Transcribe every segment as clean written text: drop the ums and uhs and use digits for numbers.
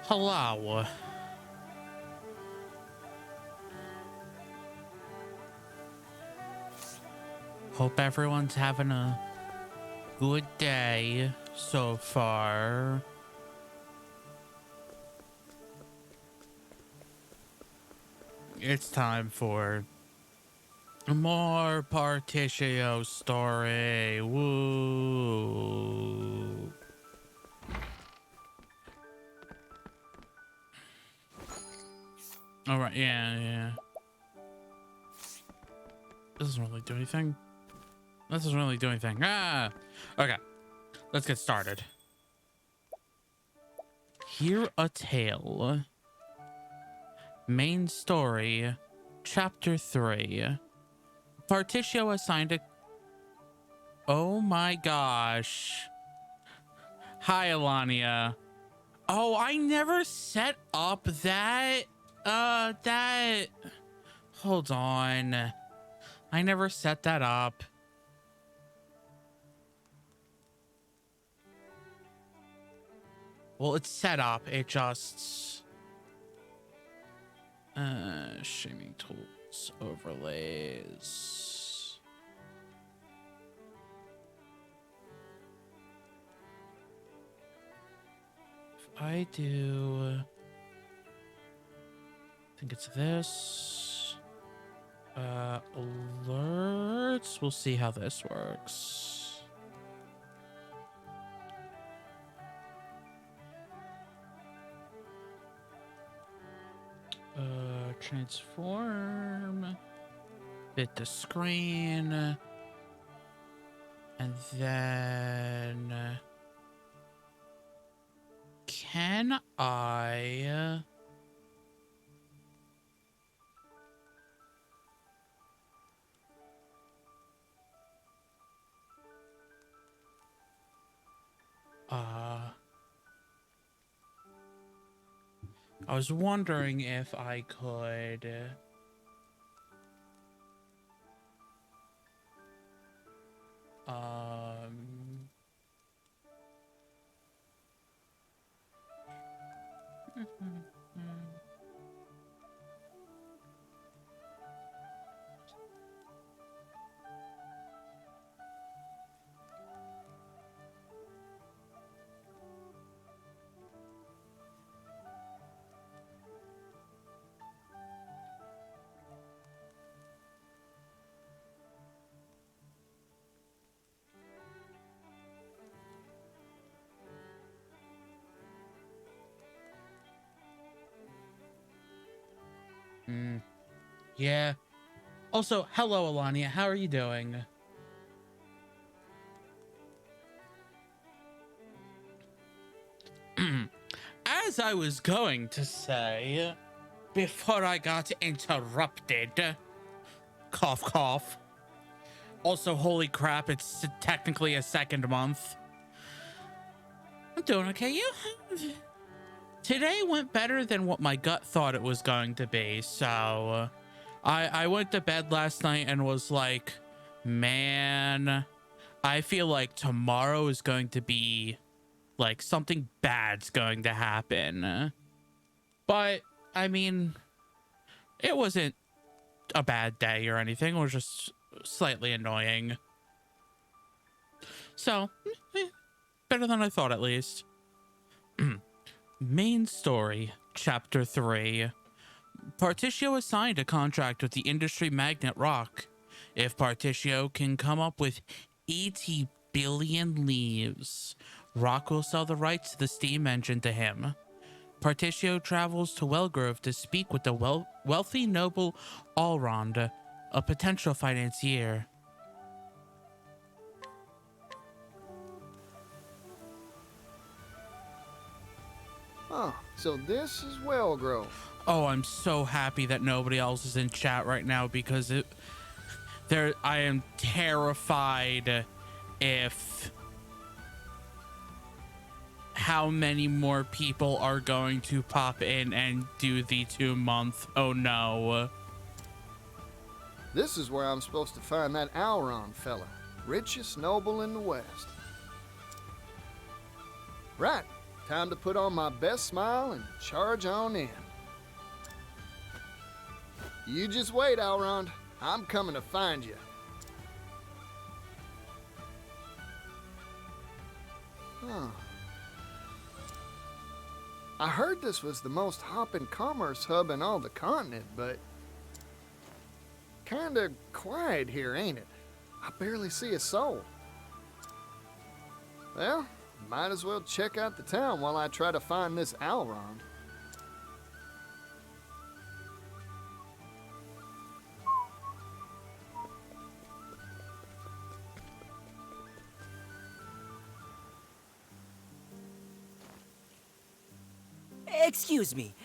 Hello. Hope everyone's having a good day so far. It's time for more Particio story. Woo. All right, yeah. This doesn't really do anything. This doesn't really do anything. Ah! Okay, let's get started. Hear a Tale. Main story, Chapter 3. Particio assigned a... Oh my gosh. Hi, Agnea. Oh, I never set up that... Hold on. I never set that up. Well, it's set up. It just... Streaming tools, overlays. If I do... I think it's this. Alerts. We'll see how this works. Transform. Bit the screen. And then... Can I... I was wondering if I could... Yeah. Also, hello, Agnea. How are you doing? As I was going to say, before I got interrupted, cough, cough. Also, holy crap, it's technically a second month. I'm doing okay. Yeah. Today went better than what my gut thought it was going to be, so... I went to bed last night and was like, man, I feel like tomorrow is going to be like something bad's going to happen. But I mean, it wasn't a bad day or anything. It was just slightly annoying. So, better than I thought at least. Main story, Chapter 3. Particio assigned a contract with the industry magnate Rock. If Particio can come up with 80 billion leaves, Rock will sell the rights to the steam engine to him. Particio travels to Wellgrove to speak with the wealthy noble Allrond, a potential financier. Oh, so this is Wellgrove. Oh, I'm so happy that nobody else is in chat right now because I am terrified if how many more people are going to pop in and do the 2-month. Oh no. This is where I'm supposed to find that Allrond fella, richest noble in the West. Right, Time to put on my best smile and charge on in. You just wait, Elrond. I'm coming to find you. Huh. I heard this was the most hopping commerce hub in all the continent, but kinda quiet here, ain't it? I barely see a soul. Well, might as well check out the town while I try to find this Elrond. Excuse me,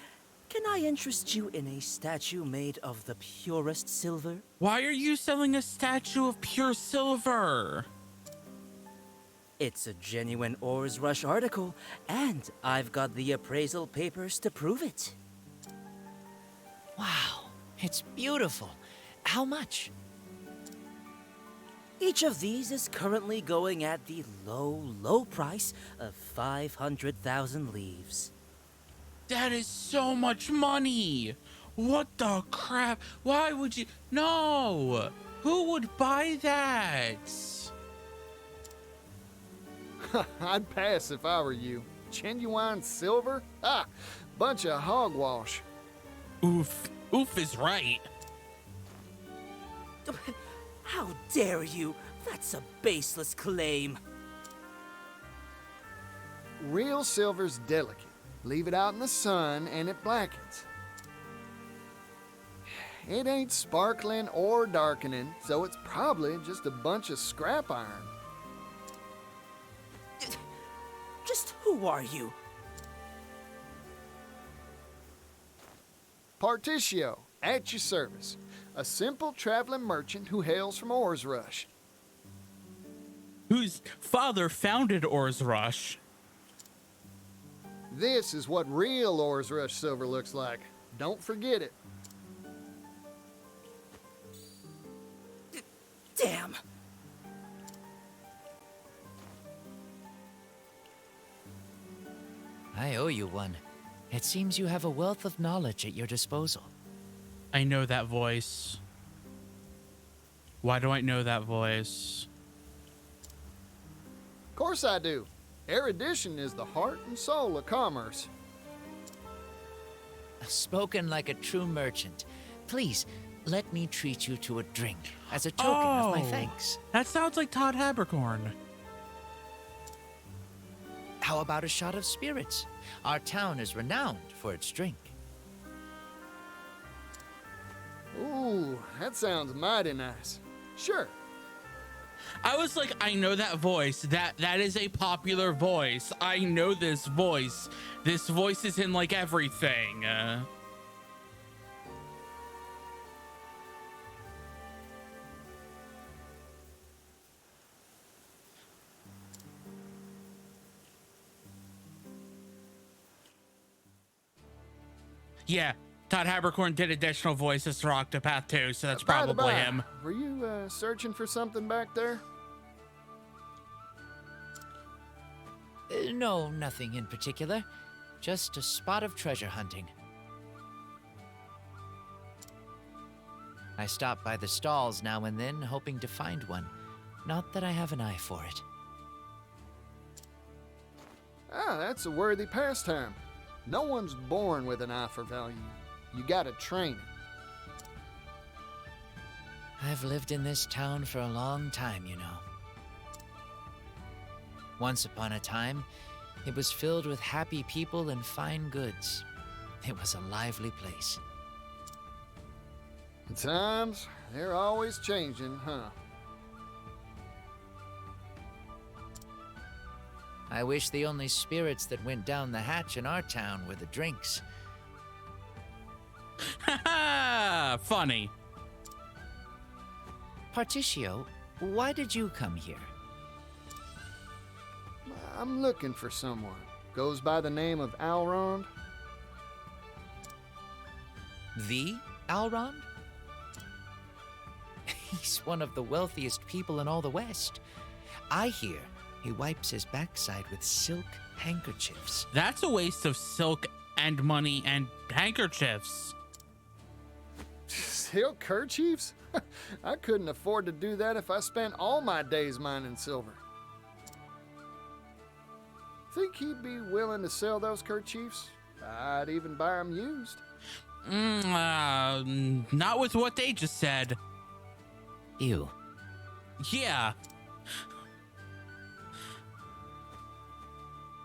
can I interest you in a statue made of the purest silver? Why are you selling a statue of pure silver? It's a genuine Ores Rush article, and I've got the appraisal papers to prove it. Wow, it's beautiful. How much? Each of these is currently going at the low price of 500,000 leaves. That is so much money. What the crap? Why would you? No. Who would buy that? I'd pass if I were you. Genuine silver? Ah, bunch of hogwash. Oof. Oof is right. How dare you? That's a baseless claim. Real silver's delicate. Leave it out in the sun and it blackens. It ain't sparkling or darkening, so it's probably just a bunch of scrap iron. Just who are you? Particio, at your service. A simple traveling merchant who hails from Ores Rush. Whose father founded Ores Rush. This is what real Ores Rush silver looks like. Don't forget it. Damn. I owe you one. It seems you have a wealth of knowledge at your disposal. I know that voice. Why do I know that voice? Of course I do. Erudition is the heart and soul of commerce. Spoken like a true merchant. Please, let me treat you to a drink as a token of my thanks. That sounds like Todd Habercorn. How about a shot of spirits? Our town is renowned for its drink. Ooh, that sounds mighty nice. Sure. I was like, I know that voice. That is a popular voice. I know this voice. This voice is in like everything. Yeah, Todd Habercorn did additional voices for Octopath too, so that's By the probably by, him. Were you searching for something back there? No, nothing in particular. Just a spot of treasure hunting. I stop by the stalls now and then, hoping to find one. Not that I have an eye for it. Ah, that's a worthy pastime. No one's born with an eye for value. You gotta train it. I've lived in this town for a long time, you know. Once upon a time, it was filled with happy people and fine goods. It was a lively place. The times, they're always changing, huh? I wish the only spirits that went down the hatch in our town were the drinks. Haha, funny. Particio, why did you come here? I'm looking for someone. Goes by the name of Elrond. The Elrond? He's one of the wealthiest people in all the West. I hear He wipes his backside with silk handkerchiefs. That's a waste of silk and money and handkerchiefs. Silk kerchiefs? I couldn't afford to do that if I spent all my days mining silver. Think he'd be willing to sell those kerchiefs? I'd even buy them used. Not with what they just said. Ew. Yeah.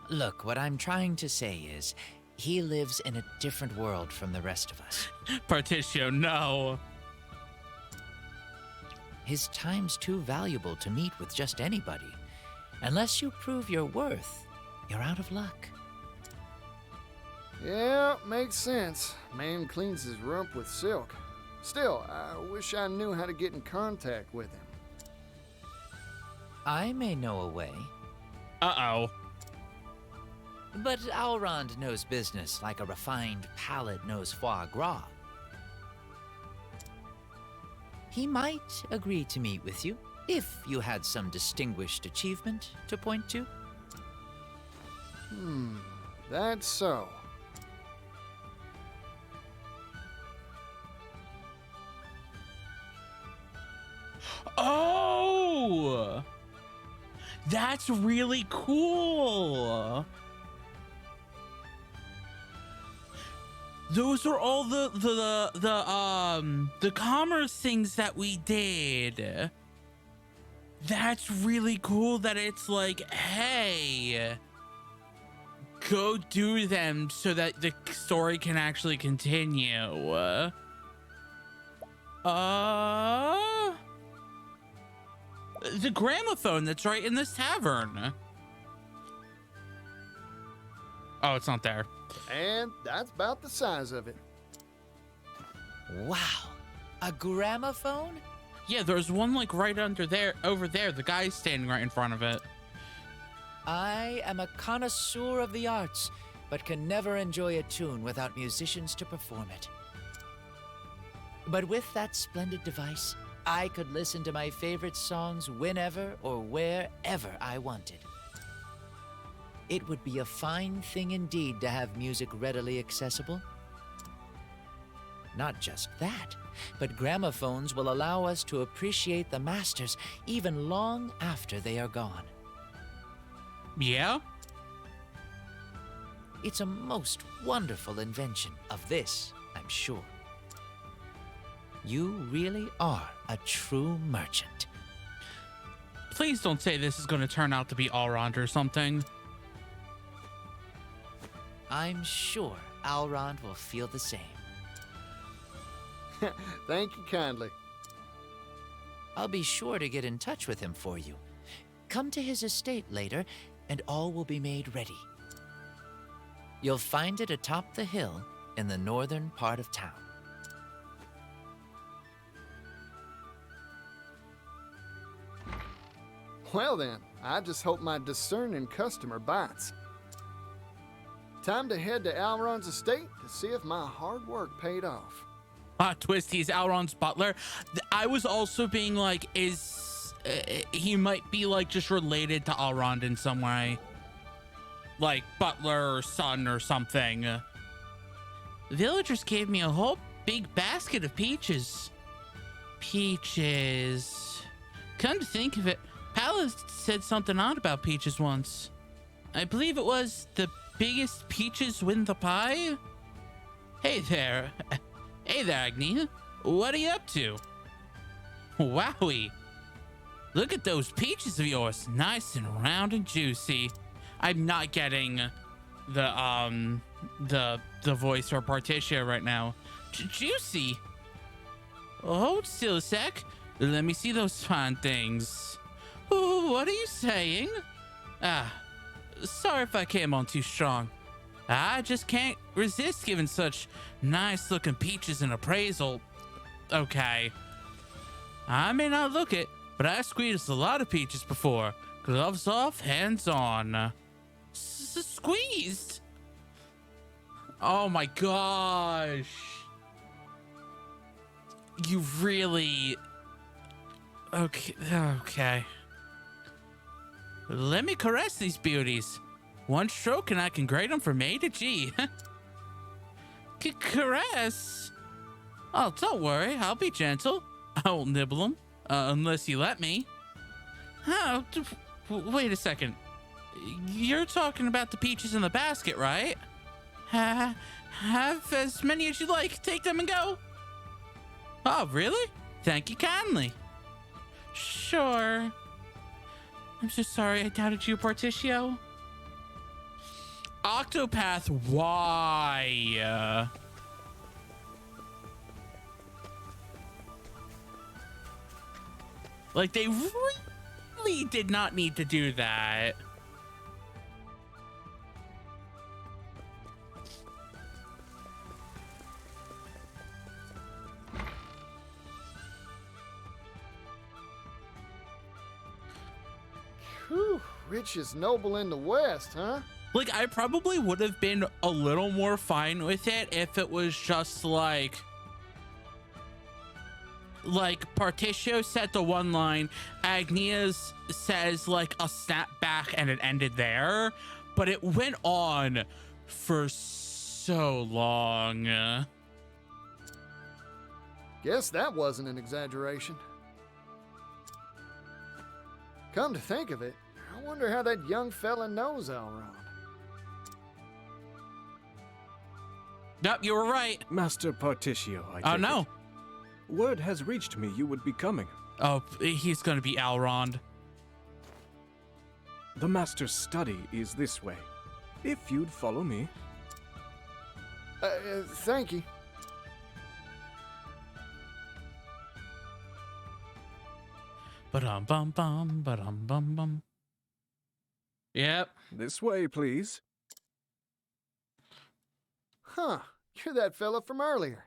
Look, what I'm trying to say is, he lives in a different world from the rest of us. Particio, no. His time's too valuable to meet with just anybody. Unless you prove your worth, you're out of luck. Yeah, makes sense. Man cleans his rump with silk. Still, I wish I knew how to get in contact with him. I may know a way, Uh-oh. but Alrond knows business like a refined palate knows foie gras. He might agree to meet with you if you had some distinguished achievement to point to. That's so. Oh! That's really cool. Those are all the commerce things that we did. That's really cool that it's like, hey, go do them so that the story can actually continue. The gramophone that's right in this tavern. Oh, it's not there. And that's about the size of it. Wow, a gramophone? Yeah, there's one like right under there, over there. The guy's standing right in front of it. I am a connoisseur of the arts, but can never enjoy a tune without musicians to perform it. But with that splendid device, I could listen to my favorite songs whenever or wherever I wanted. It would be a fine thing indeed to have music readily accessible. Not just that, but gramophones will allow us to appreciate the masters even long after they are gone. Yeah? It's a most wonderful invention of this, I'm sure. You really are a true merchant. Please don't say this is going to turn out to be Alrond or something. I'm sure Alrond will feel the same. Thank you kindly. I'll be sure to get in touch with him for you. Come to his estate later, and all will be made ready. You'll find it atop the hill in the northern part of town. Well then, I just hope my discerning customer bites. Time to head to Alron's estate to see if my hard work paid off. Twist, he's Alrond's butler. I was also being like, he might be like just related to Alrond in some way. Like butler or son or something. The villagers gave me a whole big basket of peaches. Peaches. Come to think of it, Palace said something odd about peaches once. I believe it was the biggest peaches win the pie? Hey there. Hey there, Agnea. What are you up to? Wowie. Look at those peaches of yours. Nice and round and juicy. I'm not getting the voice or Partitia right now. Juicy. Hold still a sec. Let me see those fine things. Ooh, what are you saying? Sorry if I came on too strong. I just can't resist giving such nice looking peaches an appraisal. Okay. I may not look it, but I squeezed a lot of peaches before. Gloves off, hands on. Squeezed? Oh my gosh. You really... Okay. Let me caress these beauties. One stroke and I can grade them from A to G. Caress? Oh, don't worry. I'll be gentle. I won't nibble them, unless you let me. Oh, wait a second. You're talking about the peaches in the basket, right? Have as many as you like. Take them and go. Oh, really? Thank you kindly. Sure. I'm so sorry I doubted you, Porticio. Octopath, why? Like, they really did not need to do that. Whew, rich is noble in the West, huh? Like, I probably would have been a little more fine with it if it was just like Particio said the one line, Agnea's says like a snap back and it ended there, but it went on for so long. Guess that wasn't an exaggeration. Come to think of it, I wonder how that young fella knows Elrond. Nope, you were right. Master Particio, I Oh, take no. it. Word has reached me you would be coming. Oh, he's gonna be Elrond. The Master's study is this way. If you'd follow me. Thank you. Ba-dum-bum-bum, ba-dum-bum-bum. Yep. This way, please. Huh, you're that fella from earlier.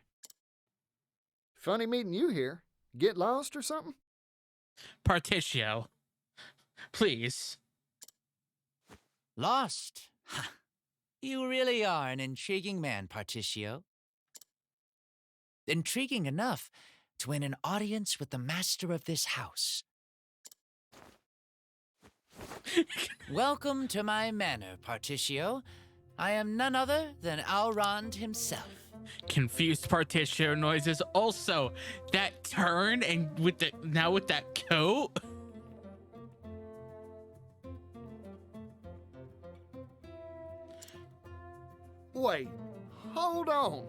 Funny meeting you here. Get lost or something? Particio. Please. Lost? Ha! You really are an intriguing man, Particio. Intriguing enough to win an audience with the master of this house. Welcome to my manor, Particio. I am none other than Elrond himself. Confused Particio noises. Also, that turn and with that coat. Wait, hold on.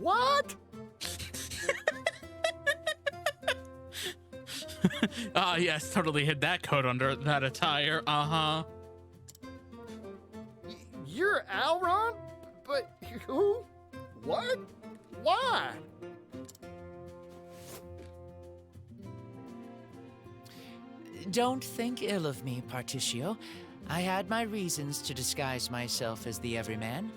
What? Ah, yes, totally hid that coat under that attire. Uh-huh. You're Elrond? But who? What? Why? Don't think ill of me, Particio. I had my reasons to disguise myself as the everyman.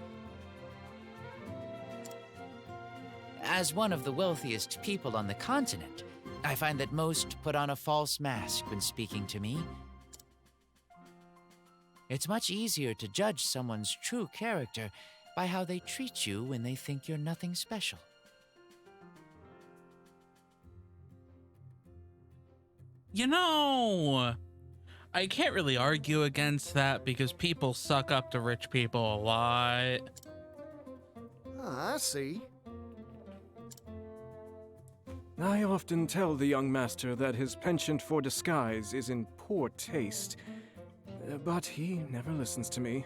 As one of the wealthiest people on the continent, I find that most put on a false mask when speaking to me. It's much easier to judge someone's true character by how they treat you when they think you're nothing special. You know, I can't really argue against that because people suck up to rich people a lot. I see. I often tell the young master that his penchant for disguise is in poor taste, but he never listens to me.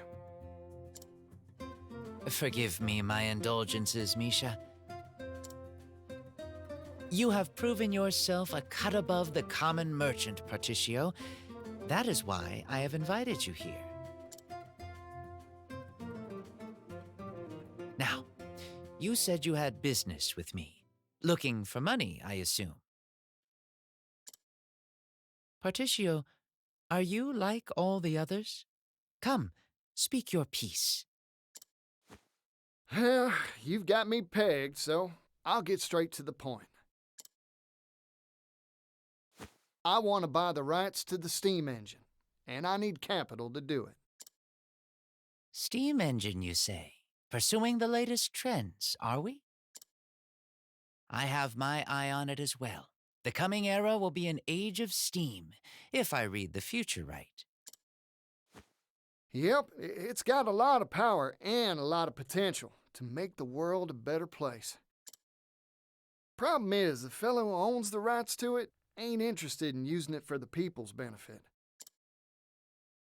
Forgive me my indulgences, Misha. You have proven yourself a cut above the common merchant, Particio. That is why I have invited you here. Now, you said you had business with me. Looking for money, I assume. Particio, are you like all the others? Come, speak your piece. Well, you've got me pegged, so I'll get straight to the point. I want to buy the rights to the steam engine, and I need capital to do it. Steam engine, you say? Pursuing the latest trends, are we? I have my eye on it as well. The coming era will be an age of steam, if I read the future right. Yep, it's got a lot of power and a lot of potential to make the world a better place. Problem is, the fellow who owns the rights to it ain't interested in using it for the people's benefit.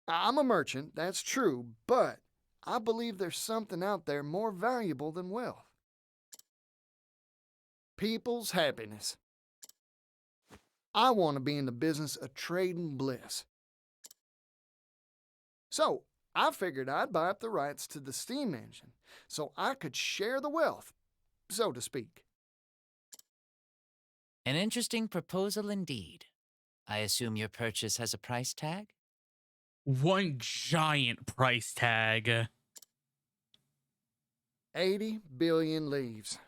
I'm a merchant, that's true, but I believe there's something out there more valuable than wealth. People's happiness. I want to be in the business of trading bliss. So, I figured I'd buy up the rights to the steam engine so I could share the wealth, so to speak. An interesting proposal indeed. I assume your purchase has a price tag? One giant price tag. 80 billion leaves.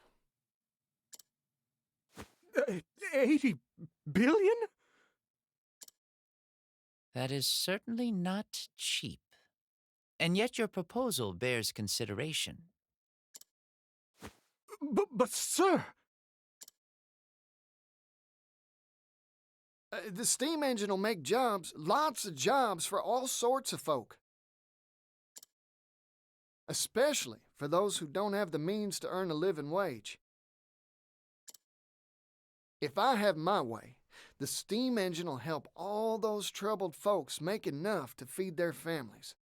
80 billion? That is certainly not cheap. And yet your proposal bears consideration. But sir! The steam engine will make jobs, lots of jobs for all sorts of folk. Especially for those who don't have the means to earn a living wage. If I have my way, the steam engine will help all those troubled folks make enough to feed their families.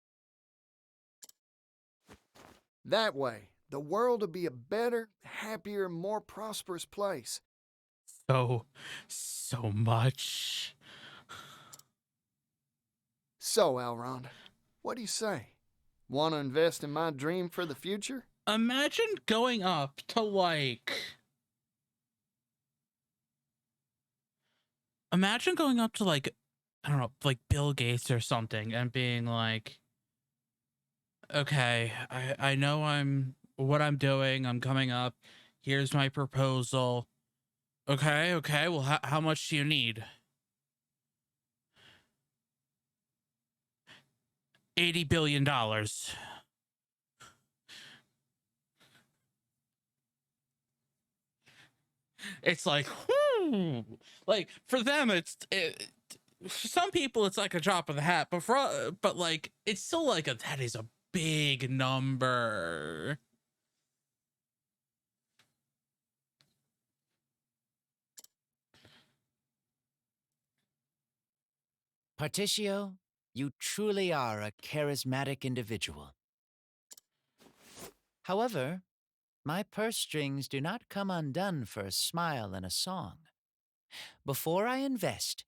That way, the world will be a better, happier, more prosperous place. So much. So, Elrond, what do you say? Want to invest in my dream for the future? Imagine going up to imagine going up to I don't know, like Bill Gates or something and being like, okay, I know what I'm doing. I'm coming up. Here's my proposal. Okay. Well, how much do you need? $80 billion. It's like, whoo! Like for them, for some people it's like a drop of the hat, but like it's still like that is a big number. Particio, you truly are a charismatic individual. However, my purse strings do not come undone for a smile and a song. Before I invest,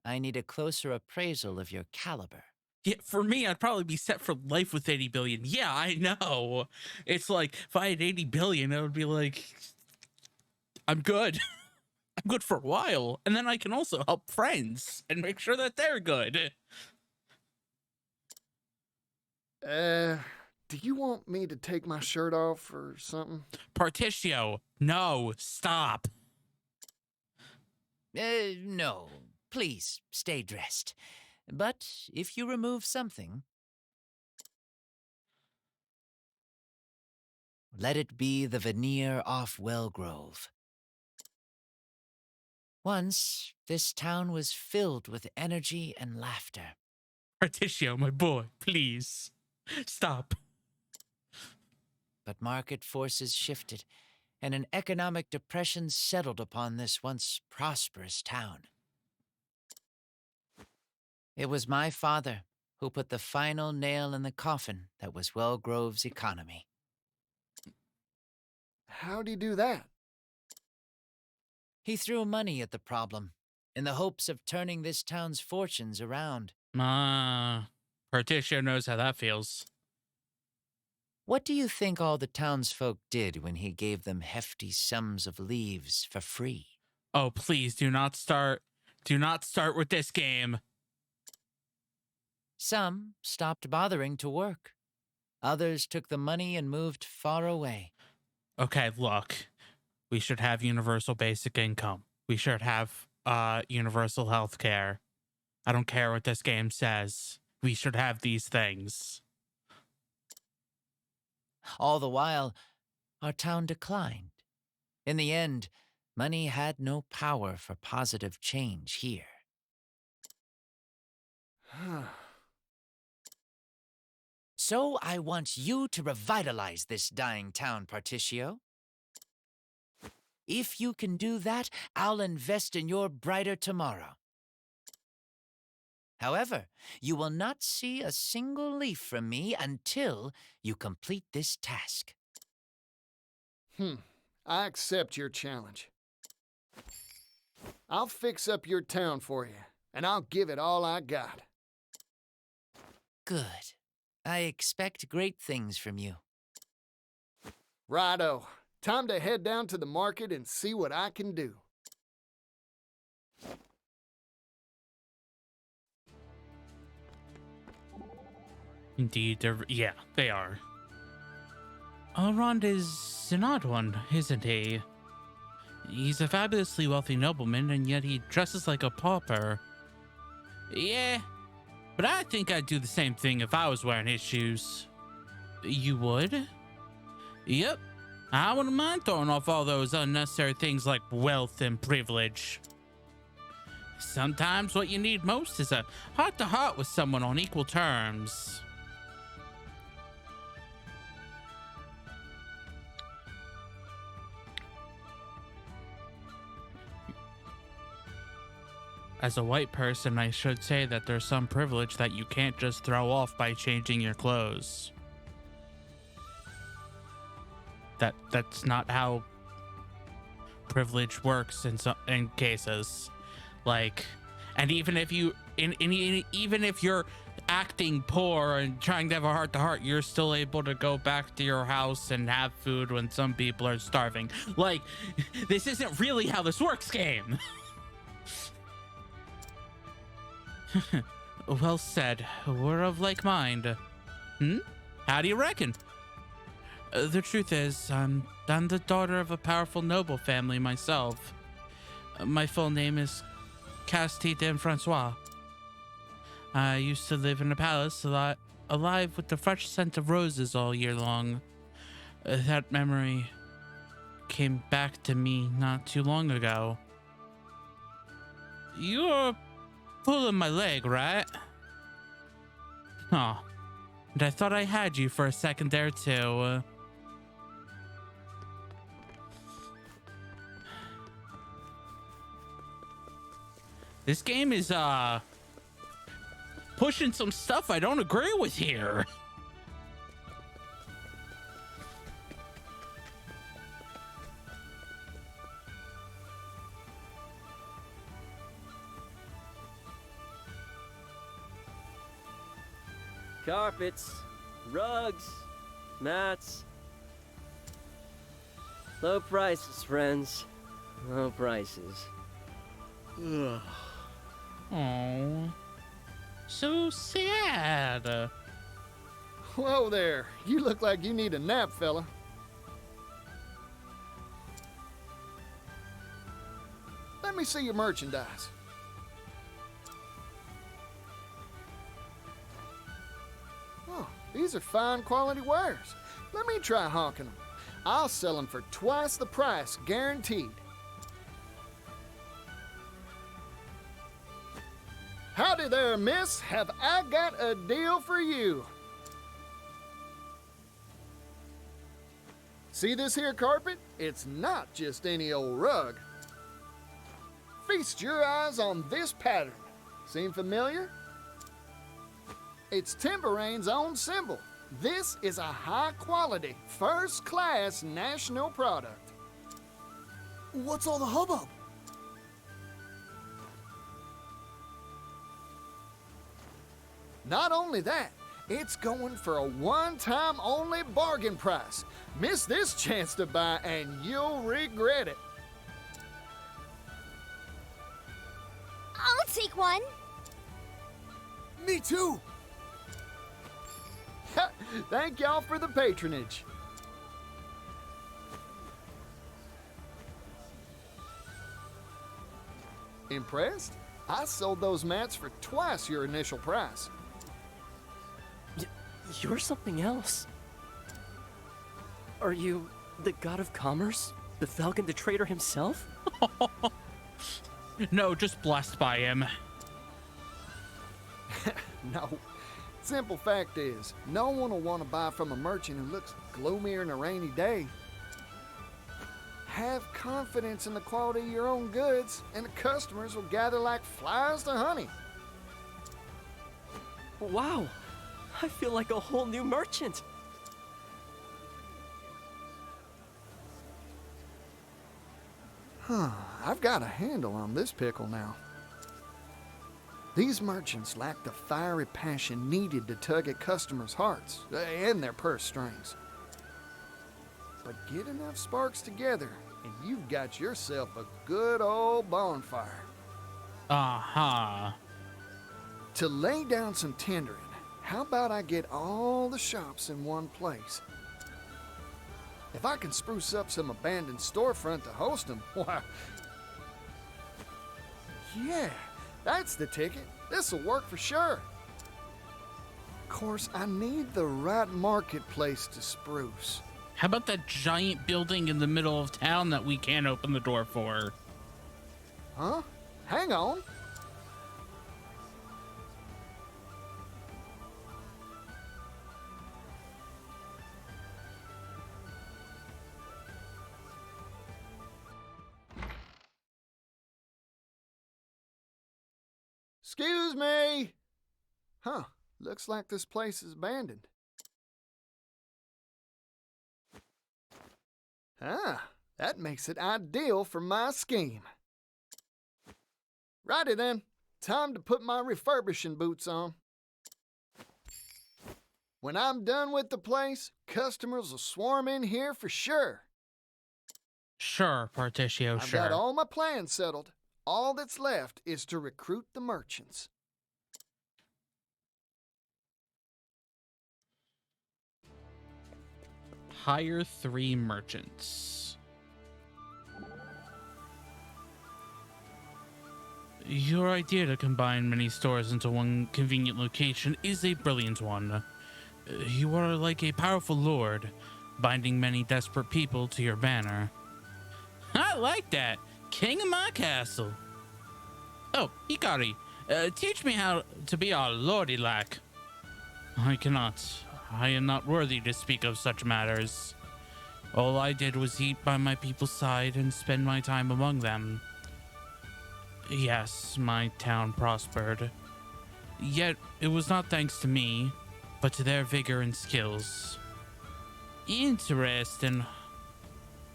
I need a closer appraisal of your caliber. Yeah, for me, I'd probably be set for life with 80 billion. Yeah, I know. It's like if I had 80 billion, it would be like, I'm good. I'm good for a while. And then I can also help friends and make sure that they're good. Do you want me to take my shirt off or something? Particio, no, stop. No. Please, stay dressed. But if you remove something, let it be the veneer off Wellgrove. Once, this town was filled with energy and laughter. Particio, my boy, please, stop. But market forces shifted, and an economic depression settled upon this once prosperous town. It was my father who put the final nail in the coffin that was Wellgrove's economy. How'd he do that? He threw money at the problem, in the hopes of turning this town's fortunes around. Particio knows how that feels. What do you think all the townsfolk did when he gave them hefty sums of leaves for free? Oh, please do not start. Do not start with this game. Some stopped bothering to work. Others took the money and moved far away. Okay, look. We should have universal basic income. We should have universal health care. I don't care what this game says. We should have these things. All the while, our town declined. In the end, Money had no power for positive change here. So I want you to revitalize this dying town, Particio. If you can do that, I'll invest in your brighter tomorrow. However, you will not see a single leaf from me until you complete this task. I accept your challenge. I'll fix up your town for you, and I'll give it all I got. Good. I expect great things from you. Righto. Time to head down to the market and see what I can do. Indeed, they are. Elrond is an odd one, isn't he? He's a fabulously wealthy nobleman, and yet he dresses like a pauper. Yeah, but I think I'd do the same thing if I was wearing his shoes. You would? Yep. I wouldn't mind throwing off all those unnecessary things like wealth and privilege. Sometimes what you need most is a heart-to-heart with someone on equal terms. As a white person, I should say that there's some privilege that you can't just throw off by changing your clothes. That's not how privilege works in cases. Like, and even if you even if you're acting poor and trying to have a heart-to-heart, you're still able to go back to your house and have food when some people are starving. Like, this isn't really how this works, game. Well said. We're of like mind. How do you reckon? The truth is, I'm the daughter of a powerful noble family myself. My full name is Castille d'Enfrancois. I used to live in a palace alive with the fresh scent of roses all year long. That memory came back to me not too long ago. You're pulling my leg, right? Oh, and I thought I had you for a second there too. This game is pushing some stuff I don't agree with here. Carpets, rugs, mats. Low prices, friends. Low prices. Ugh. Oh, so sad. Whoa there. You look like you need a nap, fella. Let me see your merchandise. Oh, these are fine quality wares. Let me try hawking them. I'll sell them for twice the price, guaranteed. Howdy there, miss. Have I got a deal for you? See this here carpet? It's not just any old rug. Feast your eyes on this pattern. Seem familiar? It's Timberane's own symbol. This is a high-quality, first-class national product. What's all the hubbub? Not only that, it's going for a one-time only bargain price. Miss this chance to buy and you'll regret it. I'll take one. Me too. Thank y'all for the patronage. Impressed? I sold those mats for twice your initial price. You're something else. Are you the god of commerce? The Falcon the Traitor himself? No, just blessed by him. No. Simple fact is, no one will want to buy from a merchant who looks gloomier than a rainy day. Have confidence in the quality of your own goods, and the customers will gather like flies to honey. Wow! I feel like a whole new merchant! I've got a handle on this pickle now. These merchants lack the fiery passion needed to tug at customers' hearts and their purse strings. But get enough sparks together, and you've got yourself a good old bonfire. Uh-huh. To lay down some tendering, how about I get all the shops in one place? If I can spruce up some abandoned storefront to host them, why... Yeah, that's the ticket. This'll work for sure. Of course, I need the right marketplace to spruce. How about that giant building in the middle of town that we can't open the door for? Huh? Hang on. Excuse me. Huh. Looks like this place is abandoned. Ah, that makes it ideal for my scheme. Righty then. Time to put my refurbishing boots on. When I'm done with the place, customers will swarm in here for sure. Sure, Particio, I've sure. got all my plans settled. All that's left is to recruit the merchants. Hire 3 merchants. Your idea to combine many stores into one convenient location is a brilliant one. You are like a powerful lord, binding many desperate people to your banner. I like that. King of my castle. Oh, Hikari, teach me how to be all lordy-like. I cannot. I am not worthy to speak of such matters. All I did was eat by my people's side and spend my time among them. Yes, my town prospered. Yet, it was not thanks to me, but to their vigor and skills. Interesting.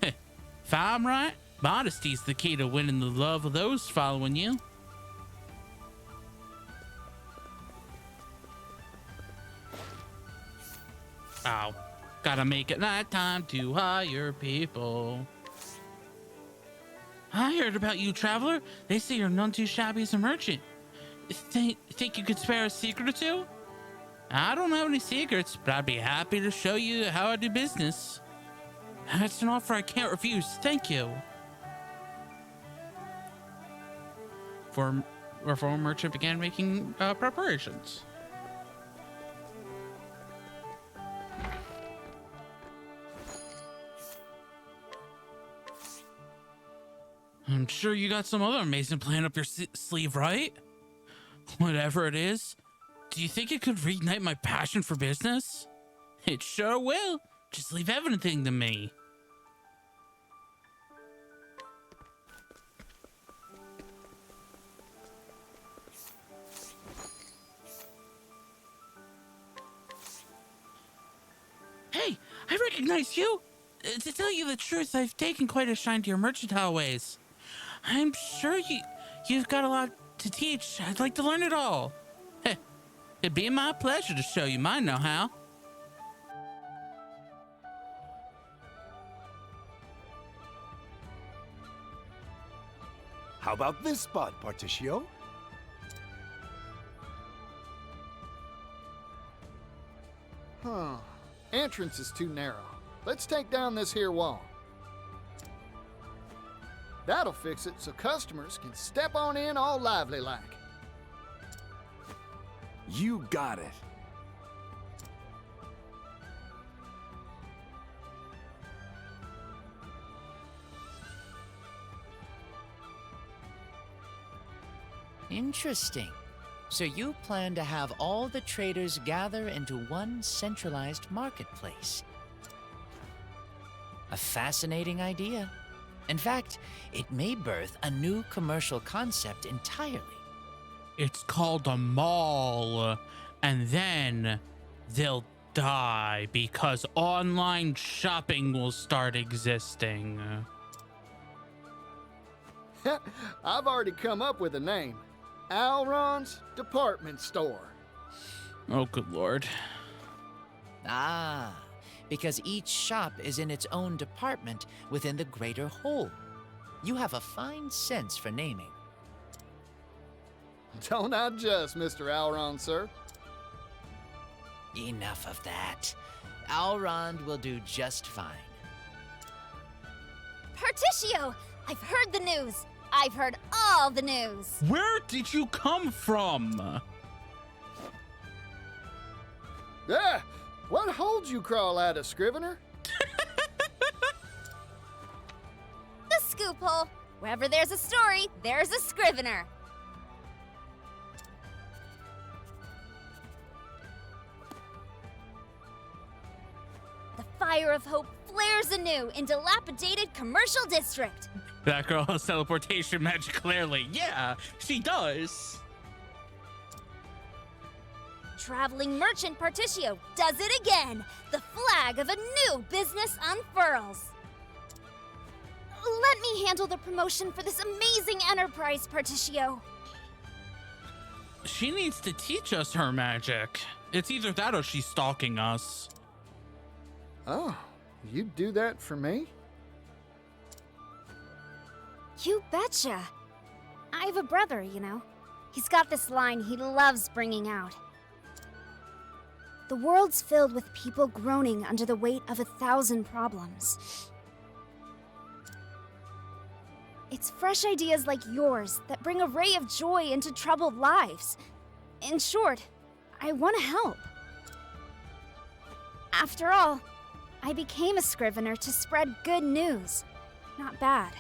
If I'm right, modesty's the key to winning the love of those following you. Oh, gotta make it nighttime to hire people. I heard about you, traveler. They say you're none too shabby as a merchant. Think you could spare a secret or two? I don't have any secrets, but I'd be happy to show you how I do business. That's an offer I can't refuse. Thank you. Reformer merchant began making preparations. I'm sure you got some other amazing plan up your sleeve, right? Whatever it is, do you think it could reignite my passion for business? It sure will. Just leave everything to me. Hey, I recognize you. To tell you the truth, I've taken quite a shine to your mercantile ways. I'm sure you've got a lot to teach. I'd like to learn it all. Heh, it'd be my pleasure to show you my know-how. How about this spot, Particio? Huh. Entrance is too narrow. Let's take down this here wall. That'll fix it so customers can step on in all lively like. You got it. Interesting. So you plan to have all the traders gather into one centralized marketplace. A fascinating idea. In fact, it may birth a new commercial concept entirely. It's called a mall, and then they'll die because online shopping will start existing. I've already come up with a name. Alron's Department Store. Oh, good lord. Ah, because each shop is in its own department within the greater whole. You have a fine sense for naming. Don't I just, Mr. Alron, sir? Enough of that. Alrond will do just fine. Particio! I've heard the news! I've heard all the news! Where did you come from? Ah! What holds you crawl out of, Scrivener? The scoop hole! Wherever there's a story, there's a Scrivener! The fire of hope flares anew in dilapidated commercial district. That girl has teleportation magic, clearly. Yeah, she does. Traveling merchant Particio does it again. The flag of a new business unfurls. Let me handle the promotion for this amazing enterprise, Particio. She needs to teach us her magic. It's either that or she's stalking us. Oh, you'd do that for me? You betcha. I have a brother, you know. He's got this line he loves bringing out. The world's filled with people groaning under the weight of 1,000 problems. It's fresh ideas like yours that bring a ray of joy into troubled lives. In short, I want to help. After all, I became a Scrivener to spread good news, not bad.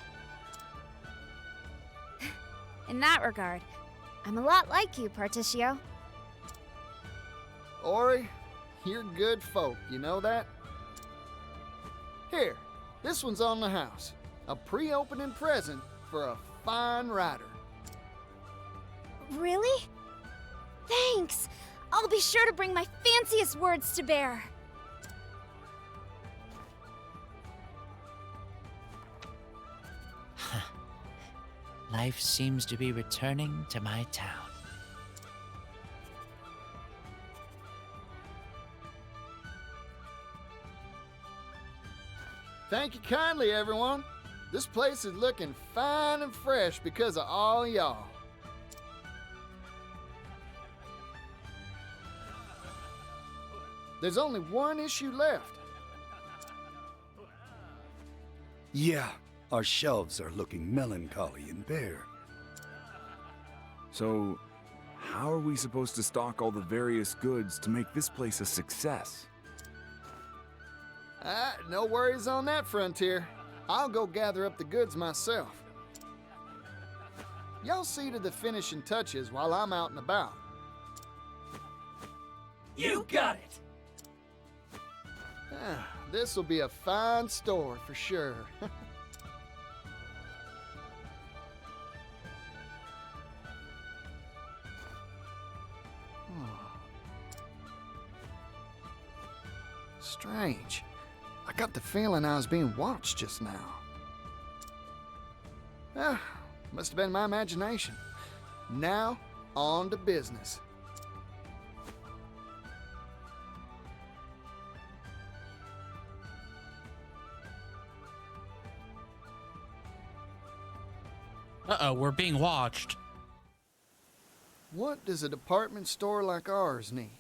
In that regard, I'm a lot like you, Particio. Ori, you're good folk, you know that? Here, this one's on the house. A pre-opening present for a fine writer. Really? Thanks! I'll be sure to bring my fanciest words to bear. Life seems to be returning to my town. Thank you kindly, everyone. This place is looking fine and fresh because of all y'all. There's only one issue left. Yeah, our shelves are looking melancholy and bare. So, how are we supposed to stock all the various goods to make this place a success? No worries on that, Frontier. I'll go gather up the goods myself. Y'all see to the finishing touches while I'm out and about. You got it! This'll be a fine store for sure. Strange. I got the feeling I was being watched just now. Must have been my imagination. Now, on to business. Uh-oh, we're being watched. What does a department store like ours need?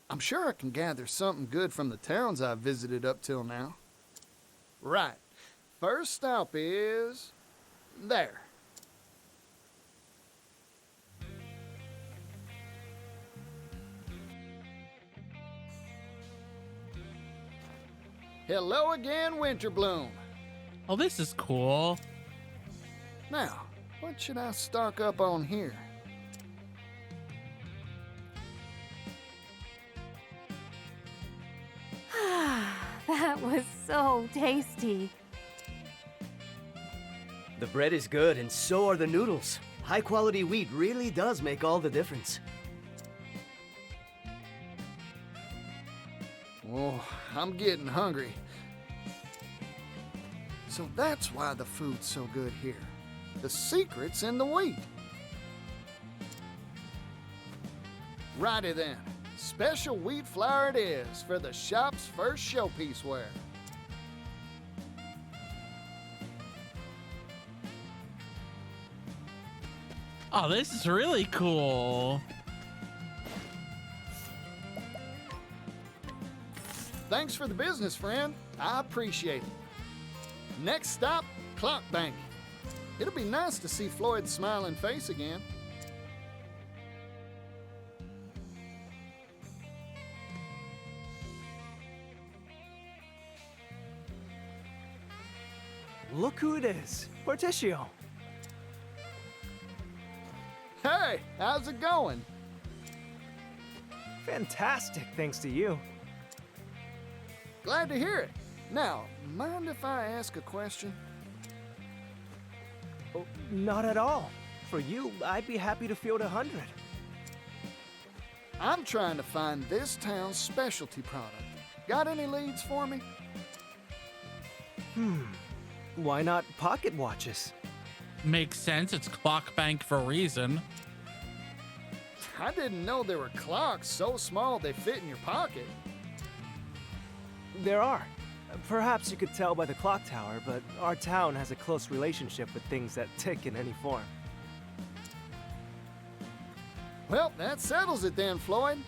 I'm sure I can gather something good from the towns I've visited up till now. Right. First stop is... there. Hello again, Winterbloom. Oh, this is cool. Now, What should I stock up on here? That was so tasty. The bread is good, and so are the noodles. High-quality wheat really does make all the difference. Oh, I'm getting hungry. So that's why the food's so good here. The secret's in the wheat. Righty then. Special wheat flour it is for the shop's first showpiece wear. Oh, this is really cool. Thanks for the business, friend. I appreciate it. Next stop, Clock Bank. It'll be nice to see Floyd's smiling face again. Look who it is. Morticio. Hey, how's it going? Fantastic, thanks to you. Glad to hear it. Now, mind if I ask a question? Oh, not at all. For you, I'd be happy to field 100. I'm trying to find this town's specialty product. Got any leads for me? Why not pocket watches? Makes sense. It's Clock Bank for a reason. I didn't know there were clocks so small they fit in your pocket. There are. Perhaps you could tell by the clock tower, but our town has a close relationship with things that tick in any form. Well, that settles it then, Floyd.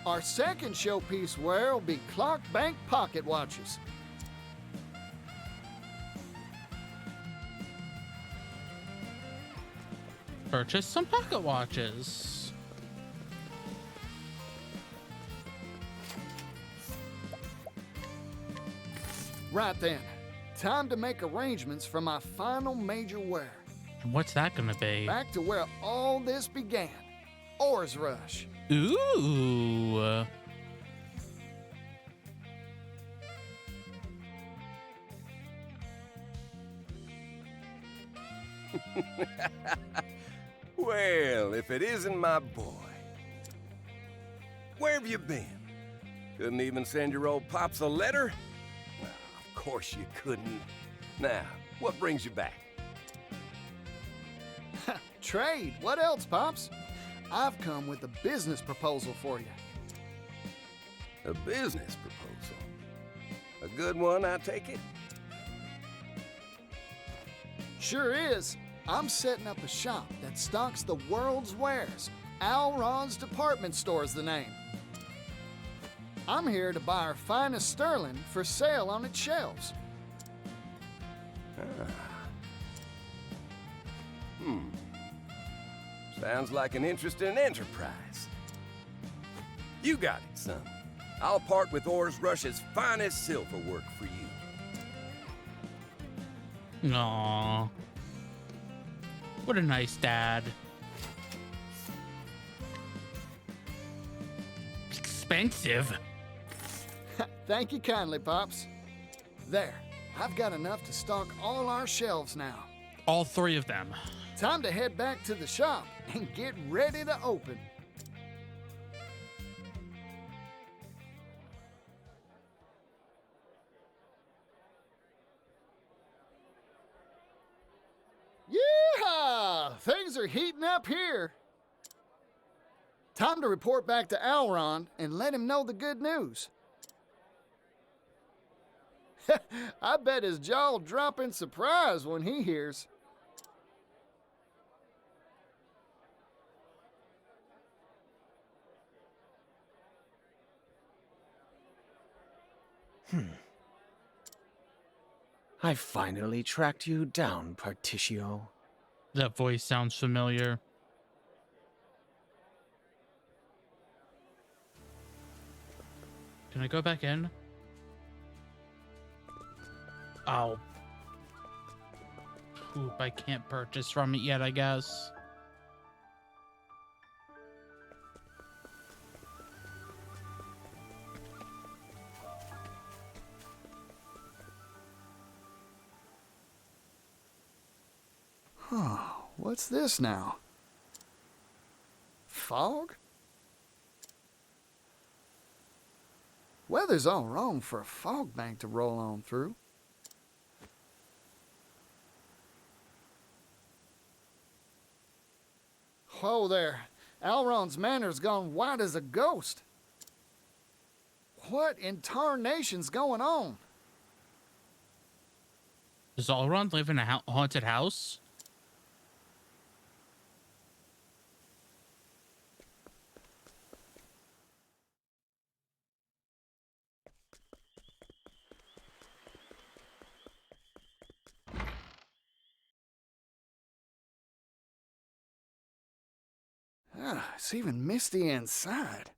Our second showpiece wear will be Clock Bank pocket watches. Purchase some pocket watches. Right then. Time to make arrangements for my final major wear. And what's that gonna be? Back to where all this began. Ores Rush. Ooh. Well, if it isn't my boy. Where have you been? Couldn't even send your old pops a letter? Well, of course you couldn't. Now, what brings you back? Trade. What else, Pops? I've come with a business proposal for you. A business proposal? A good one, I take it? Sure is. I'm setting up a shop that stocks the world's wares. Alron's Department Store's the name. I'm here to buy our finest sterling for sale on its shelves. Sounds like an interesting enterprise. You got it, son. I'll part with Ores Rush's finest silver work for you. Aww. What a nice dad. Expensive. Thank you kindly, Pops. There. I've got enough to stock all our shelves now. All three of them. Time to head back to the shop and get ready to open. Yeehaw! Things are heating up here. Time to report back to Alron and let him know the good news. I bet his jaw'll drop in surprise when he hears. I finally tracked you down, Particio. That voice sounds familiar. Can I go back in? Oh. Oop, I can't purchase from it yet, I guess. Huh, what's this now? Fog? Weather's all wrong for a fog bank to roll on through. Whoa there. Elrond's manor's gone white as a ghost. What in tarnation's going on? Does Elrond live in a haunted house? It's even misty inside.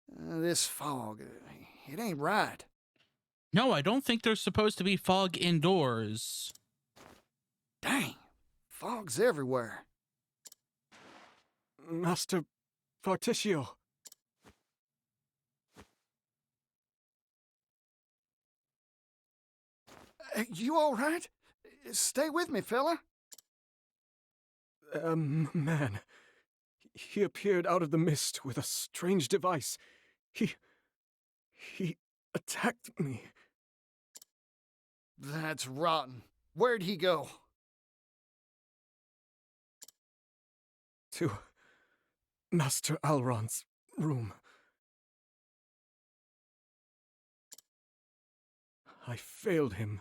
This fog, it ain't right. No, I don't think there's supposed to be fog indoors. Dang, fog's everywhere. Master Particio. You all right? Stay with me, fella. Man. He appeared out of the mist with a strange device. He attacked me. That's rotten. Where'd he go? To Master Elrond's room. I failed him.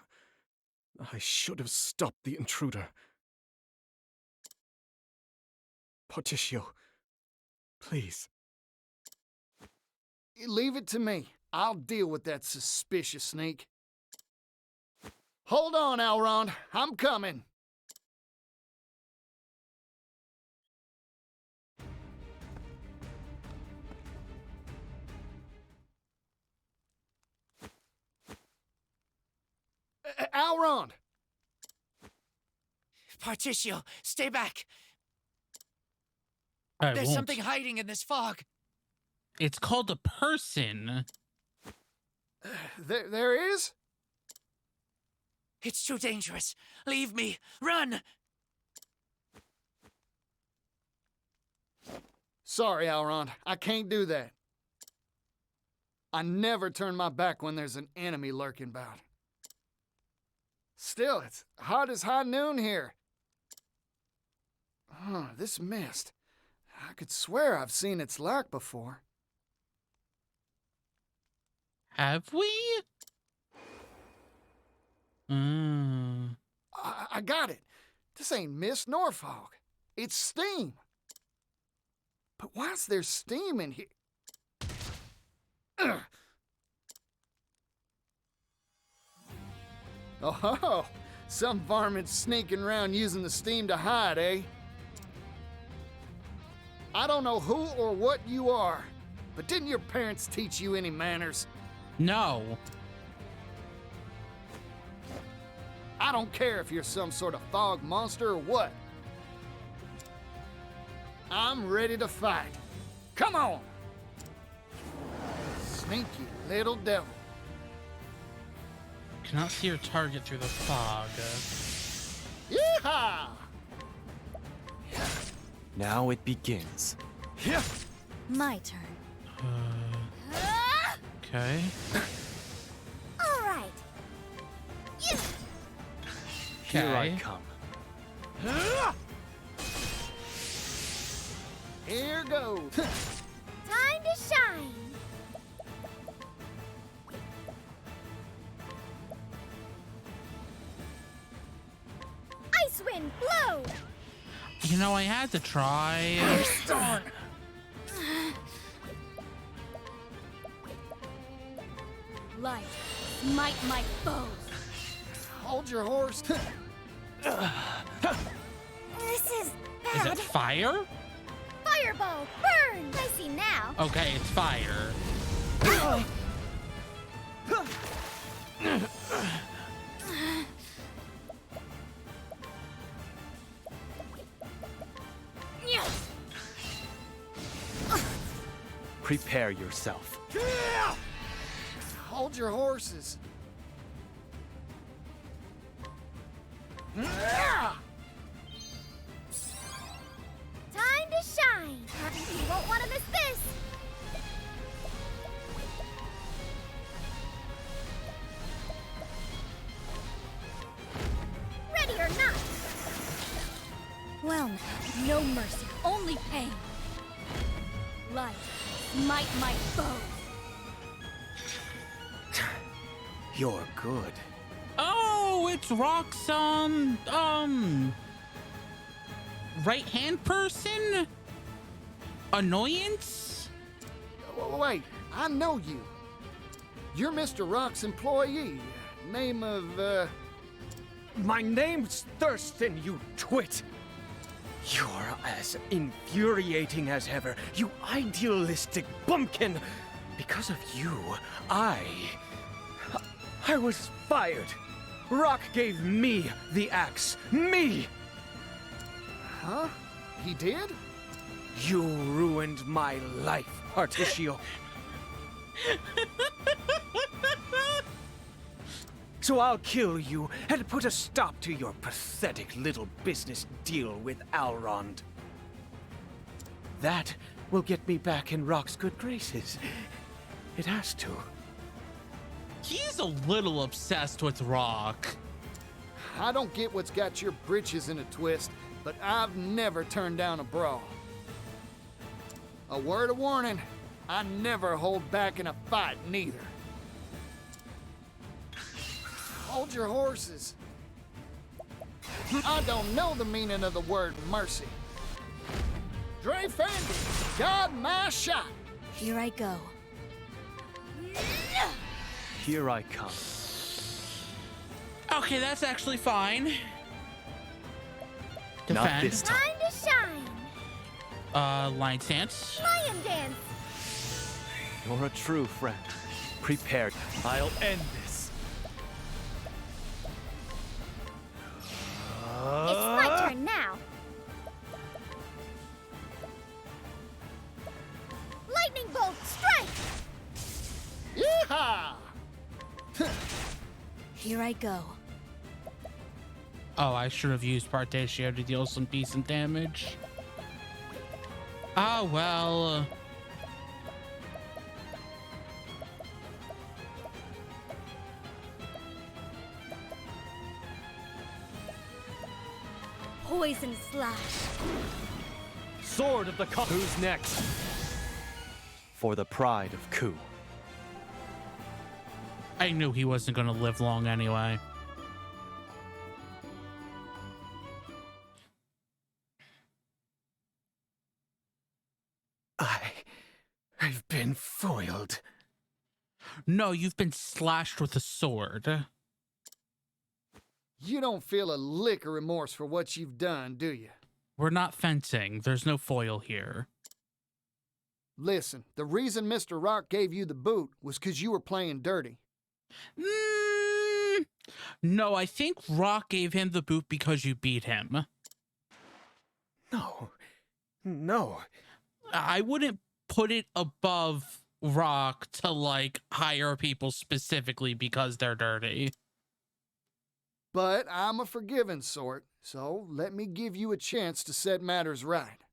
I should have stopped the intruder. Particio, please. Leave it to me. I'll deal with that suspicious sneak. Hold on, Elrond. I'm coming. Elrond! Particio, stay back. I There's won't. something hiding in this fog. It's called a person. There is? It's too dangerous. Leave me. Run! Sorry, Elrond. I can't do that. I never turn my back when there's an enemy lurking about. Still, it's hot as high noon here. This mist. I could swear I've seen its like before. Have we? I got it. This ain't mist nor fog. It's steam. But why's there steam in here? Ugh. Oh, some varmint sneaking around using the steam to hide, eh? I don't know who or what you are, but didn't your parents teach you any manners? No. I don't care if you're some sort of fog monster or what. I'm ready to fight. Come on! Sneaky little devil. Cannot see your target through the fog. Yeehaw! Now it begins. My turn. Okay. All right. Here I Okay. come. Here goes. Time to shine. Ice wind, blow. You know, I had to try. Darn. Light, smite my foes. Hold your horse. This is Is bad. it fire? Fireball, burn. I see now. Okay, it's fire. Prepare yourself. Hold your horses. Time to shine! You won't want to miss this! Ready or not! Well, now, no mercy, only pain. Life, smite my foes. You're good. Oh, it's Rock's, right-hand person? Annoyance? Wait, I know you. You're Mr. Rock's employee. Name of, My name's Thurston, you twit! You're as infuriating as ever, you idealistic bumpkin! Because of you, I was fired. Rock gave me the axe. Me! Huh? He did? You ruined my life, Articio. So I'll kill you and put a stop to your pathetic little business deal with Alrond. That will get me back in Rock's good graces. It has to. He's a little obsessed with Rock. I don't get what's got your britches in a twist, but I've never turned down a brawl. A word of warning, I never hold back in a fight, neither. Hold your horses. I don't know the meaning of the word mercy. Dre Fandy, God my shot. Here I go. Here I come. Okay, that's actually fine. Defend. Not this time. Time to shine. Lion stance. Lion dance. You're a true friend. Prepared. I'll end this. It's my turn now. Lightning bolt, strike! Yeehaw! Here I go. Oh, I should have used Partatio to deal some decent damage. Ah, well. Poison slash. Sword of the Who's next? For the pride of Ku. I knew he wasn't going to live long anyway. I've been foiled. No, you've been slashed with a sword. You don't feel a lick of remorse for what you've done, do you? We're not fencing. There's no foil here. Listen, the reason Mr. Rock gave you the boot was because you were playing dirty. No, I think Rock gave him the boot because you beat him. No. I wouldn't put it above Rock to, like, hire people specifically because they're dirty. But I'm a forgiving sort, so let me give you a chance to set matters right.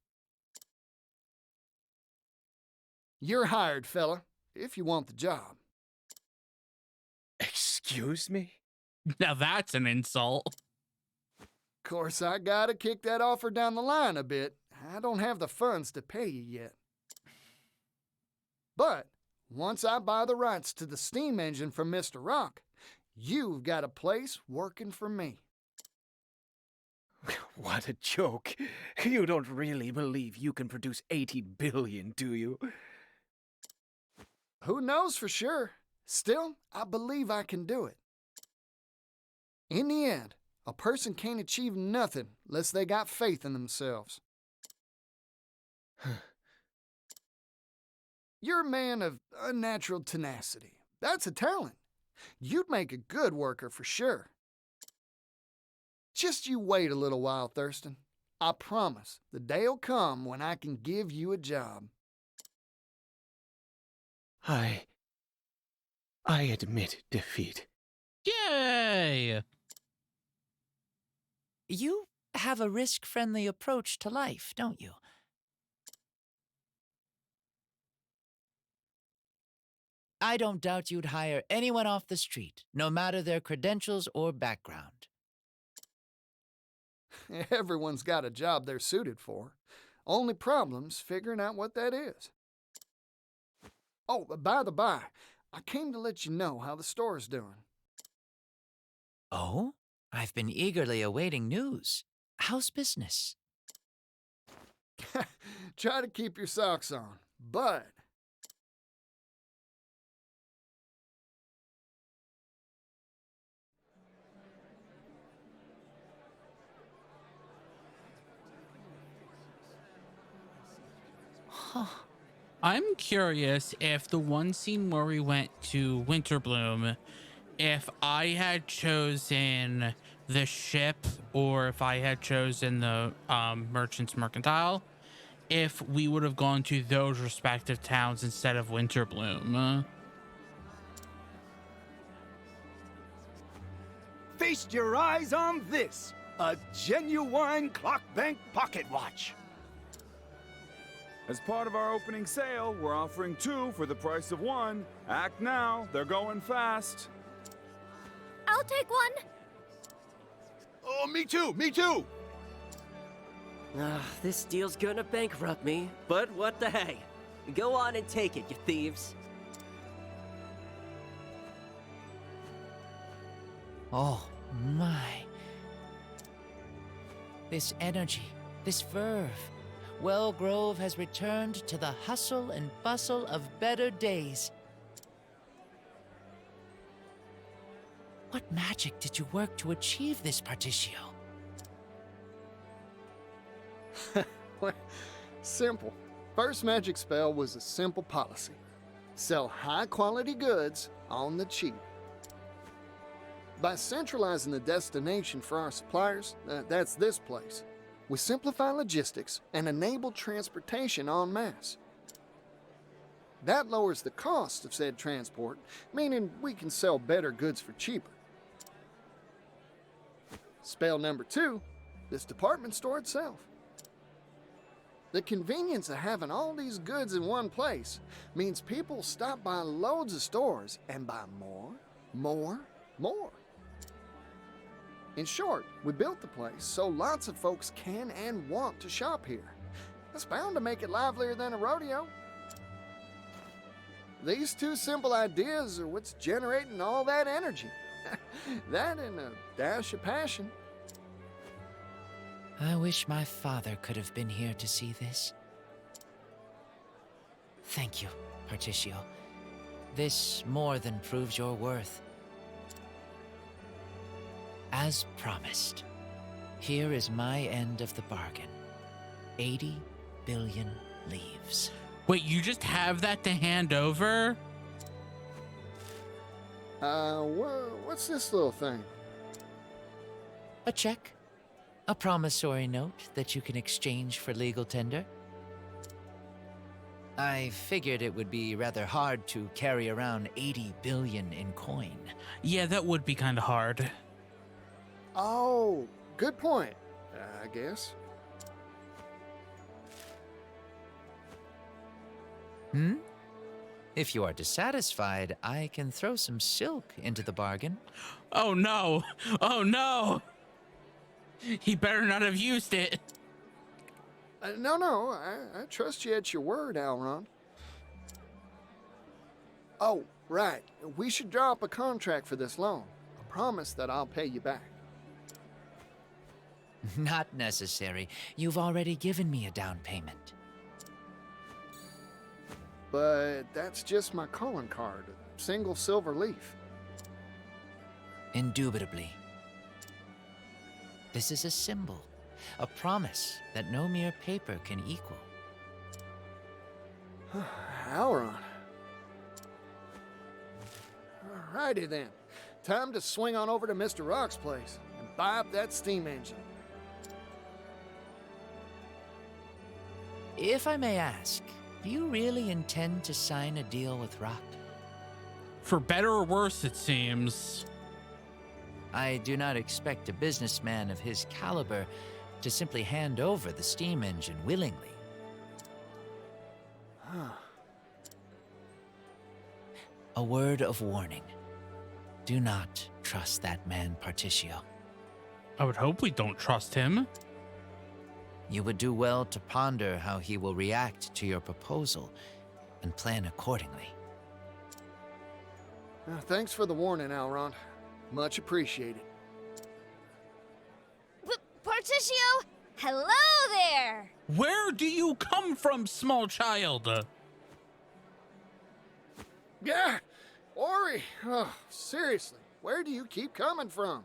You're hired, fella, if you want the job. Excuse me? Now that's an insult. Course, I gotta kick that offer down the line a bit. I don't have the funds to pay you yet. But once I buy the rights to the steam engine from Mr. Rock, you've got a place working for me. What a joke. You don't really believe you can produce 80 billion, do you? Who knows for sure? Still, I believe I can do it. In the end, a person can't achieve nothing unless they got faith in themselves. You're a man of unnatural tenacity. That's a talent. You'd make a good worker for sure. Just you wait a little while, Thurston. I promise the day'll come when I can give you a job. I admit defeat. Yay! You have a risk-friendly approach to life, don't you? I don't doubt you'd hire anyone off the street, no matter their credentials or background. Everyone's got a job they're suited for. Only problem's figuring out what that is. Oh, by the by, I came to let you know how the store's doing. Oh? I've been eagerly awaiting news. How's business? Try to keep your socks on, but... Huh. I'm curious if the one scene where we went to Winterbloom, if I had chosen the ship or if I had chosen the Merchant's Mercantile, if we would have gone to those respective towns instead of Winterbloom. Feast your eyes on this, a genuine clock bank pocket watch. As part of our opening sale, we're offering 2 for the price of 1. Act now, they're going fast. I'll take one. Oh, me too, me too. This deal's gonna bankrupt me, but what the hey? Go on and take it, you thieves. Oh, my. This energy, this verve. Wellgrove has returned to the hustle and bustle of better days. What magic did you work to achieve this, Particio? Simple. First magic spell was a simple policy. Sell high-quality goods on the cheap. By centralizing the destination for our suppliers, that's this place, we simplify logistics and enable transportation en masse. That lowers the cost of said transport, meaning we can sell better goods for cheaper. Spell number 2, this department store itself. The convenience of having all these goods in one place means people stop by loads of stores and buy more, more, more. In short, we built the place so lots of folks can and want to shop here. That's bound to make it livelier than a rodeo. These 2 simple ideas are what's generating all that energy. That and a dash of passion. I wish my father could have been here to see this. Thank you, Particio. This more than proves your worth. As promised, here is my end of the bargain. 80 billion leaves. Wait, you just have that to hand over? What's this little thing? A check. A promissory note that you can exchange for legal tender. I figured it would be rather hard to carry around 80 billion in coin. Yeah, that would be kind of hard. Oh, good point, I guess. If you are dissatisfied, I can throw some silk into the bargain. Oh no! Oh no! He better not have used it. No, I trust you at your word, Alron. Oh, right. We should draw up a contract for this loan. A promise that I'll pay you back. Not necessary. You've already given me a down payment. But that's just my calling card, a single silver leaf. Indubitably. This is a symbol, a promise that no mere paper can equal. Alron. Alrighty then. Time to swing on over to Mr. Rock's place and buy up that steam engine. If I may ask, Do you really intend to sign a deal with Rock? For better or worse, it seems. I do not expect a businessman of his caliber to simply hand over the steam engine willingly. A word of warning. Do not trust that man, Particio. I would hope we don't trust him. You would do well to ponder how he will react to your proposal and plan accordingly. Thanks for the warning, Elrond. Much appreciated. Particio? Hello there! Where do you come from, small child? Yeah, Ori. Oh, seriously, where do you keep coming from?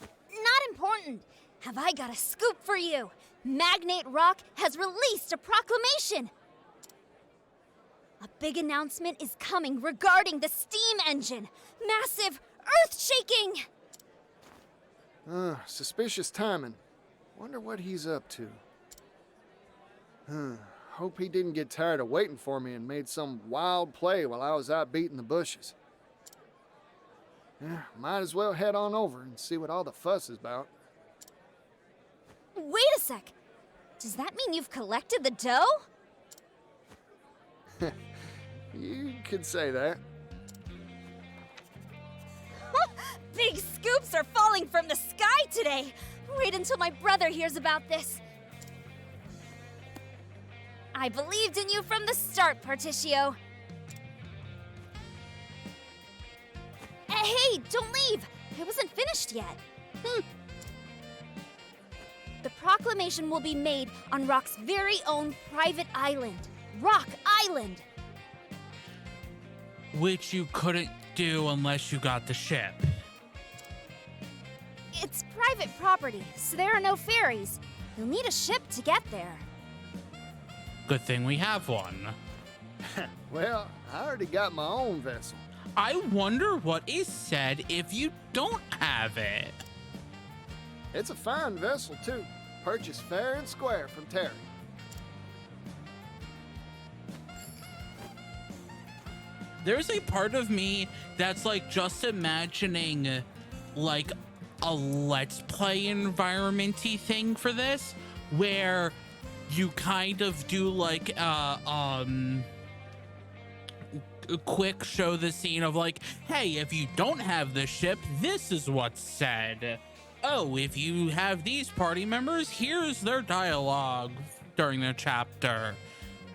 Not important. Have I got a scoop for you? Magnate Rock has released a proclamation. A big announcement is coming regarding the steam engine. Massive, earth-shaking! Suspicious timing. Wonder what he's up to. Hope he didn't get tired of waiting for me and made some wild play while I was out beating the bushes. Might as well head on over and see what all the fuss is about. Wait a sec. Does that mean you've collected the dough? You could say that. Big scoops are falling from the sky today. Wait until my brother hears about this. I believed in you from the start, Particio. Hey, don't leave! I wasn't finished yet. The proclamation will be made on Rock's very own private island, Rock Island. Which you couldn't do unless you got the ship. It's private property, so there are no ferries. You'll need a ship to get there. Good thing we have one. Well, I already got my own vessel. I wonder what is said if you don't have it. It's a fine vessel, too. Purchased fair and square from Terry. There's a part of me that's like just imagining like a let's play environment-y thing for this, where you kind of do like a quick show the scene of like, hey, if you don't have the ship, this is what's said. Oh, if you have these party members, here's their dialogue during the chapter.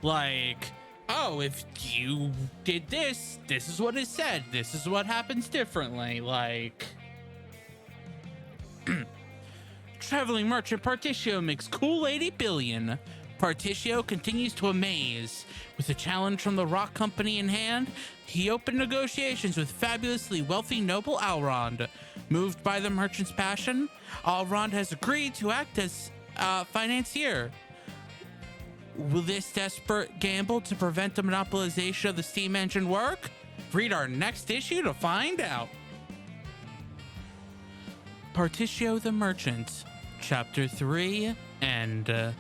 Like, oh, if you did this, this is what is said. This is what happens differently. Like, traveling merchant Particio makes cool 80 billion. Particio continues to amaze. With a challenge from the Rock Company in hand, he opened negotiations with fabulously wealthy noble Elrond. Moved by the merchant's passion, Elrond has agreed to act as financier. Will this desperate gamble to prevent the monopolization of the steam engine work? Read our next issue to find out. Particio the Merchant, Chapter 3, and...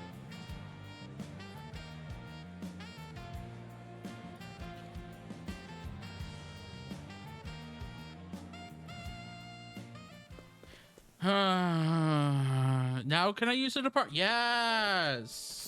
now can I use it apart? Yes.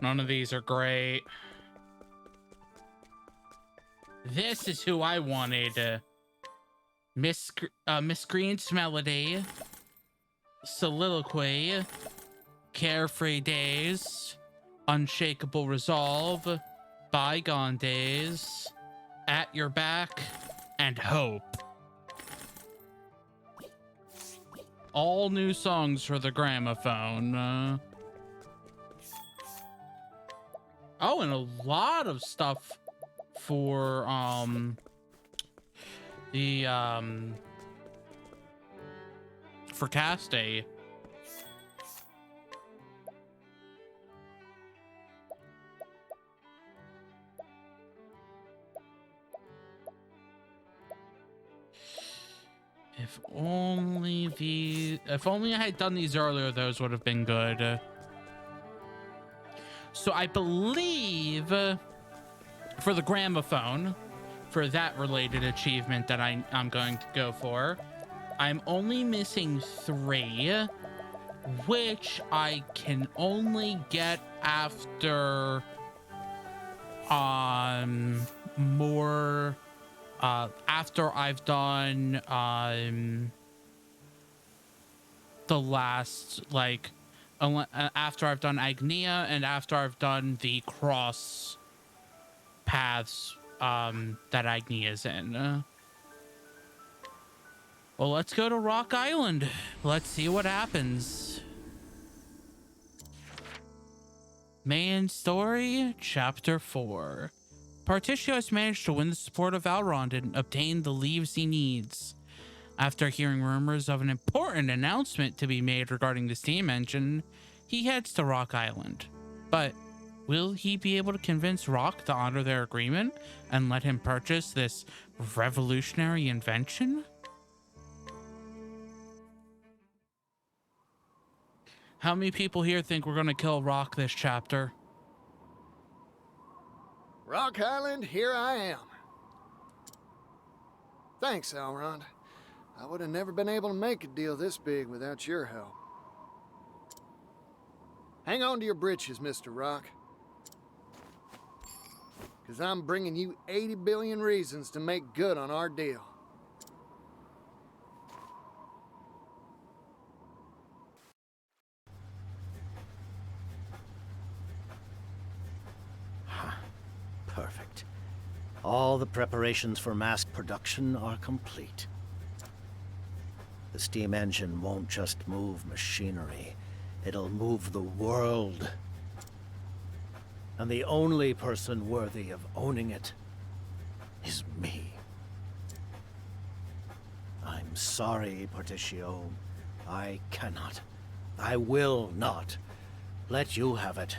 None of these are great. This is who I wanted. Miscreant's Melody, Soliloquy, Carefree Days, Unshakable Resolve, Bygone Days, At Your Back, and Hope. All new songs for the gramophone. Oh, and a lot of stuff for, for cast day. If only I had done these earlier, those would have been good. So I believe for the gramophone, for that related achievement that I'm going to go for, I'm only missing 3, which I can only get after more after I've done the last, like, after I've done Agnea and after I've done the cross paths that Agnea's in. Well, let's go to Rock Island. Let's see what happens. Main story, Chapter 4. Particio has managed to win the support of Elrond and obtain the leaves he needs. After hearing rumors of an important announcement to be made regarding the steam engine, he heads to Rock Island. But will he be able to convince Rock to honor their agreement and let him purchase this revolutionary invention? How many people here think we're gonna kill Rock this chapter? Rock Island, here I am. Thanks, Elrond. I would have never been able to make a deal this big without your help. Hang on to your britches, Mr. Rock. Because I'm bringing you 80 billion reasons to make good on our deal. Perfect. All the preparations for mass production are complete. The steam engine won't just move machinery, it'll move the world. And the only person worthy of owning it is me. I'm sorry, Particio. I cannot, I will not let you have it.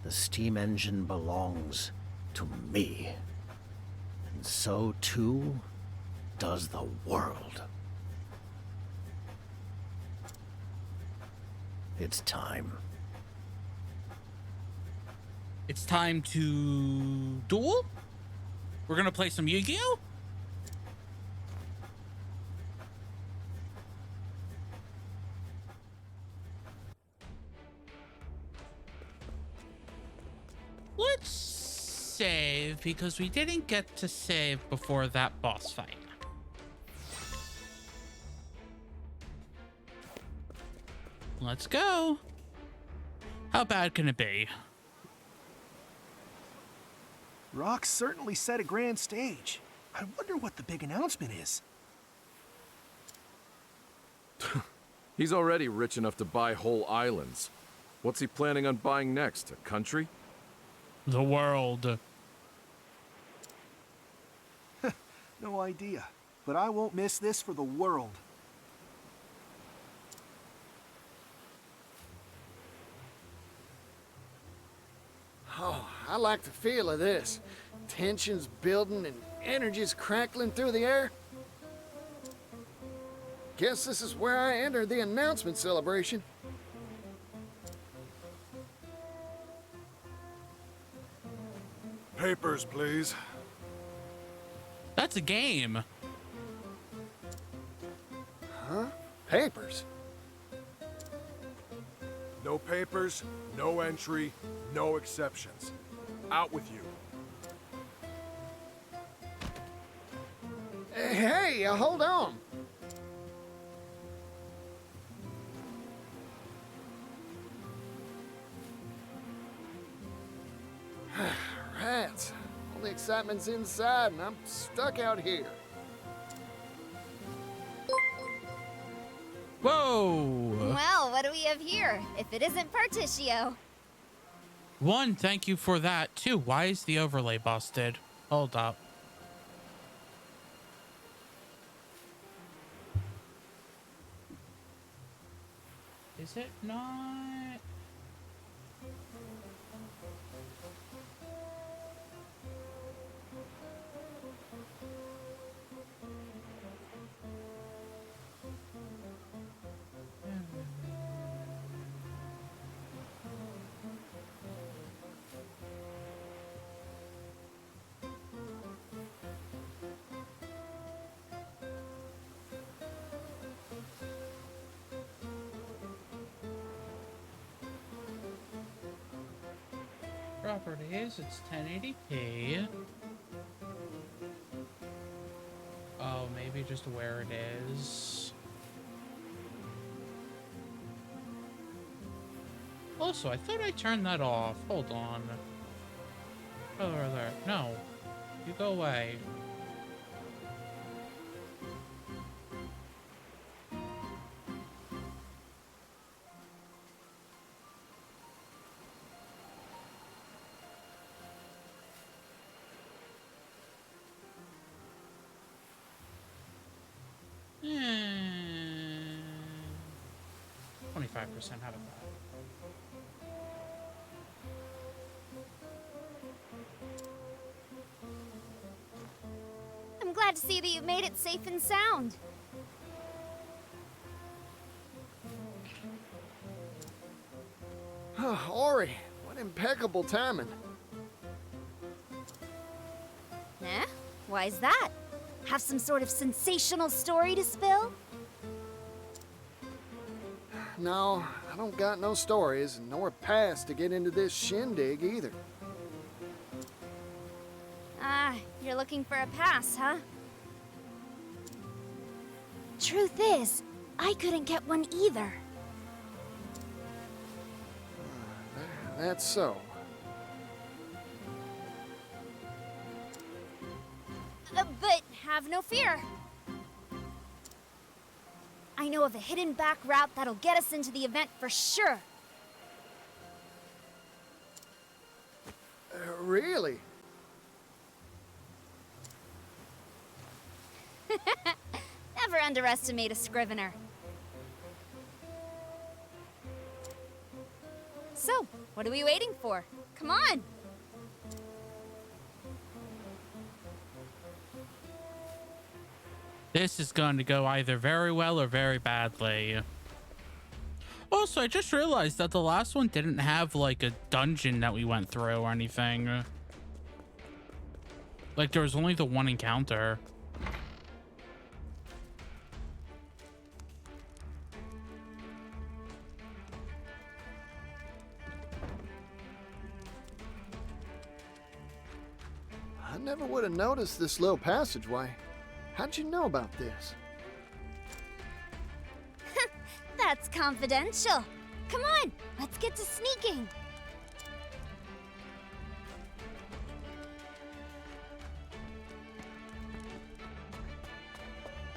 The steam engine belongs to me. And so too does the world. It's time. It's time to duel? We're gonna play some Yu-Gi-Oh? Let's save, because we didn't get to save before that boss fight. Let's go. How bad can it be? Rock certainly set a grand stage. I wonder what the big announcement is. He's already rich enough to buy whole islands. What's he planning on buying next? A country? The world. No idea, but I won't miss this for the world. Oh, I like the feel of this. Tension's building and energy's crackling through the air. Guess this is where I enter the announcement celebration. Papers, please. That's a game. Huh? Papers? No papers, no entry, no exceptions. Out with you. Hey, hold on. Rats. All the excitement's inside and I'm stuck out here. Whoa! Well, what do we have here? If it isn't Particio. 1, thank you for that. 2, why is the overlay busted? Hold up. Is it not? Properties, it's 1080p. Oh, maybe just where it is. Also, I thought I turned that off. Hold on. Oh, there. No. You go away. Hmm. 25%, how about that? I'm glad to see that you made it safe and sound. Ori, what impeccable timing. Eh? Why's that? Have some sort of sensational story to spill? No, I don't got no stories, nor pass to get into this shindig either. Ah, you're looking for a pass, huh? Truth is, I couldn't get one either. That's so. But have no fear. I know of a hidden back route that'll get us into the event for sure. Really? Never underestimate a scrivener. So, what are we waiting for? Come on! This is going to go either very well or very badly. Also, I just realized that the last one didn't have like a dungeon that we went through or anything. Like there was only the one encounter. I never would have noticed this little passageway. How'd you know about this? That's confidential. Come on, let's get to sneaking.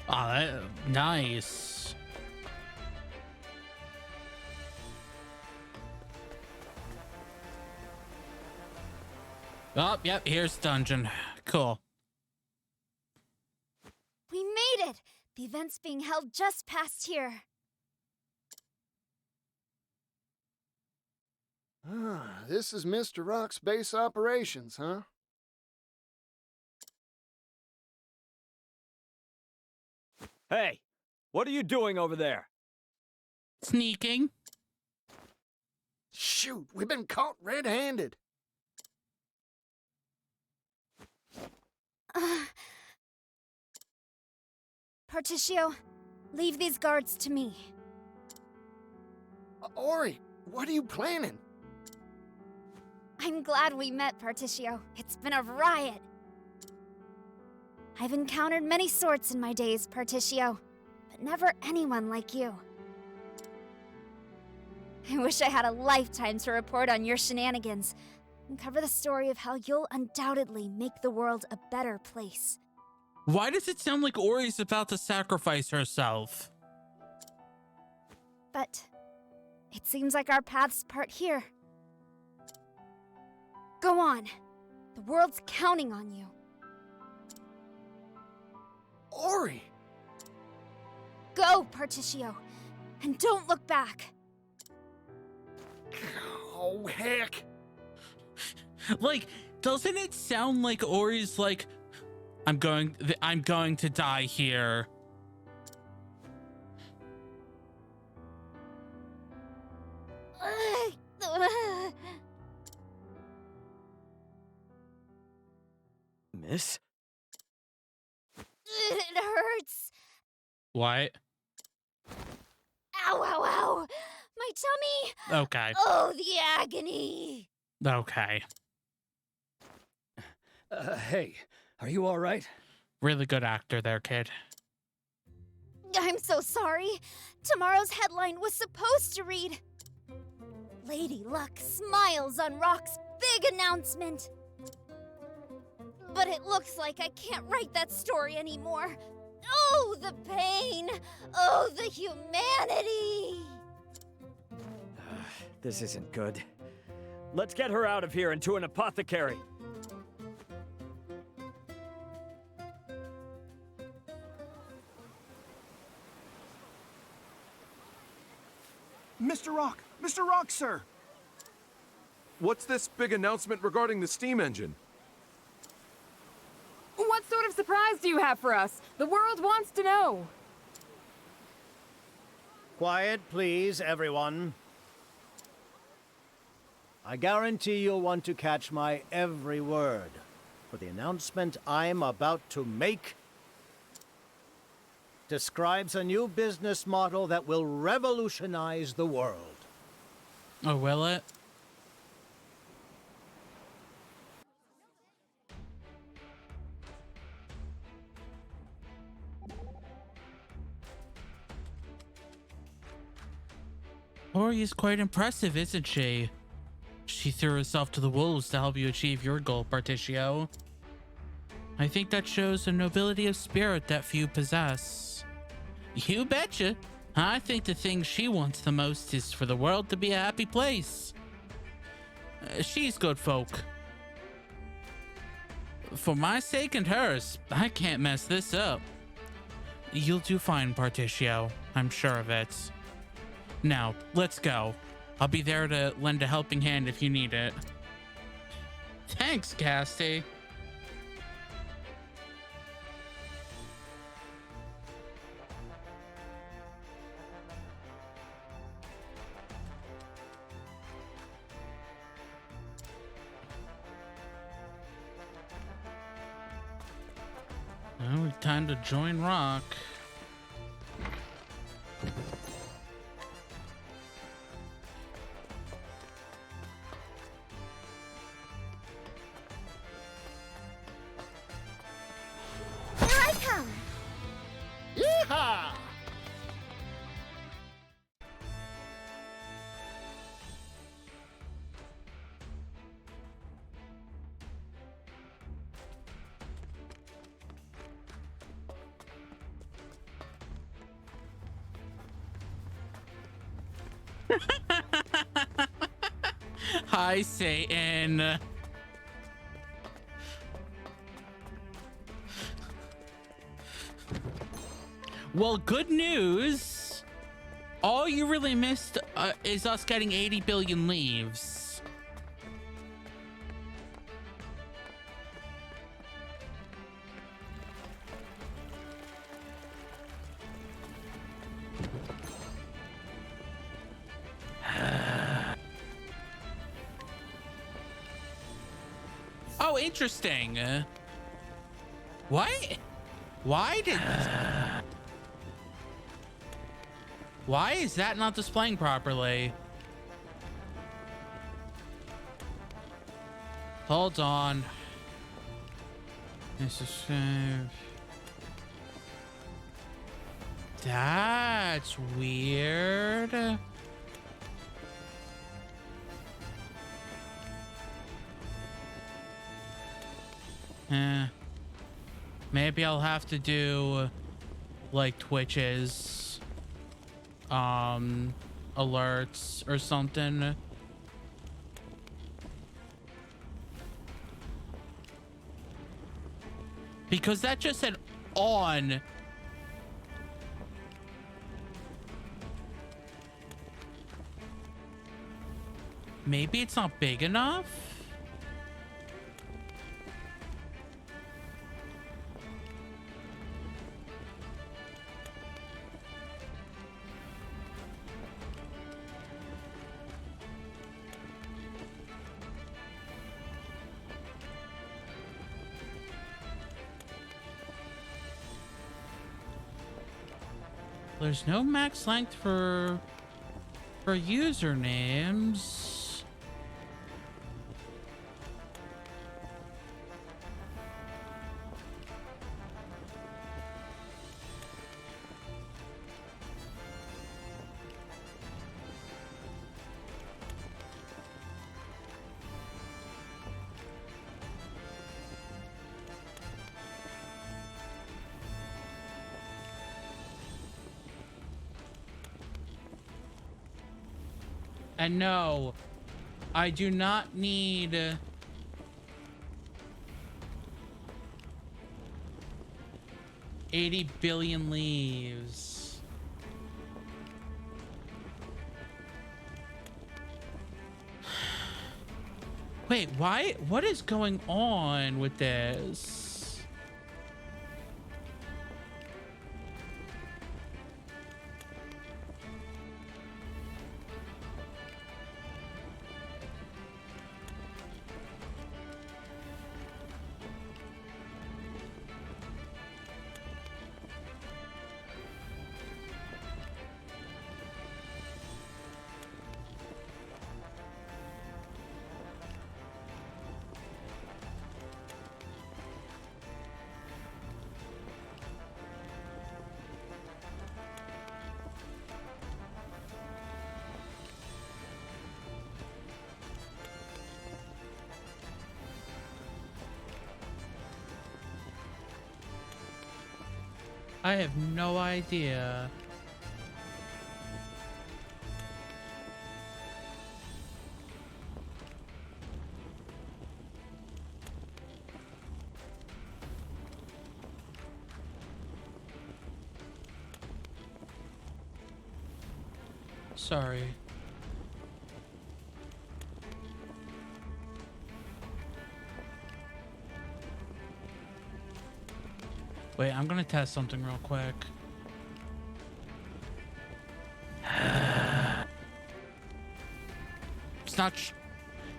Oh, nice. Oh, yep, here's dungeon. Cool. We made it! The event's being held just past here. This is Mr. Rock's base operations, huh? Hey, what are you doing over there? Sneaking. Shoot, we've been caught red-handed. Particio, leave these guards to me. Ori, what are you planning? I'm glad we met, Particio. It's been a riot. I've encountered many sorts in my days, Particio, but never anyone like you. I wish I had a lifetime to report on your shenanigans and cover the story of how you'll undoubtedly make the world a better place. Why does it sound like Ori's about to sacrifice herself? But it seems like our paths part here. Go on. The world's counting on you. Ori! Go, Particio, and don't look back. Oh, heck. Like, doesn't it sound like Ori's like, I'm going to die here. Miss? It hurts. What? Ow, ow, ow. My tummy. Okay. Oh, the agony. Okay. Hey, are you all right? Really good actor there, kid. I'm so sorry. Tomorrow's headline was supposed to read Lady Luck smiles on Rock's big announcement. But it looks like I can't write that story anymore. Oh, the pain! Oh, the humanity! This isn't good. Let's get her out of here and to an apothecary. Mr. Rock! Mr. Rock, sir! What's this big announcement regarding the steam engine? What sort of surprise do you have for us? The world wants to know. Quiet, please, everyone. I guarantee you'll want to catch my every word, for the announcement I'm about to make describes a new business model that will revolutionize the world. Oh, will it? Ori is quite impressive, isn't she? She threw herself to the wolves to help you achieve your goal, Particio. I think that shows a nobility of spirit that few possess. You betcha. I think the thing she wants the most is for the world to be a happy place. She's good folk. For my sake and hers, I can't mess this up. You'll do fine, Particio. I'm sure of it. Now, let's go. I'll be there to lend a helping hand if you need it. Thanks, Casty. Oh, time to join Rock. Here I come! Yeehaw! Hi, Satan. Well, good news. All you really missed is us getting 80 billion leaves. Oh, interesting. What? Why is that not displaying properly? Hold on. This is that's weird. Maybe I'll have to do like Twitches, alerts or something. Because that just said on. Maybe it's not big enough? There's no max length for usernames. And no, I do not need 80 billion leaves. Wait, why? What is going on with this? I have no idea. Sorry. Wait, I'm gonna test something real quick. It's not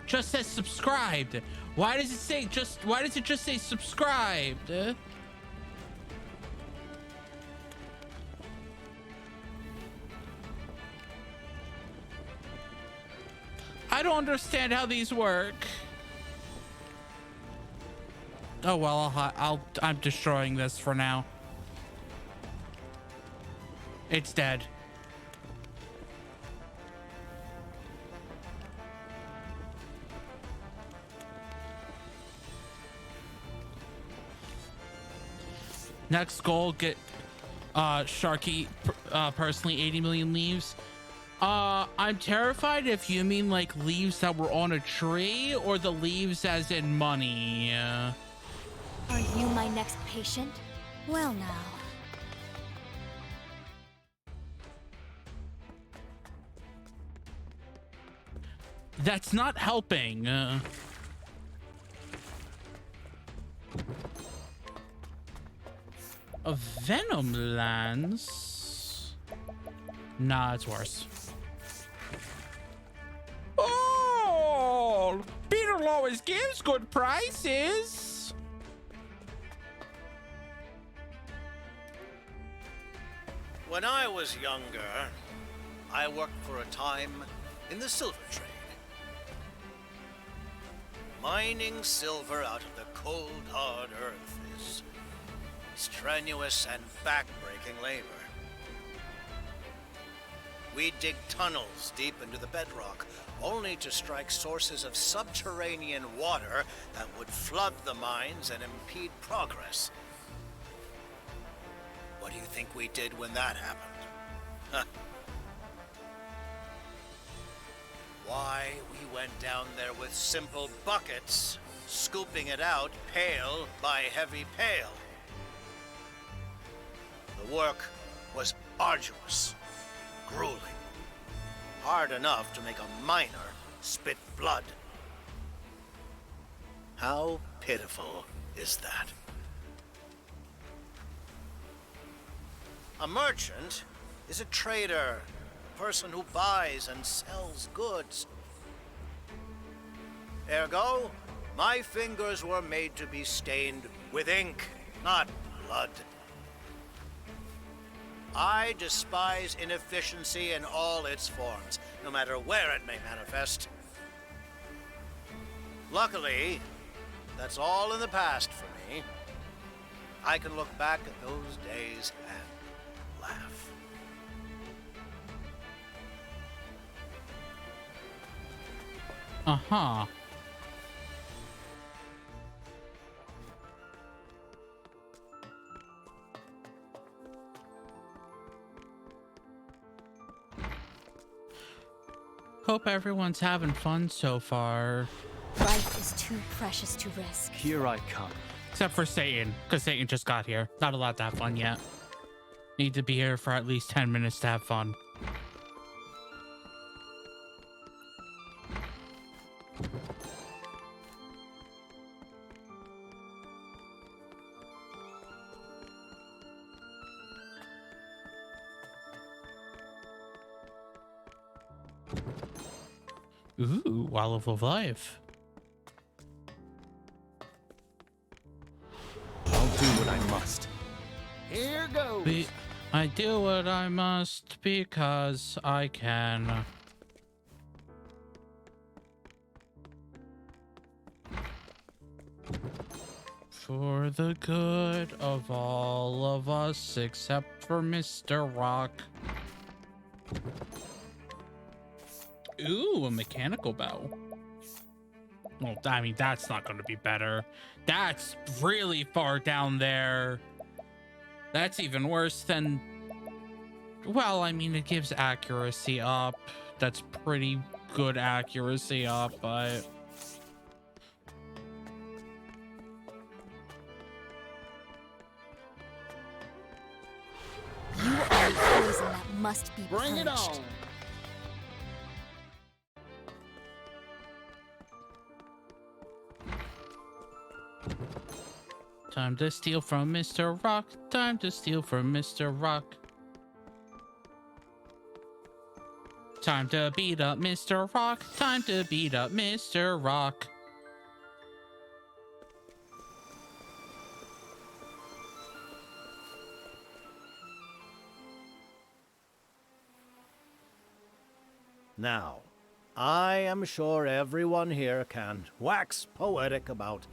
just says subscribed. Why does it say why does it just say subscribed? I don't understand how these work. Oh well, I'm destroying this for now. It's dead. Next goal, get Sharky personally 80 million leaves. I'm terrified if you mean like leaves that were on a tree or the leaves as in money. Are you my next patient? Well now. That's not helping. A Venom Lance? Nah, it's worse. Oh! Peter always gives good prices! When I was younger, I worked for a time in the silver trade. Mining silver out of the cold, hard earth is strenuous and back-breaking labor. We dig tunnels deep into the bedrock, only to strike sources of subterranean water that would flood the mines and impede progress. What do you think we did when that happened? Huh. Why, we went down there with simple buckets, scooping it out pail by heavy pail. The work was arduous, grueling, hard enough to make a miner spit blood. How pitiful is that? A merchant is a trader, a person who buys and sells goods. Ergo, my fingers were made to be stained with ink, not blood. I despise inefficiency in all its forms, no matter where it may manifest. Luckily, that's all in the past for me. I can look back at those days and laugh. Uh-huh. hope everyone's having fun so far. Life is too precious to risk. Here I come. Except for Satan, because Satan just got here. Not allowed to have fun yet. Need to be here for at least 10 minutes to have fun. Ooh, Wall of Life. I'll do what I must. Here goes. I do what I must because I can. For the good of all of us except for Mr. Rock. Ooh, a mechanical bow. Well, I mean, that's not going to be better. That's really far down there. That's even worse than... Well, I mean, it gives accuracy up. That's pretty good accuracy up, but... You are a poison that must be Bring it purged. on. Time to steal from Mr. Rock. Time to steal from Mr. Rock. Time to beat up Mr. Rock. Time to beat up Mr. Rock. Now, I am sure everyone here can wax poetic about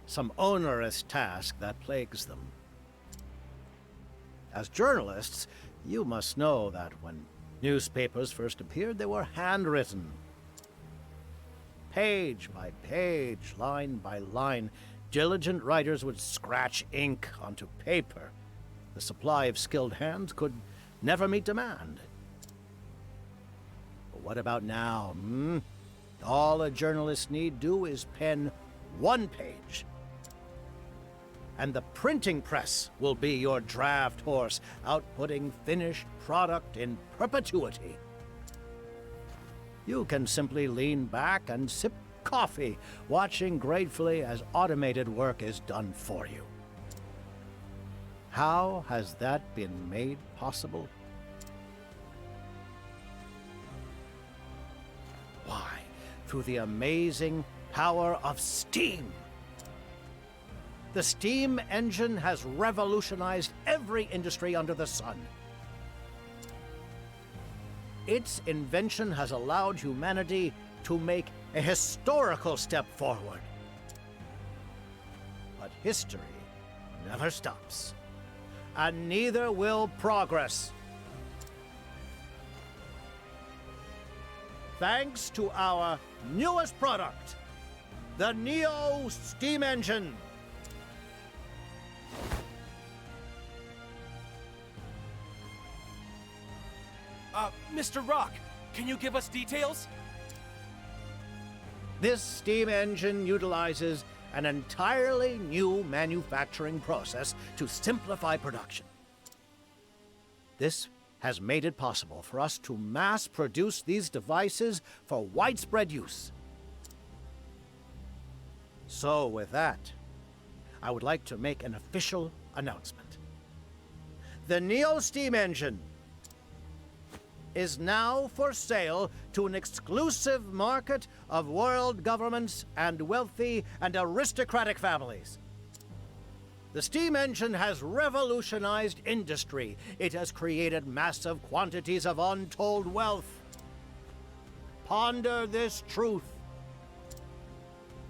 some onerous task that plagues them. As journalists, you must know that when newspapers first appeared, they were handwritten. Page by page, line by line, diligent writers would scratch ink onto paper. The supply of skilled hands could never meet demand. But what about now, All a journalist need do is pen one page. And the printing press will be your draft horse, outputting finished product in perpetuity. You can simply lean back and sip coffee, watching gratefully as automated work is done for you. How has that been made possible? Why, through the amazing power of steam. The steam engine has revolutionized every industry under the sun. Its invention has allowed humanity to make a historical step forward. But history never stops, and neither will progress. Thanks to our newest product, the Neo steam engine. Mr. Rock, can you give us details? This steam engine utilizes an entirely new manufacturing process to simplify production. This has made it possible for us to mass produce these devices for widespread use. So with that, I would like to make an official announcement. The Neo steam engine is now for sale to an exclusive market of world governments and wealthy and aristocratic families. The steam engine has revolutionized industry. It has created massive quantities of untold wealth. Ponder this truth.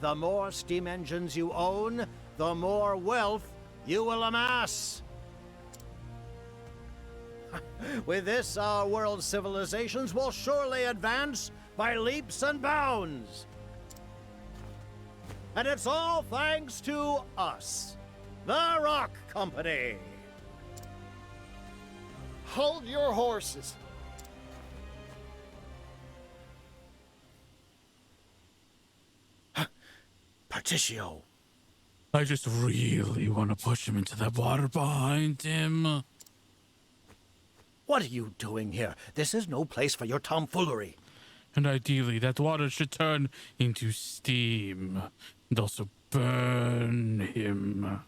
The more steam engines you own, the more wealth you will amass. With this, our world's civilizations will surely advance by leaps and bounds. And it's all thanks to us, the Rock Company. Hold your horses. Partitio. I just really want to push him into that water behind him. What are you doing here? This is no place for your tomfoolery. And ideally, that water should turn into steam and also burn him.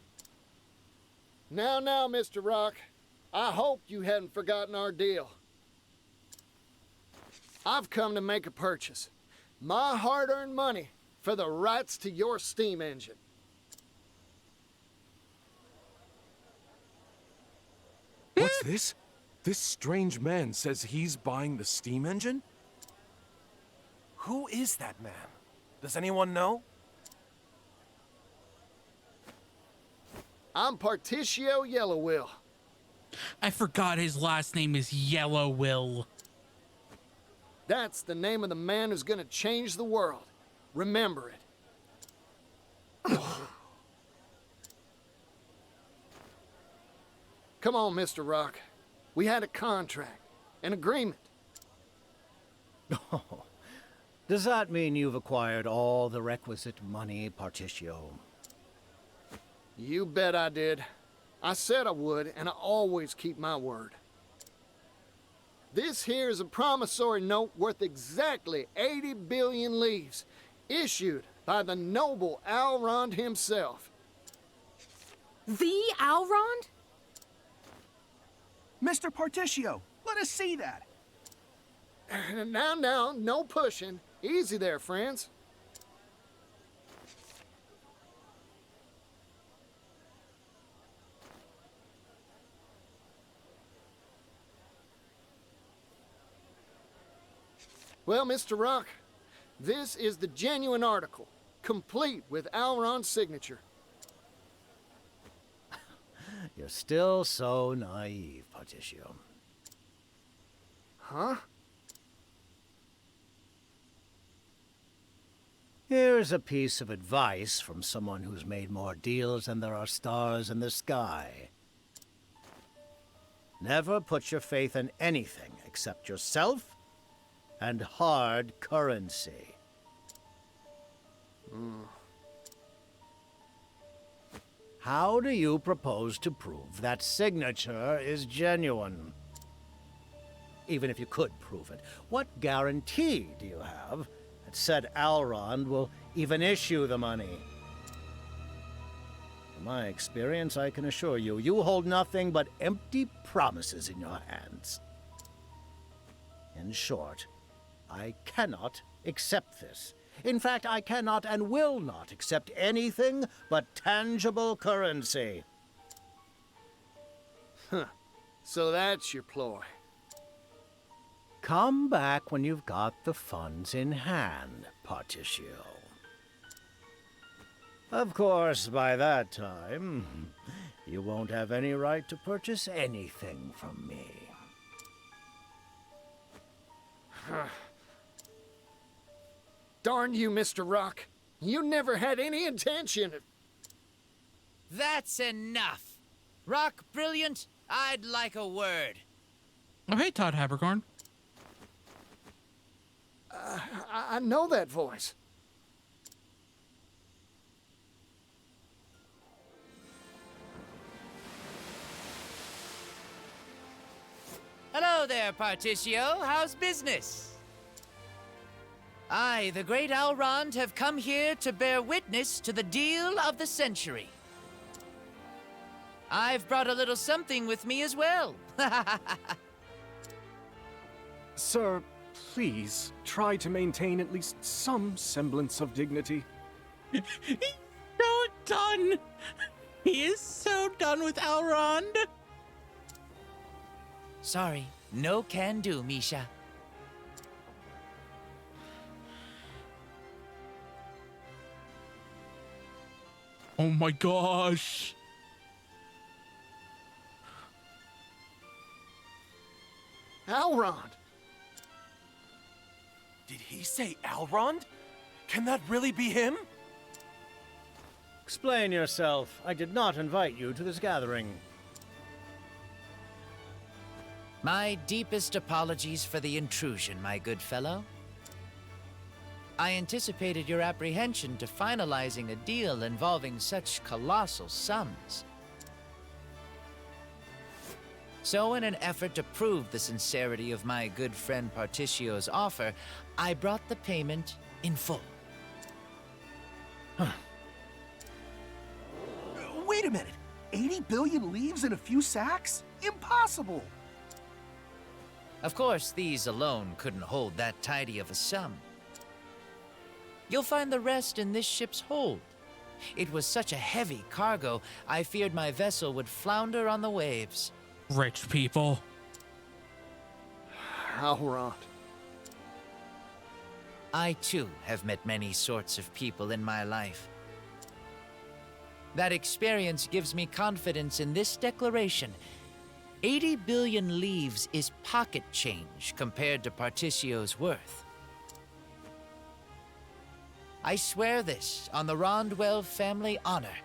Now, Mr. Rock. I hope you hadn't forgotten our deal. I've come to make a purchase. My hard-earned money for the rights to your steam engine. What's this? This strange man says he's buying the steam engine? Who is that man? Does anyone know? I'm Partitio Yellowwill. I forgot his last name is Yellow Will. That's the name of the man who's gonna change the world. Remember it. Come on, Mr. Rock. We had a contract, an agreement. Oh, does that mean you've acquired all the requisite money, Partitio? You bet I did. I said I would, and I always keep my word. This here is a promissory note worth exactly 80 billion leaves, issued by the noble Alrond himself. The Alrond? Mr. Partitio, let us see that. Now, no pushing. Easy there, friends. Well, Mr. Rock, this is the genuine article, complete with Alron's signature. You're still so naive, Partitio. Huh? Here's a piece of advice from someone who's made more deals than there are stars in the sky. Never put your faith in anything except yourself and hard currency. How do you propose to prove that signature is genuine? Even if you could prove it, what guarantee do you have that said Alrond will even issue the money? From my experience, I can assure you, you hold nothing but empty promises in your hands. In short, I cannot accept this. In fact, I cannot and will not accept anything but tangible currency. Huh. So that's your ploy. Come back when you've got the funds in hand, Partitio. Of course, by that time, you won't have any right to purchase anything from me. Darn you, Mr. Rock. You never had any intention of... That's enough. Rock Brilliant, I'd like a word. Oh, hey, Todd Habercorn. I know that voice. Hello there, Partitio. How's business? I, the great Alrond, have come here to bear witness to the deal of the century. I've brought a little something with me as well. Sir, please try to maintain at least some semblance of dignity. He's so done. He is so done with Alrond. Sorry, no can do, Misha. Oh my gosh. Alrond! Did he say Alrond? Can that really be him? Explain yourself. I did not invite you to this gathering. My deepest apologies for the intrusion, my good fellow. I anticipated your apprehension to finalizing a deal involving such colossal sums. So in an effort to prove the sincerity of my good friend Particio's offer, I brought the payment in full. Wait a minute. 80 billion leaves in a few sacks? Impossible! Of course, these alone couldn't hold that tidy of a sum. You'll find the rest in this ship's hold. It was such a heavy cargo, I feared my vessel would flounder on the waves. Rich people. Alrond. I, too, have met many sorts of people in my life. That experience gives me confidence in this declaration. 80 billion leaves is pocket change compared to Particio's worth. I swear this on the Rondwell family honor.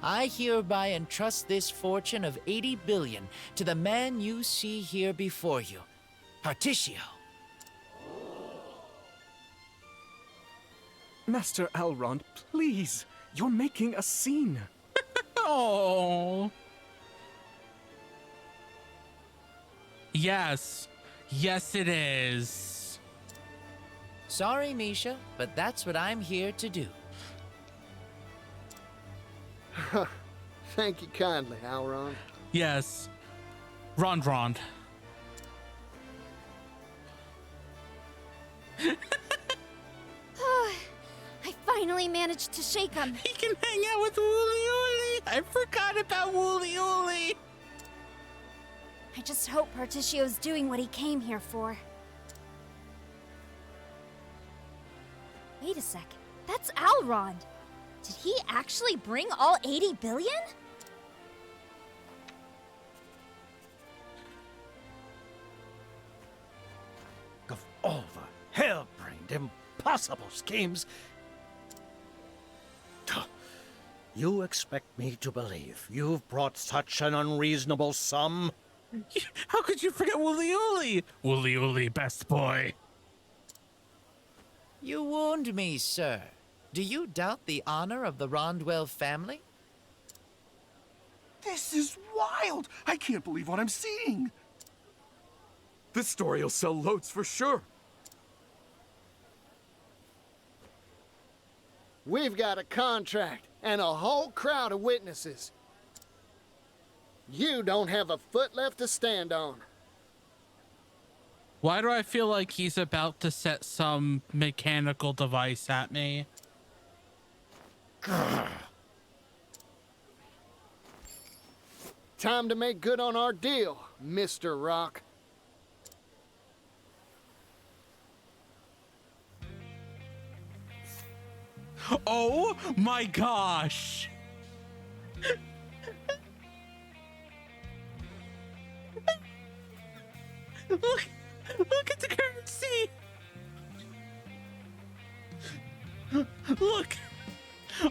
I hereby entrust this fortune of 80 billion to the man you see here before you, Particio. Master Elrond, please. You're making a scene. Oh. Yes. Yes, it is. Sorry, Misha, but that's what I'm here to do. Thank you kindly, Alrond. Yes. Rond. I finally managed to shake him. He can hang out with Wooly Ooly. I forgot about Wooly Ooly. I just hope Particio's doing what he came here for. Wait a second. That's Alrond. Did he actually bring all 80 billion? Of all the harebrained, impossible schemes, you expect me to believe you've brought such an unreasonable sum? How could you forget Wooly Ooly? Wooly Ooly, best boy. You wound me, sir. Do you doubt the honor of the Rondwell family? This is wild! I can't believe what I'm seeing! This story will sell loads for sure. We've got a contract and a whole crowd of witnesses. You don't have a foot left to stand on. Why do I feel like he's about to set some mechanical device at me? Time to make good on our deal, Mr. Rock. Oh my gosh! Look at the currency! Look!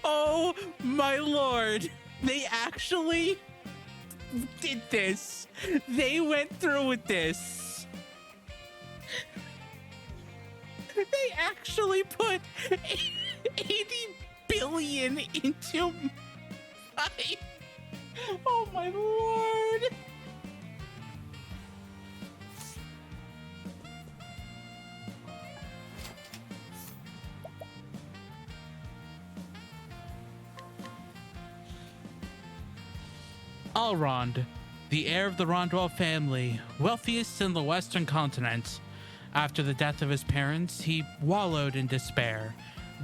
Oh my lord! They actually did this! They went through with this! They actually put 80 billion into my... Oh my lord! Elrond, the heir of the Rondwell family, wealthiest in the western continent. After the death of his parents, he wallowed in despair,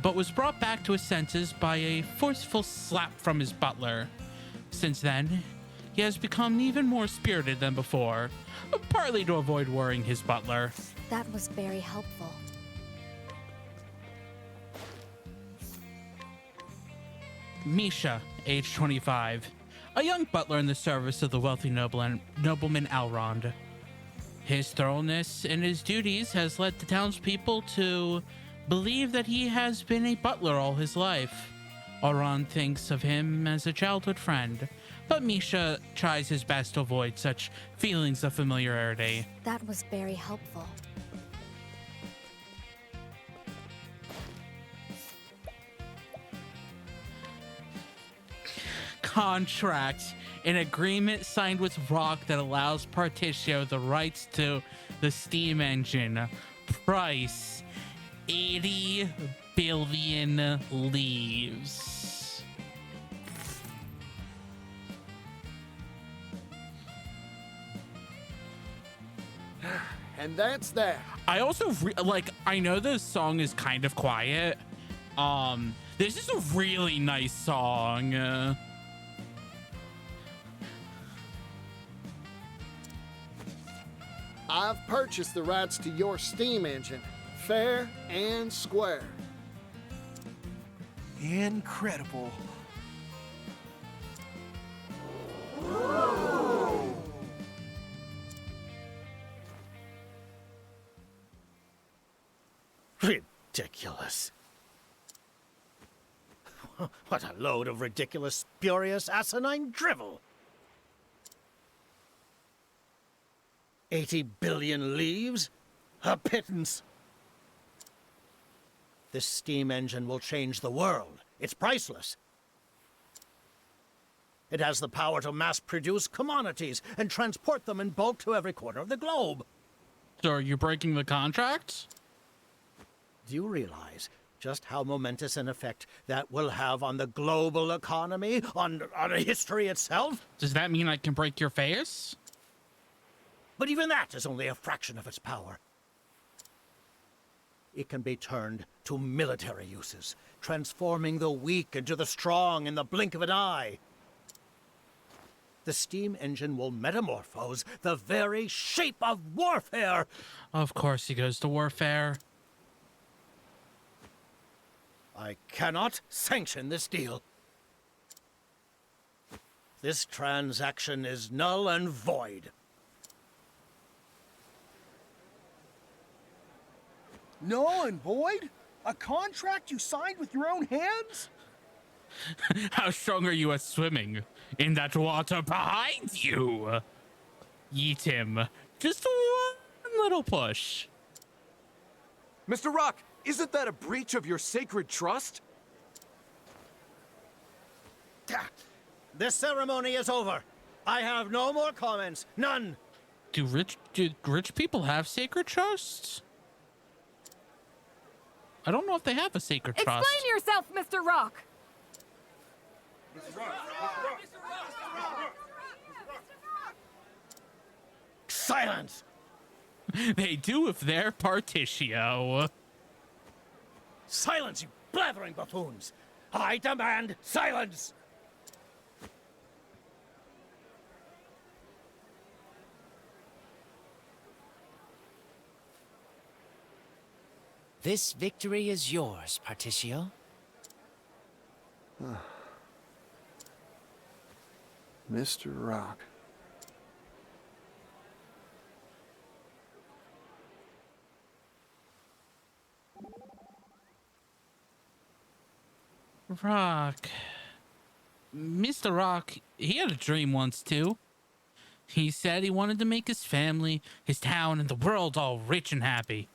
but was brought back to his senses by a forceful slap from his butler. Since then, he has become even more spirited than before, partly to avoid worrying his butler. That was very helpful. Misha, age 25, a young butler in the service of the wealthy nobleman Elrond. His thoroughness in his duties has led the townspeople to believe that he has been a butler all his life. Elrond thinks of him as a childhood friend, but Misha tries his best to avoid such feelings of familiarity. That was very helpful. contract, an agreement signed with Rock that allows Particio the rights to the steam engine. Price 80 billion leaves. And that's that. I also I know this song is kind of quiet. This is a really nice song. I've purchased the rights to your steam engine, fair and square. Incredible. Ridiculous. What a load of ridiculous, spurious, asinine drivel. 80 billion leaves? A pittance. This steam engine will change the world. It's priceless. It has the power to mass-produce commodities and transport them in bulk to every corner of the globe. So are you breaking the contract? Do you realize just how momentous an effect that will have on the global economy, on history itself? Does that mean I can break your face? But even that is only a fraction of its power. It can be turned to military uses, transforming the weak into the strong in the blink of an eye. The steam engine will metamorphose the very shape of warfare. Of course he goes to warfare. I cannot sanction this deal. This transaction is null and void. Null and void? A contract you signed with your own hands? How strong are you at swimming? In that water behind you. Yeet him. Just one little push. Mr. Rock, isn't that a breach of your sacred trust? This ceremony is over. I have no more comments. None. Do rich people have sacred trusts? I don't know if they have a sacred trust. Explain yourself, Mr. Rock! Silence! They do if they're Particio. Silence, you blathering buffoons! I demand silence! This victory is yours, Particio. Mr. Rock. Rock. Mr. Rock, he had a dream once too. He said he wanted to make his family, his town, and the world all rich and happy.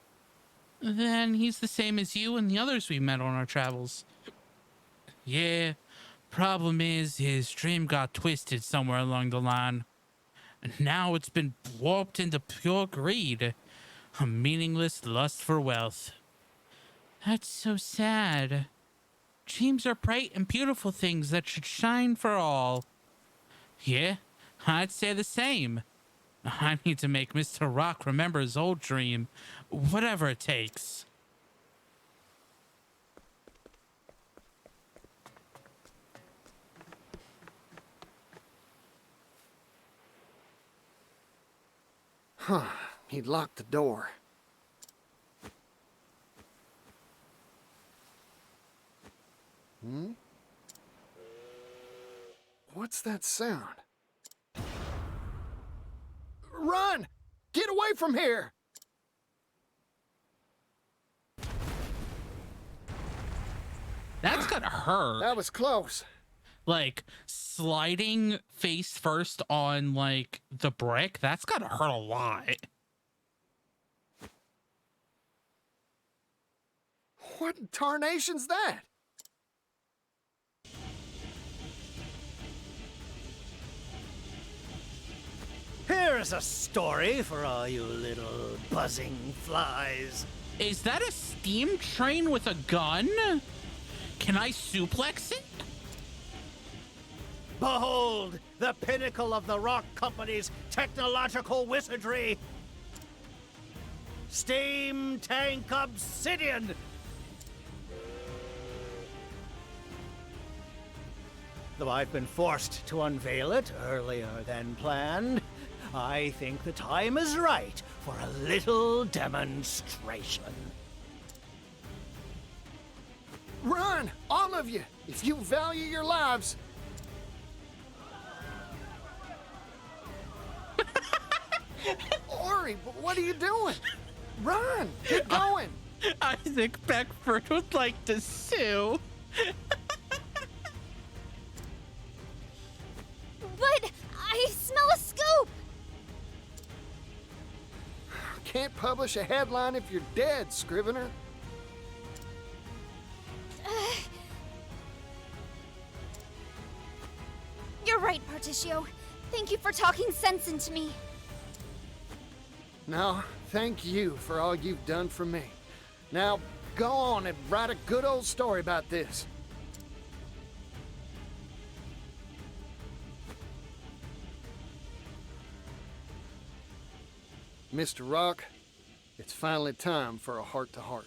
Then he's the same as you and the others we met on our travels. Yeah, problem is his dream got twisted somewhere along the line. And now it's been warped into pure greed. A meaningless lust for wealth. That's so sad. Dreams are bright and beautiful things that should shine for all. Yeah, I'd say the same. I need to make Mr. Rock remember his old dream, whatever it takes. Huh, he'd locked the door. What's that sound? Run! Get away from here! That's gotta hurt. That was close. Like, sliding face first on, like, the brick, that's gotta hurt a lot. What in tarnation's that? Here's a story for all you little buzzing flies. Is that a steam train with a gun? Can I suplex it? Behold, the pinnacle of the Rock Company's technological wizardry. Steam Tank Obsidian. Though I've been forced to unveil it earlier than planned, I think the time is right for a little demonstration. Run, all of you, if you value your lives. Ori, what are you doing? Run, get going. I think Beckford would like to sue. But I smell a scoop! Can't publish a headline if you're dead, Scrivener. You're right, Particio. Thank you for talking sense into me. No, thank you for all you've done for me. Now, go on and write a good old story about this. Mr. Rock, it's finally time for a heart-to-heart.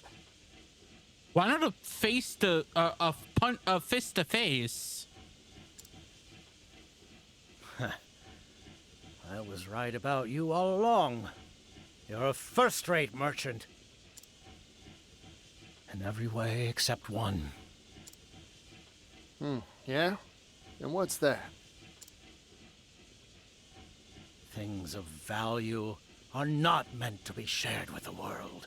Why not a fist to face? I was right about you all along. You're a first-rate merchant. In every way except one. Yeah? And what's that? Things of value are not meant to be shared with the world.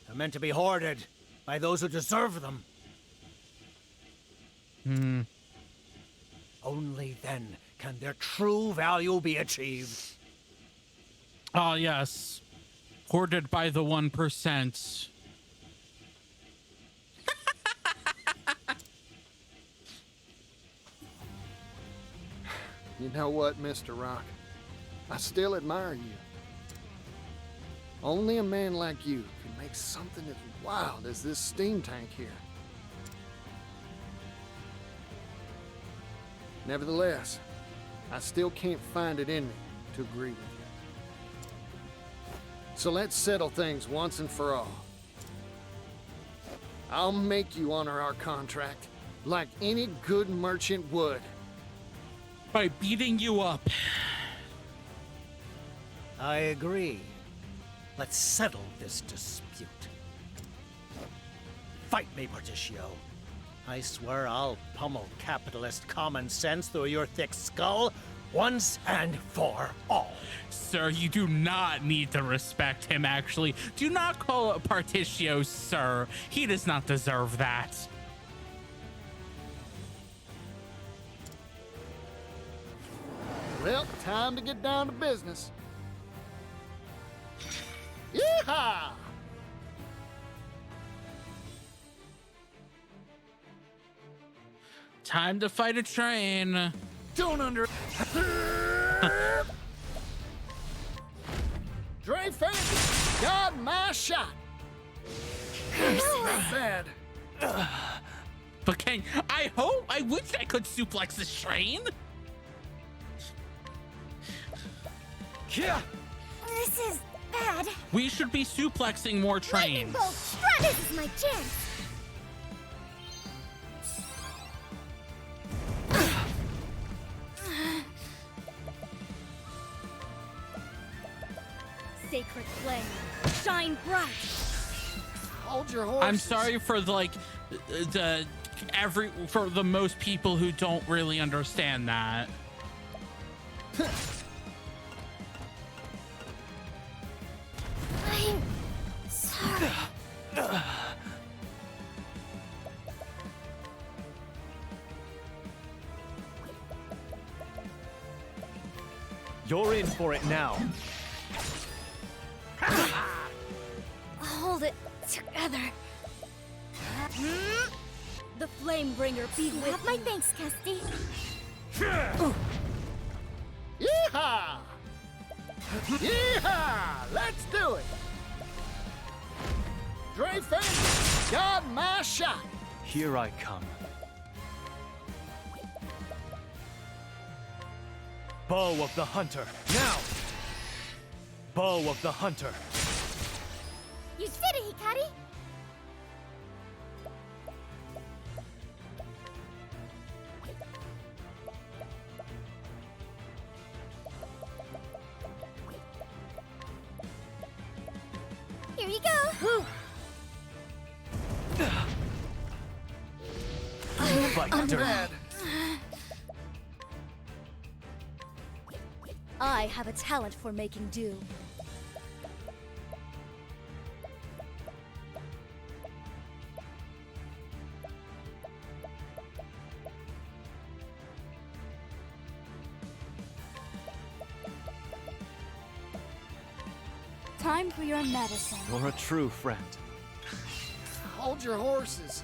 They're meant to be hoarded by those who deserve them. Only then can their true value be achieved. Oh, yes. Hoarded by the 1%. You know what, Mr. Rock? I still admire you. Only a man like you can make something as wild as this steam tank here. Nevertheless, I still can't find it in me to agree with you. So let's settle things once and for all. I'll make you honor our contract like any good merchant would. By beating you up. I agree. Let's settle this dispute. Fight me, Particio. I swear I'll pummel capitalist common sense through your thick skull once and for all. Sir, you do not need to respect him, actually. Do not call Particio sir. He does not deserve that. Well, time to get down to business. Yeehaw! Time to fight a train. Don't under... Dre Fancy, got my shot. Not bad. But I wish I could suplex this train. Yeah. This is bad. We should be suplexing more trains. This is my chance. Sacred flame, shine bright. Hold your horses. I'm sorry for for the most people who don't really understand that. I'm sorry. You're in for it now. Hold it together. The Flamebringer be with Have my thanks, Kesty. Yeehaw! Yeehaw! Let's do it! Dreyfus, got my shot! Here I come. Bow of the Hunter, now! Bow of the Hunter. You did it, Hikari! Here you go! Fight dirty. I have a talent for making do. Time for your medicine. You're a true friend. Hold your horses.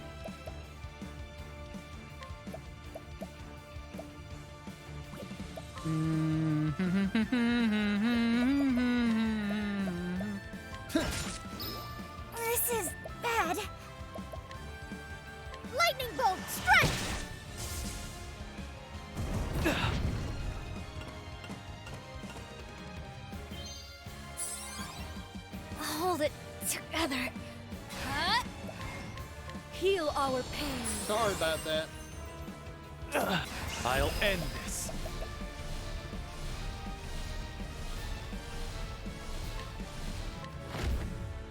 This is bad. Lightning bolt, strike! Hold it together. Huh? Heal our pain. Sorry about that. I'll end this.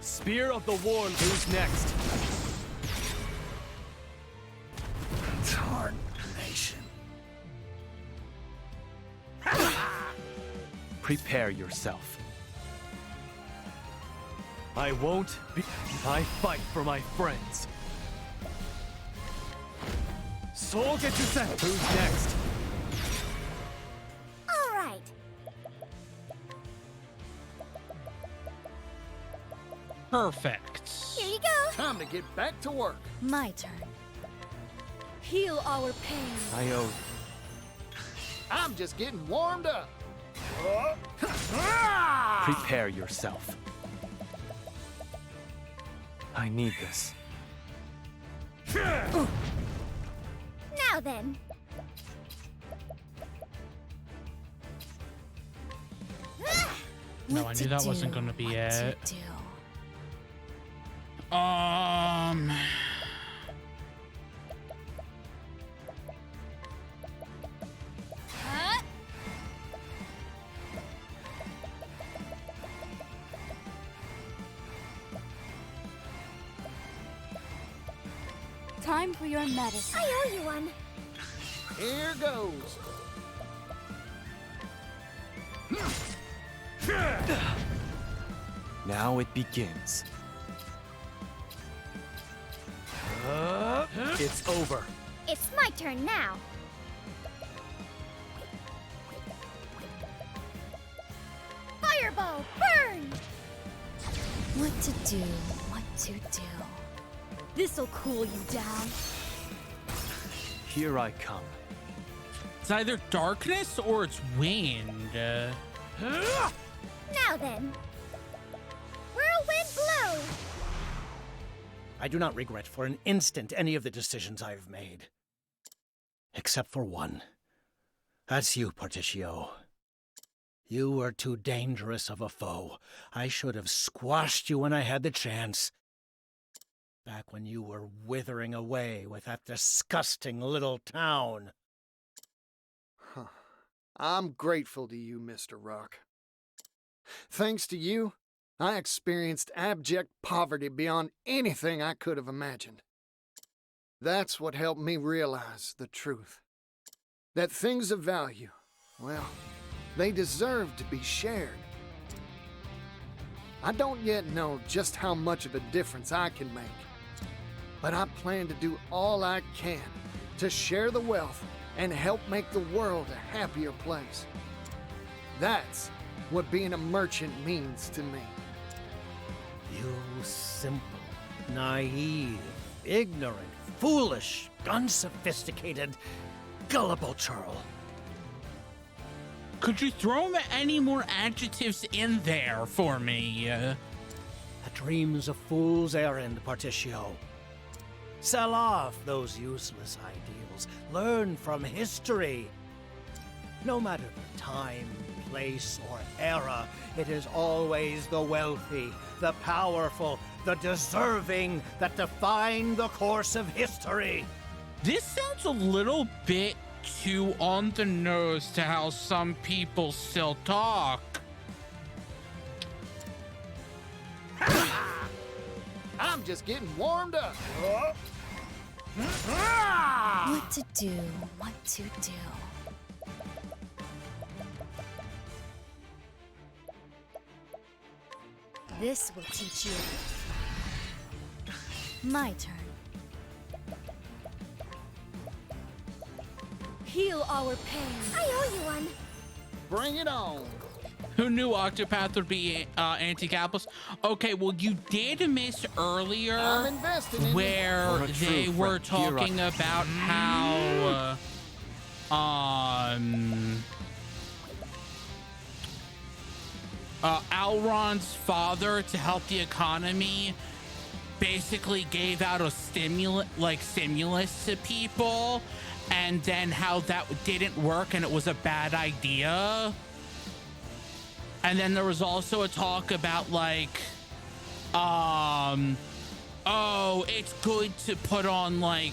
Spear of the Warlord. Who's next? Tarnation. Prepare yourself. I won't be. I fight for my friends. Soul get to set. Who's next? All right. Perfect. Here you go. Time to get back to work. My turn. Heal our pain. I owe. I'm just getting warmed up. Prepare yourself. I need this. Now then. No, I knew that wasn't going to be it. Huh? Time for your medicine. I owe you one. Here goes. Now it begins. It's over. It's my turn now. Fireball, burn! What to do, what to do. This'll cool you down. Here I come. It's either darkness or it's wind. Now then. Whirlwind blow! I do not regret for an instant any of the decisions I've made. Except for one. That's you, Particio. You were too dangerous of a foe. I should have squashed you when I had the chance. Back when you were withering away with that disgusting little town. Huh. I'm grateful to you, Mr. Rock. Thanks to you, I experienced abject poverty beyond anything I could have imagined. That's what helped me realize the truth. That things of value, well, they deserve to be shared. I don't yet know just how much of a difference I can make, but I plan to do all I can to share the wealth and help make the world a happier place. That's what being a merchant means to me. You simple, naive, ignorant, foolish, unsophisticated, gullible churl. Could you throw any more adjectives in there for me? A dream's a fool's errand, Particio. Sell off those useless ideals. Learn from history. No matter the time, place, or era, it is always the wealthy, the powerful, the deserving that define the course of history. This sounds a little bit too on the nose to how some people still talk. I'm just getting warmed up. What to do, what to do. This will teach you. My turn. Heal our pain. I owe you one. Bring it on. Who knew Octopath would be anti-capitalist? Okay, well, you did miss earlier I'm investing in where you. they were talking about how Alron's father, to help the economy, basically gave out a stimulus to people, and then how that didn't work and it was a bad idea. And then there was also a talk about like, oh, it's good to put on like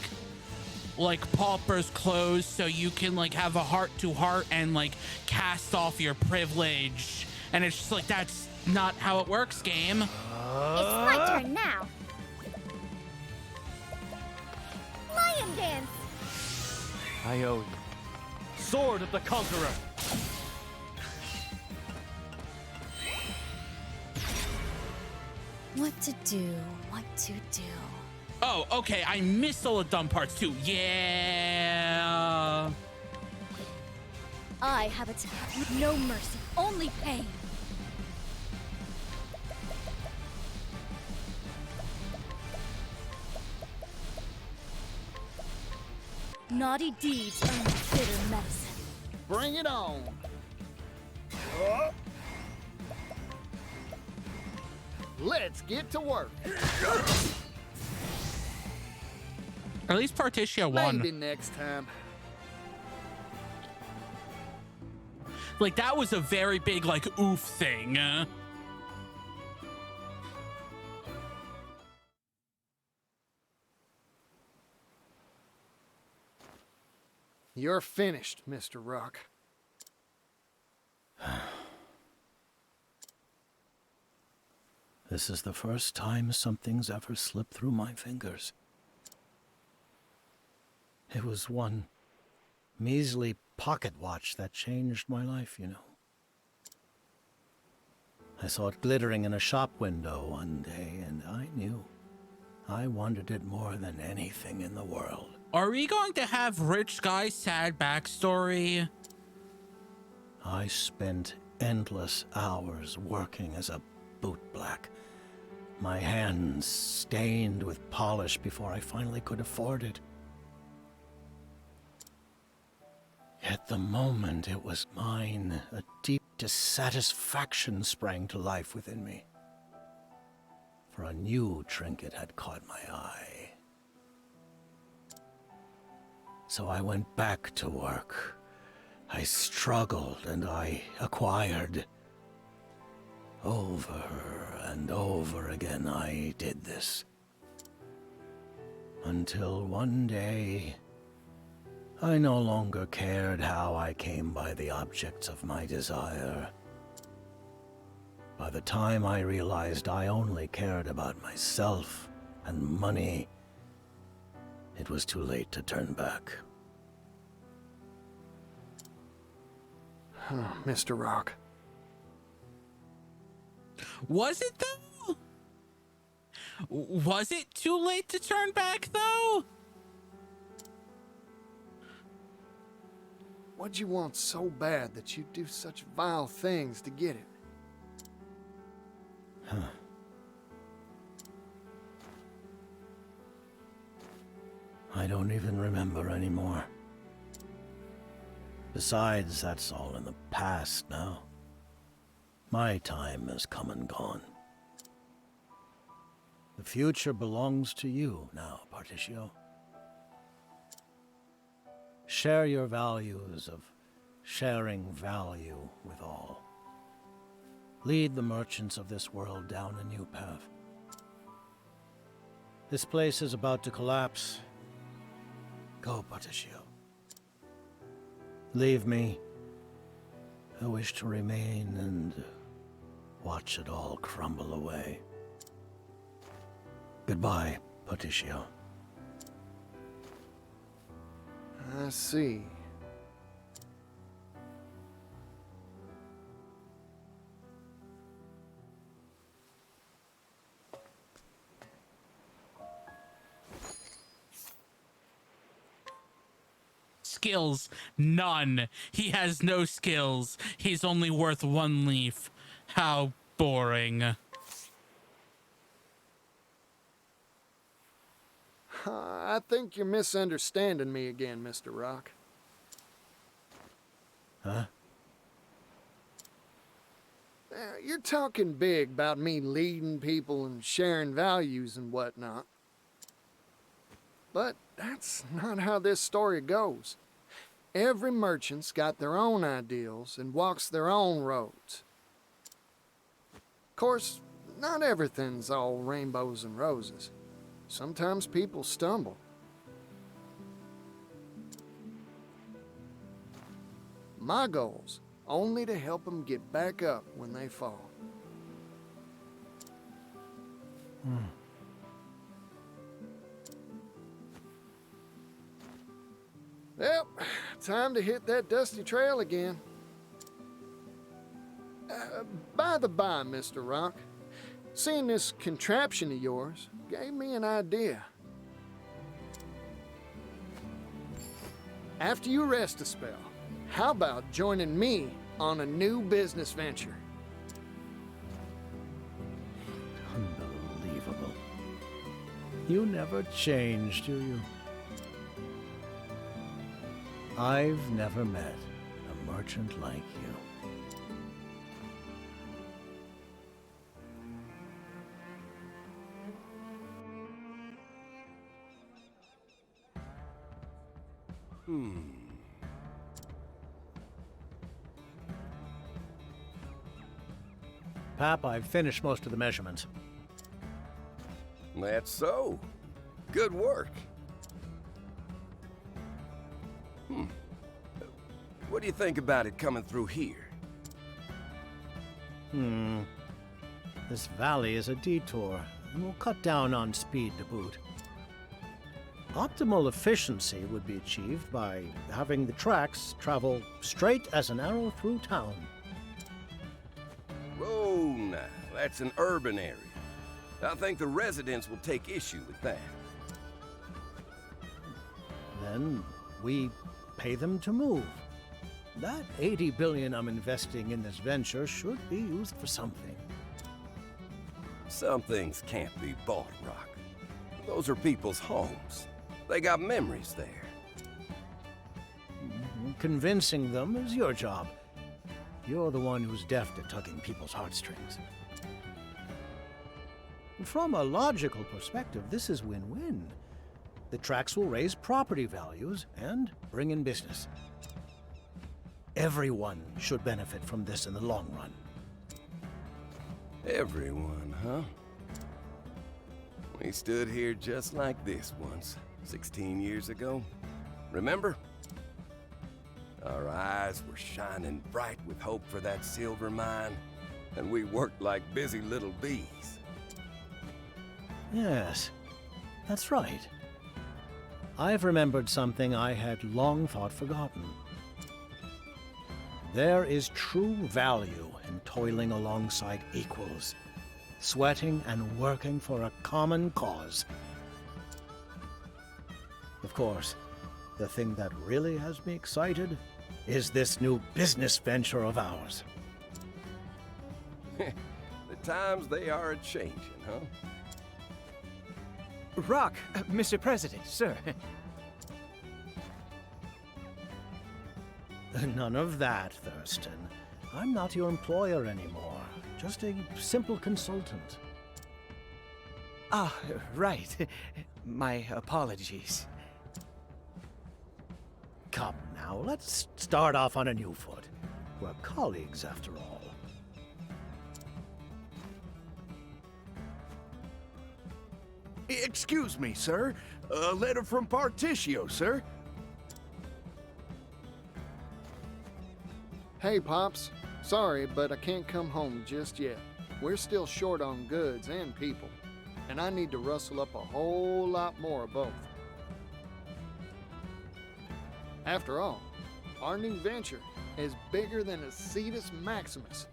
pauper's clothes so you can like have a heart-to-heart and like cast off your privilege. And it's just like, that's not how it works, game. It's my turn now. Lion dance. I owe you. Sword of the Conqueror. What to do, what to do. Oh, okay, I missed all the dumb parts too. Yeah. I have attacked with no mercy, only pain. Naughty deeds earn bitter medicine. Bring it on. Let's get to work. At least Particia won. Maybe next time. Like, that was a very big, like, oof thing. You're finished, Mr. Rock. This is the first time something's ever slipped through my fingers. It was one measly pocket watch that changed my life, you know. I saw it glittering in a shop window one day, and I knew I wanted it more than anything in the world. Are we going to have Rich Guy's sad backstory? I spent endless hours working as a bootblack, my hands stained with polish before I finally could afford it. At the moment it was mine, a deep dissatisfaction sprang to life within me. For a new trinket had caught my eye. So I went back to work. I struggled and I acquired. Over and over again I did this. Until one day, I no longer cared how I came by the objects of my desire. By the time I realized I only cared about myself and money, it was too late to turn back. Mr. Rock. Was it though? Was it too late to turn back though? What'd you want so bad that you'd do such vile things to get it? I don't even remember anymore. Besides, that's all in the past now. My time has come and gone. The future belongs to you now, Particio. Share your values of sharing value with all. Lead the merchants of this world down a new path. This place is about to collapse. Go, Particio. Leave me. I wish to remain and watch it all crumble away. Goodbye, Particio. I see. Skills, none. He has no skills. He's only worth 1 leaf. How boring. I think you're misunderstanding me again, Mr. Rock. Huh? You're talking big about me leading people and sharing values and whatnot. But that's not how this story goes. Every merchant's got their own ideals and walks their own roads. Of course, not everything's all rainbows and roses. Sometimes people stumble. My goal's only to help them get back up when they fall. Well, time to hit that dusty trail again. By the by, Mr. Rock, seeing this contraption of yours gave me an idea. After you rest a spell, how about joining me on a new business venture? Unbelievable. You never change, do you? I've never met a merchant like you. Pap, I've finished most of the measurements. That's so. Good work. What do you think about it coming through here? This valley is a detour, and will cut down on speed to boot. Optimal efficiency would be achieved by having the tracks travel straight as an arrow through town. Oh, now, that's an urban area. I think the residents will take issue with that. Then we pay them to move. That 80 billion I'm investing in this venture should be used for something. Some things can't be bought, Rock. Those are people's homes. They got memories there. Convincing them is your job. You're the one who's deft at tugging people's heartstrings. From a logical perspective, this is win-win. The tracks will raise property values and bring in business. Everyone should benefit from this in the long run. Everyone, huh? We stood here just like this once, 16 years ago. Remember? Our eyes were shining bright with hope for that silver mine, and we worked like busy little bees. Yes, that's right. I've remembered something I had long thought forgotten. There is true value in toiling alongside equals, sweating and working for a common cause. Of course, the thing that really has me excited is this new business venture of ours. The times they are a-changing, huh? Rock, Mr. President, sir. None of that, Thurston. I'm not your employer anymore. Just a simple consultant. Ah, right. My apologies. Come now, let's start off on a new foot. We're colleagues, after all. Excuse me, sir. A letter from Particio, sir. Hey, Pops. Sorry, but I can't come home just yet. We're still short on goods and people, and I need to rustle up a whole lot more of both. After all, our new venture is bigger than a Cetus Maximus.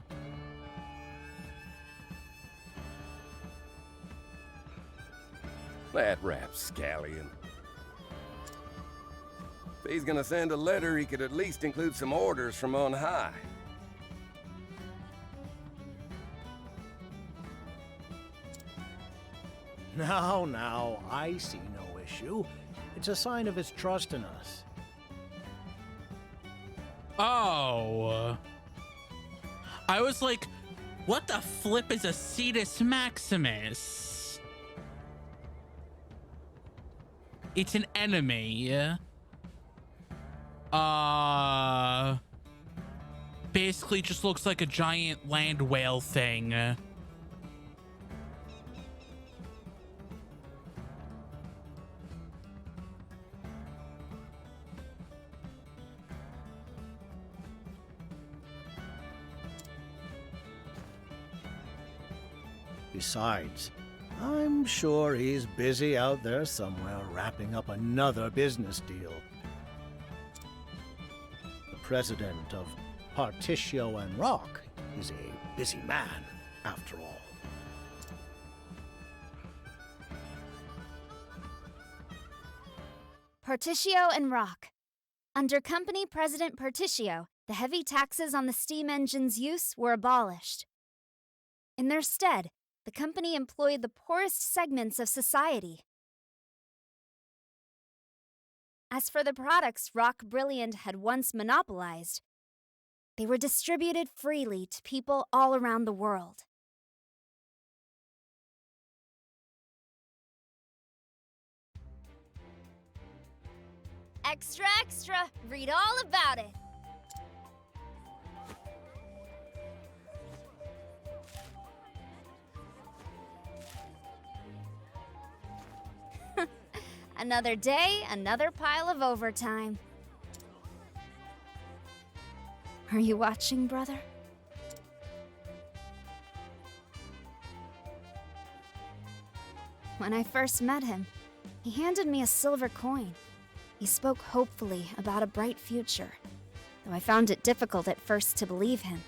That rapscallion. If he's gonna send a letter, he could at least include some orders from on high. Now, I see no issue. It's a sign of his trust in us. Oh. I was like, what the flip is a Cetus Maximus? It's an enemy. Basically just looks like a giant land whale thing. Besides, I'm sure he's busy out there somewhere wrapping up another business deal. The president of Particio and Rock is a busy man, after all. Particio and Rock. Under Company President Particio, the heavy taxes on the steam engine's use were abolished. In their stead, the company employed the poorest segments of society. As for the products Rock Brilliant had once monopolized, they were distributed freely to people all around the world. Extra, extra! Read all about it! Another day, another pile of overtime. Are you watching, brother? When I first met him, he handed me a silver coin. He spoke hopefully about a bright future, though I found it difficult at first to believe him.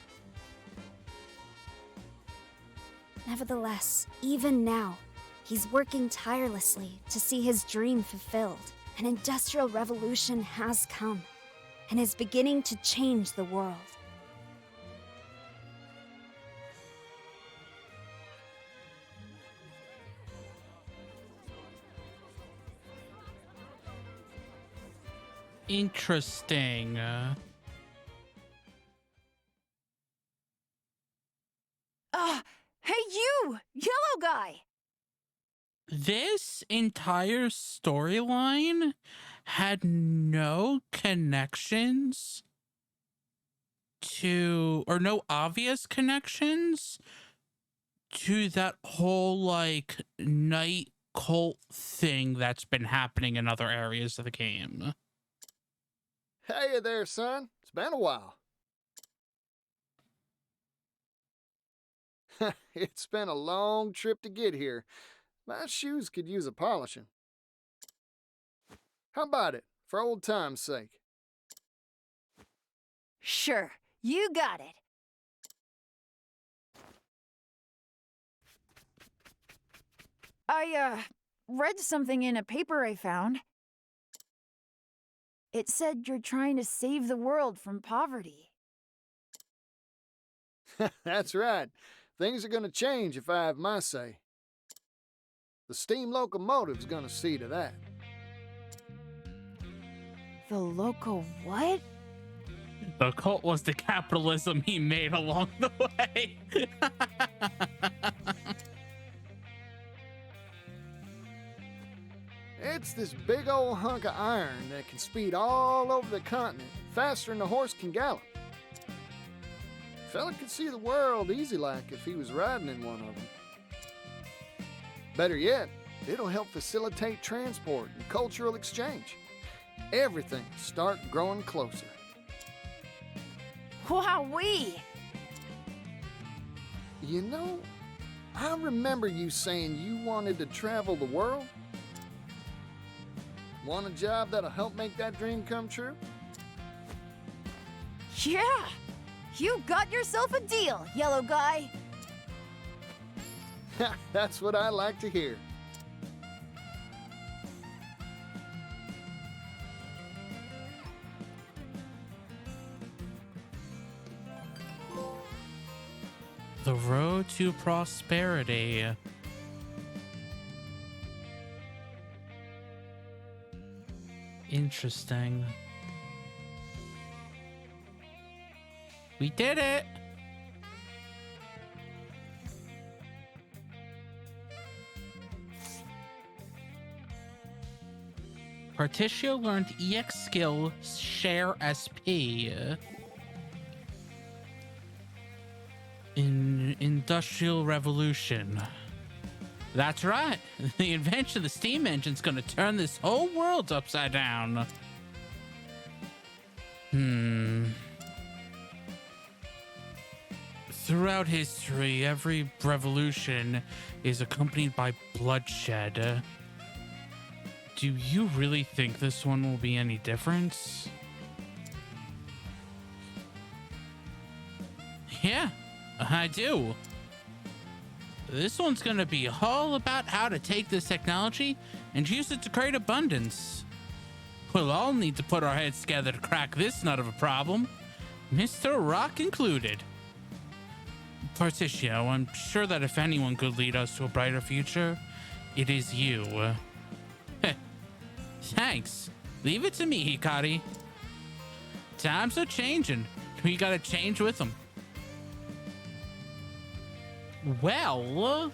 Nevertheless, even now, he's working tirelessly to see his dream fulfilled. An industrial revolution has come and is beginning to change the world. Interesting. Hey you! Yellow guy! This entire storyline had no connections to, or no obvious connections to that whole, like, night cult thing that's been happening in other areas of the game. Hey there, son. It's been a while. It's been a long trip to get here. My shoes could use a polishing. How about it, for old time's sake? Sure, you got it. I, read something in a paper I found. It said you're trying to save the world from poverty. That's right. Things are gonna change if I have my say. The steam locomotive's gonna see to that. The loco what? The cult was the capitalism he made along the way. It's this big old hunk of iron that can speed all over the continent faster than a horse can gallop. Fella could see the world easy like if he was riding in one of them. Better yet, it'll help facilitate transport and cultural exchange. Everything start growing closer. Wowee! You know, I remember you saying you wanted to travel the world. Want a job that'll help make that dream come true? Yeah! You got yourself a deal, yellow guy! That's what I like to hear. The road to prosperity. Interesting. We did it! Particio learned EX skill share SP. In Industrial Revolution. That's right. The invention of the steam engine's gonna turn this whole world upside down. Throughout history, every revolution is accompanied by bloodshed. Do you really think this one will be any different? Yeah, I do. This one's gonna be all about how to take this technology and use it to create abundance. We'll all need to put our heads together to crack this nut of a problem, Mr. Rock included. Particio, I'm sure that if anyone could lead us to a brighter future, it is you. Thanks. Leave it to me, Hikari. Times are changing. We gotta change with them. Well,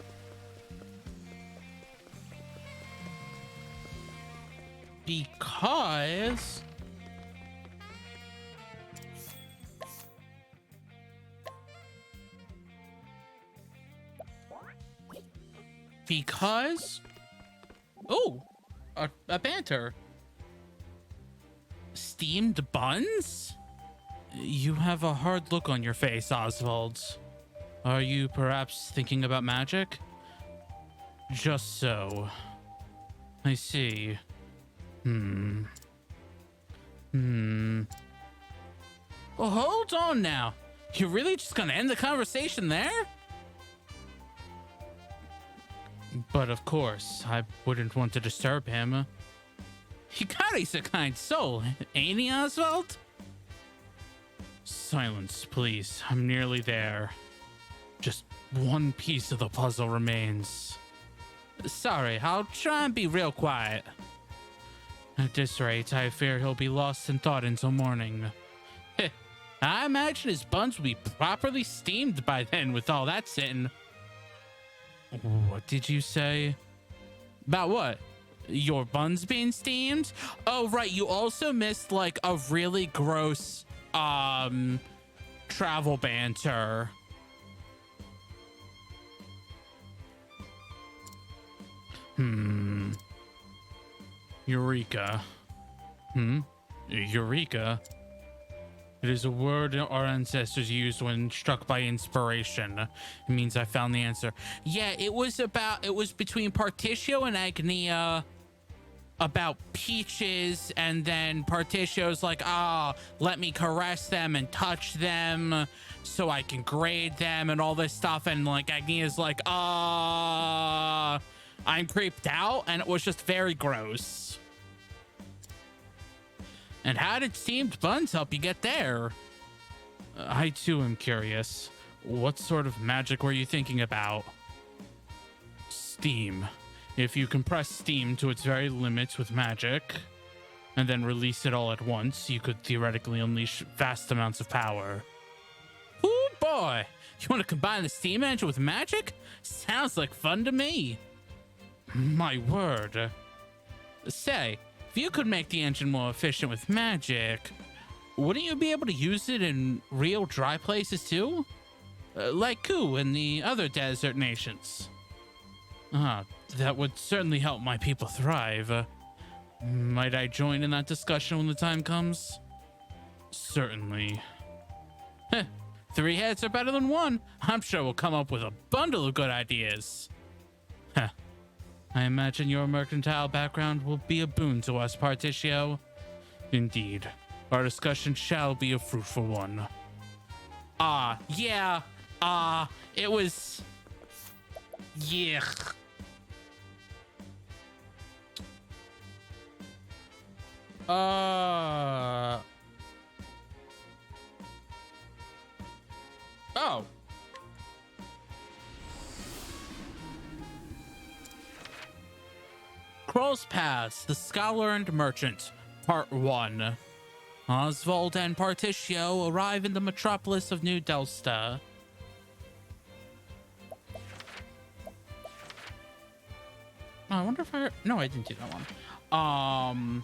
because oh, a banter. Steamed buns? You have a hard look on your face, Oswald. Are you perhaps thinking about magic? Just so. I see. Well, hold on now. You're really just gonna end the conversation there? But of course, I wouldn't want to disturb him. Hikari's a kind soul, ain't he, Oswald? Silence, please. I'm nearly there. Just one piece of the puzzle remains. Sorry, I'll try and be real quiet. At this rate, I fear he'll be lost in thought until morning. I imagine his buns will be properly steamed by then with all that sitting. What did you say? About what? Your buns being steamed? Oh, right. You also missed like a really gross travel banter. Eureka. Eureka. It is a word our ancestors used when struck by inspiration. It means I found the answer. Yeah, it was between Particio and Agnea about peaches, and then Particio's like, let me caress them and touch them so I can grade them and all this stuff, and like Agnea's like, I'm creeped out, and it was just very gross. And how did steamed buns help you get there? I too am curious. What sort of magic were you thinking about? Steam. If you compress steam to its very limits with magic, and then release it all at once, you could theoretically unleash vast amounts of power. Oh boy! You want to combine the steam engine with magic? Sounds like fun to me. My word. Say, if you could make the engine more efficient with magic, wouldn't you be able to use it in real dry places too? Like Ku and the other desert nations. That would certainly help my people thrive. Might I join in that discussion when the time comes? Certainly. Heh, 3 heads are better than 1. I'm sure we'll come up with a bundle of good ideas. Heh. I imagine your mercantile background will be a boon to us, Particio. Indeed. Our discussion shall be a fruitful one. Yeah. It was... Yeah. Oh. Kroll's Paths, the Scholar and Merchant, Part 1. Oswald and Particio arrive in the metropolis of New Delsta. I wonder if No, I didn't do that one.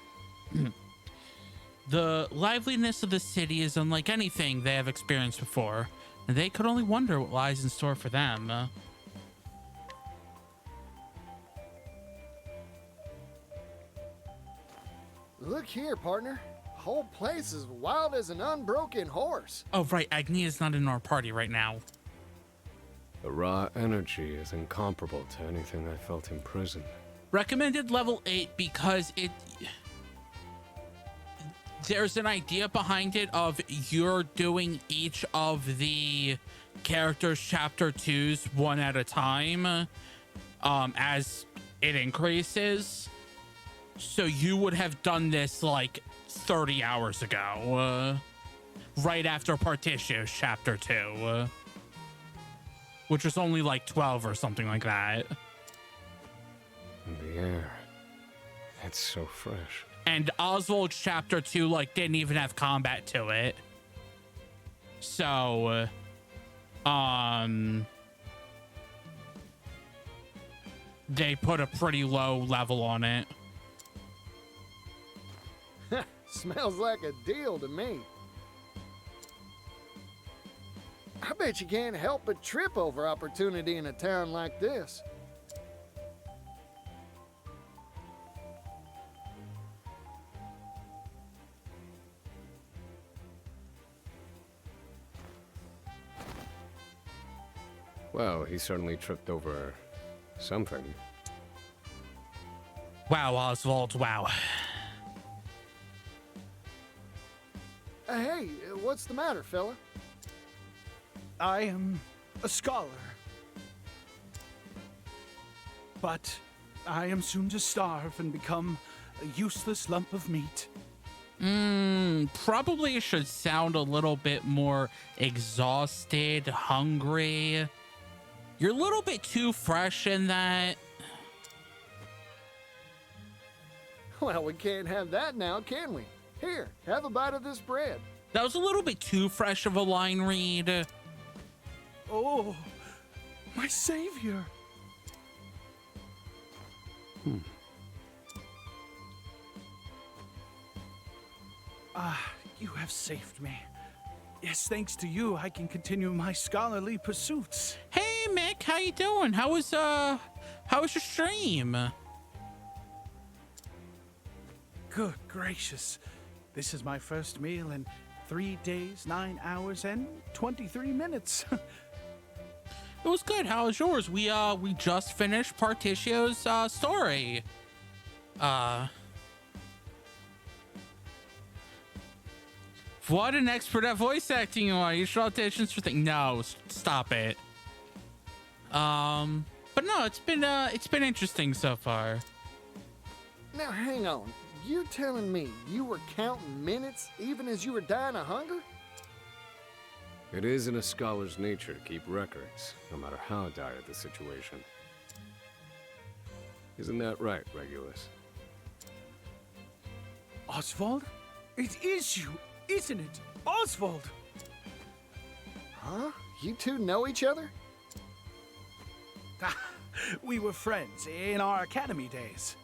The liveliness of the city is unlike anything they have experienced before, and they could only wonder what lies in store for them. Look here, partner. Whole place is wild as an unbroken horse. Oh, right. Agnea's not in our party right now. The raw energy is incomparable to anything I felt in prison. Recommended level 8 because there's an idea behind it of you're doing each of the characters' chapter 2s one at a time as it increases. So you would have done this like 30 hours ago, right after Partitio's chapter 2, which was only like 12 or something like that. The air, it's so fresh. And Oswald's chapter 2 like didn't even have combat to it. So they put a pretty low level on it. Smells like a deal to me. I bet you can't help but trip over opportunity in a town like this. Well, he certainly tripped over something. Wow, Oswald, wow. Hey, what's the matter, fella? I am a scholar. But I am soon to starve and become a useless lump of meat. Probably should sound a little bit more exhausted, hungry. You're a little bit too fresh in that. Well, we can't have that now, can we? Here, have a bite of this bread. That was a little bit too fresh of a line read. Oh, my savior. You have saved me. Yes, thanks to you, I can continue my scholarly pursuits. Hey, Mick, how you doing? How was your stream? Good gracious. This is my first meal in 3 days, 9 hours, and 23 minutes. It was good. How was yours? We just finished Partitio's story. What an expert at voice acting you are. You should auditions for things. No, stop it. But no, it's been interesting so far. Now hang on. You telling me you were counting minutes even as you were dying of hunger? It is in a scholar's nature to keep records, no matter how dire the situation. Isn't that right, Regulus? Oswald? It is you, isn't it? Oswald! Huh? You two know each other? We were friends in our academy days.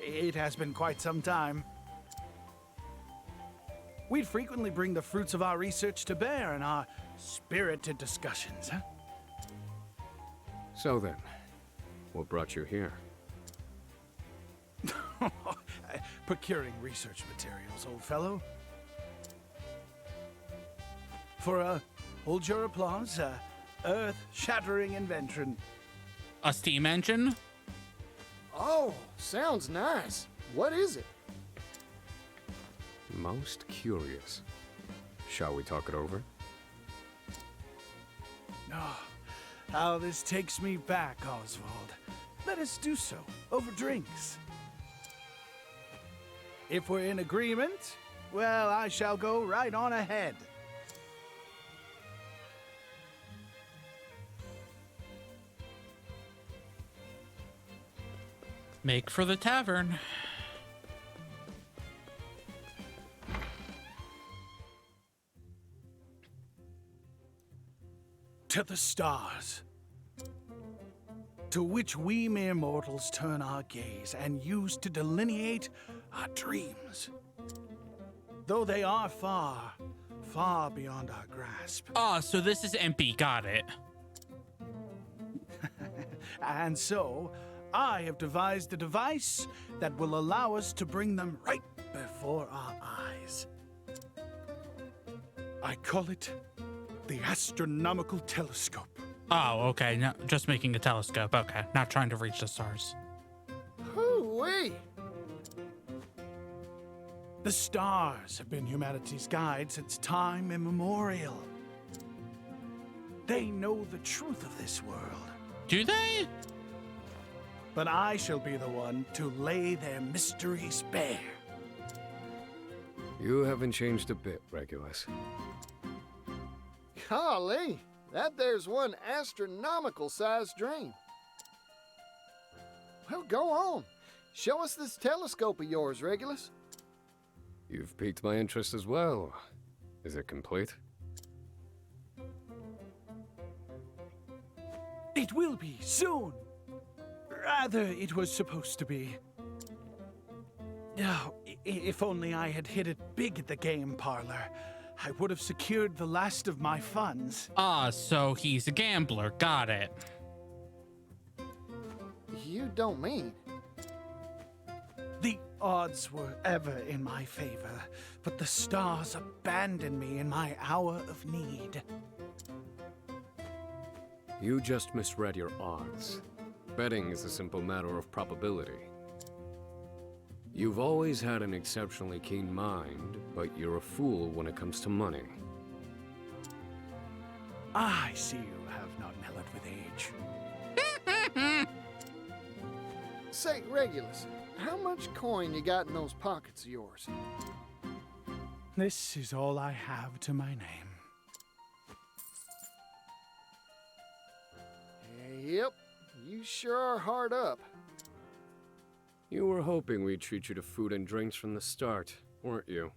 It has been quite some time. We'd frequently bring the fruits of our research to bear in our spirited discussions, huh? So then, what brought you here? Procuring research materials, old fellow. For hold your applause, earth-shattering invention. A steam engine? Oh, sounds nice. What is it? Most curious. Shall we talk it over? Oh, how this takes me back, Oswald. Let us do so, over drinks. If we're in agreement, well, I shall go right on ahead. Make for the tavern. To the stars, to which we mere mortals turn our gaze and use to delineate our dreams. Though they are far, far beyond our grasp. Ah, so this is MP. Got it. And so, I have devised a device that will allow us to bring them right before our eyes. I call it the astronomical telescope. Oh, okay. No, just making a telescope. Okay. Not trying to reach the stars. Hoo-wee! The stars have been humanity's guide since time immemorial. They know the truth of this world. Do they? But I shall be the one to lay their mysteries bare. You haven't changed a bit, Regulus. Golly, that there's one astronomical-sized dream. Well, go on. Show us this telescope of yours, Regulus. You've piqued my interest as well. Is it complete? It will be soon. Rather, it was supposed to be. Oh, if only I had hit it big at the game parlor, I would have secured the last of my funds. Ah, so he's a gambler. Got it. You don't mean? The odds were ever in my favor, but the stars abandoned me in my hour of need. You just misread your odds. Betting is a simple matter of probability. You've always had an exceptionally keen mind, but you're a fool when it comes to money. I see you have not mellowed with age. Say, Regulus, how much coin you got in those pockets of yours? This is all I have to my name. Yep, you sure are hard up. You were hoping we'd treat you to food and drinks from the start, weren't you?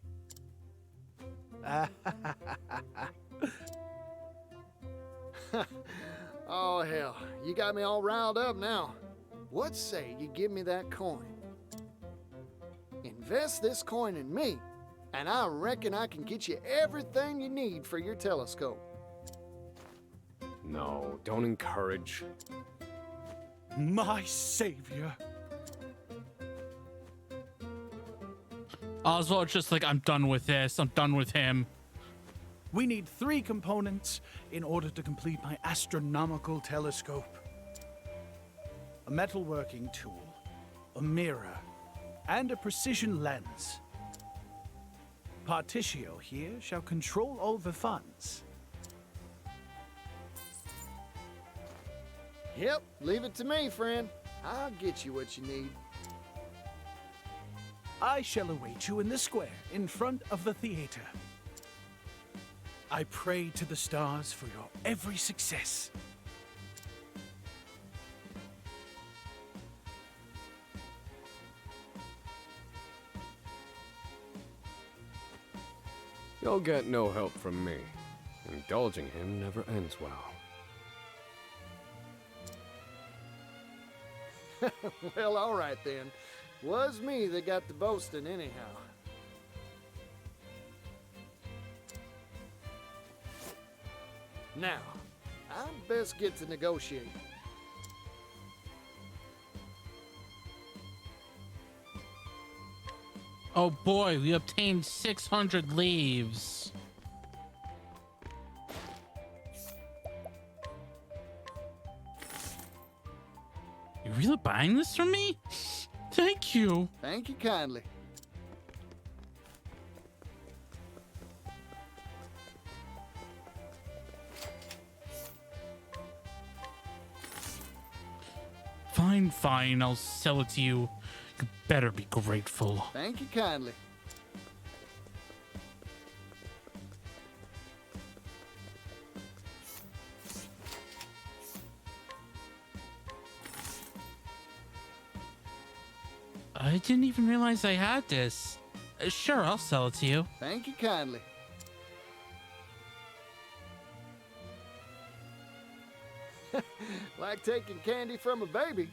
Oh, hell, you got me all riled up now. What say you give me that coin? Invest this coin in me, and I reckon I can get you everything you need for your telescope. No, don't encourage. My savior. Oswald's just like, I'm done with this. I'm done with him. We need 3 components in order to complete my astronomical telescope. A metalworking tool, a mirror, and a precision lens. Particio here shall control all the funds. Yep, leave it to me, friend. I'll get you what you need. I shall await you in the square in front of the theater. I pray to the stars for your every success. You'll get no help from me. Indulging him never ends well. Well, all right then. Was me that got the boasting anyhow. Now, I best get to negotiate. Oh boy, we obtained 600 leaves. You really buying this from me? Thank you. Thank you kindly. Fine, fine, I'll sell it to you. You better be grateful. Thank you kindly. I didn't even realize I had this. Sure, I'll sell it to you. Thank you kindly. Like taking candy from a baby.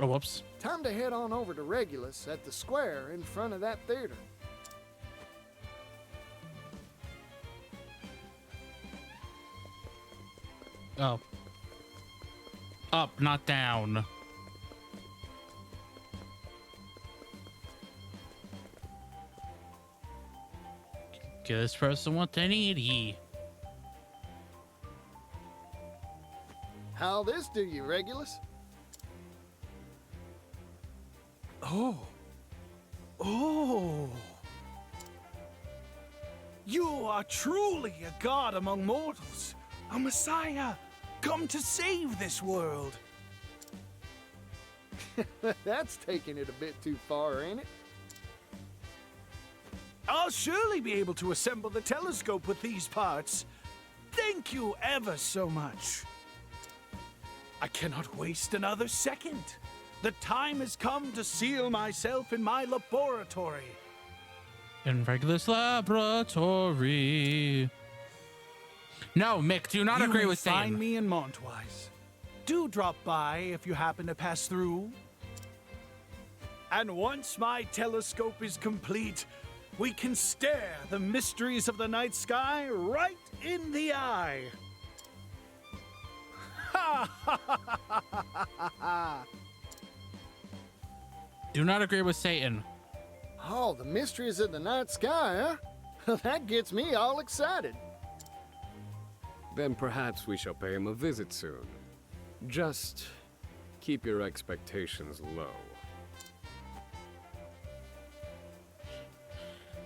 Oh, whoops. Time to head on over to Regulus at the square in front of that theater. Oh. Up, not down. Give this person what they need. How'll this do you, Regulus? Oh. Oh. You are truly a god among mortals. A messiah, come to save this world. That's taking it a bit too far, ain't it? I'll surely be able to assemble the telescope with these parts. Thank you ever so much. I cannot waste another second. The time has come to seal myself in my laboratory. In Regulus laboratory. No, Mick, do not agree with Find Satan. me in Montwise. Do drop by if you happen to pass through. And once my telescope is complete, we can stare the mysteries of the night sky right in the eye. Ha ha ha ha ha ha! Do not agree with Satan. Oh, the mysteries of the night sky, huh? That gets me all excited. Then perhaps we shall pay him a visit soon. Just keep your expectations low.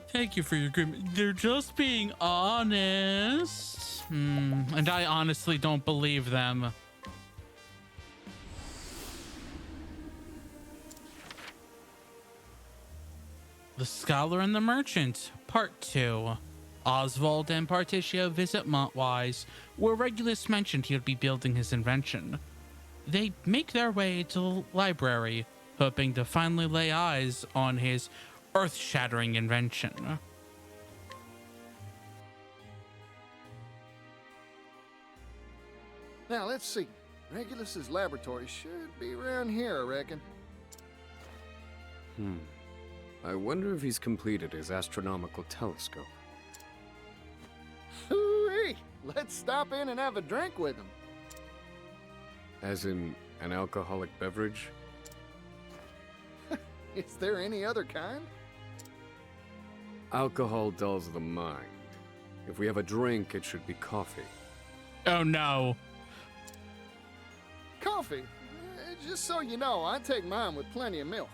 Thank you for your agreement. They're just being honest. And I honestly don't believe them. The Scholar and the Merchant, Part 2. Oswald and Partitia visit Montwise, where Regulus mentioned he would be building his invention. They make their way to the library, hoping to finally lay eyes on his earth-shattering invention. Now, let's see. Regulus's laboratory should be around here, I reckon. I wonder if he's completed his astronomical telescope. Hooey! Let's stop in and have a drink with him. As in an alcoholic beverage? Is there any other kind? Alcohol dulls the mind. If we have a drink, it should be coffee. Oh no. Coffee? Just so you know, I take mine with plenty of milk.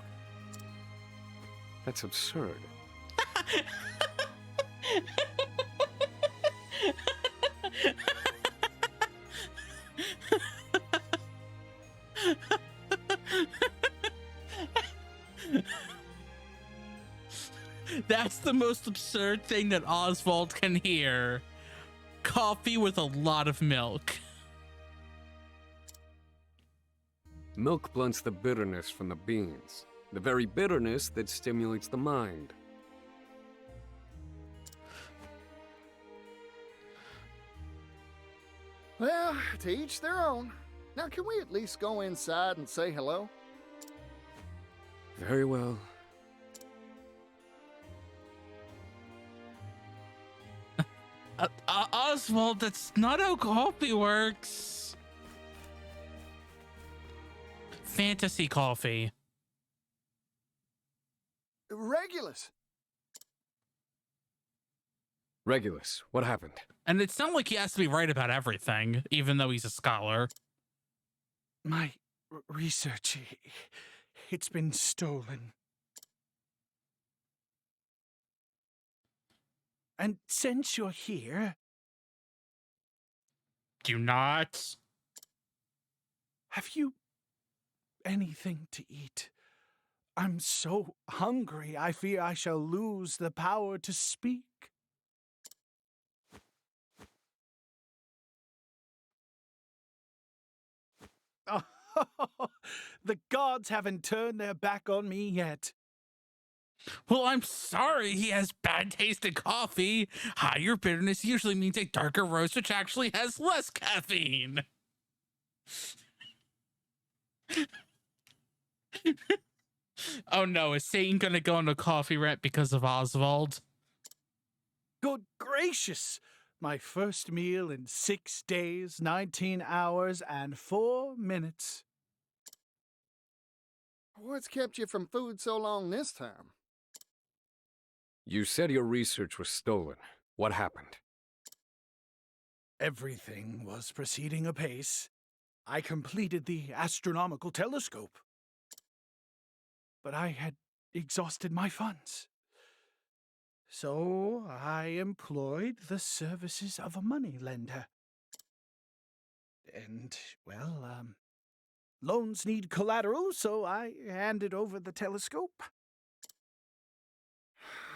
That's absurd. That's the most absurd thing that Oswald can hear. Coffee with a lot of milk. Milk blunts the bitterness from the beans. The very bitterness that stimulates the mind. Well, to each their own. Now, can we at least go inside and say hello? Very well. Oswald, that's not how coffee works. Fantasy coffee. Regulus. Regulus, what happened? And it's not like he has to be right about everything, even though he's a scholar. My research, it's been stolen. And since you're here... Do not. Have you anything to eat? I'm so hungry, I fear I shall lose the power to speak. The gods haven't turned their back on me yet. Well, I'm sorry he has bad taste in coffee. Higher bitterness usually means a darker roast, which actually has less caffeine. Oh no, is Satan gonna go on a coffee rant because of Oswald? Good gracious! My first meal in 6 days, 19 hours, and 4 minutes. What's kept you from food so long this time? You said your research was stolen. What happened? Everything was proceeding apace. I completed the astronomical telescope. But I had exhausted my funds. So I employed the services of a moneylender. And, well, loans need collateral, so I handed over the telescope.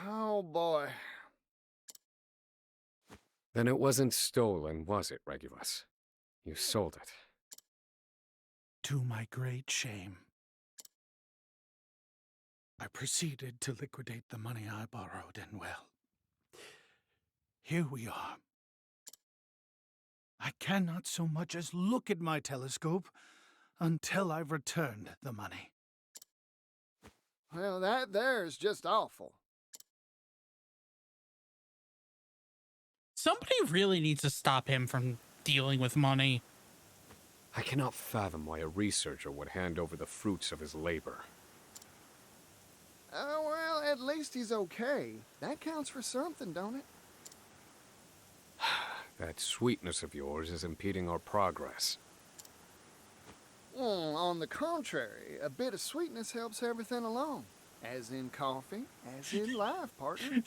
Oh, boy. Then it wasn't stolen, was it, Regulus? You sold it. To my great shame. I proceeded to liquidate the money I borrowed, and well, here we are. I cannot so much as look at my telescope until I've returned the money. Well, that there's just awful. Somebody really needs to stop him from dealing with money. I cannot fathom why a researcher would hand over the fruits of his labor. Well, at least he's okay. That counts for something, don't it? That sweetness of yours is impeding our progress. On the contrary, a bit of sweetness helps everything along. As in coffee, as in life, partner.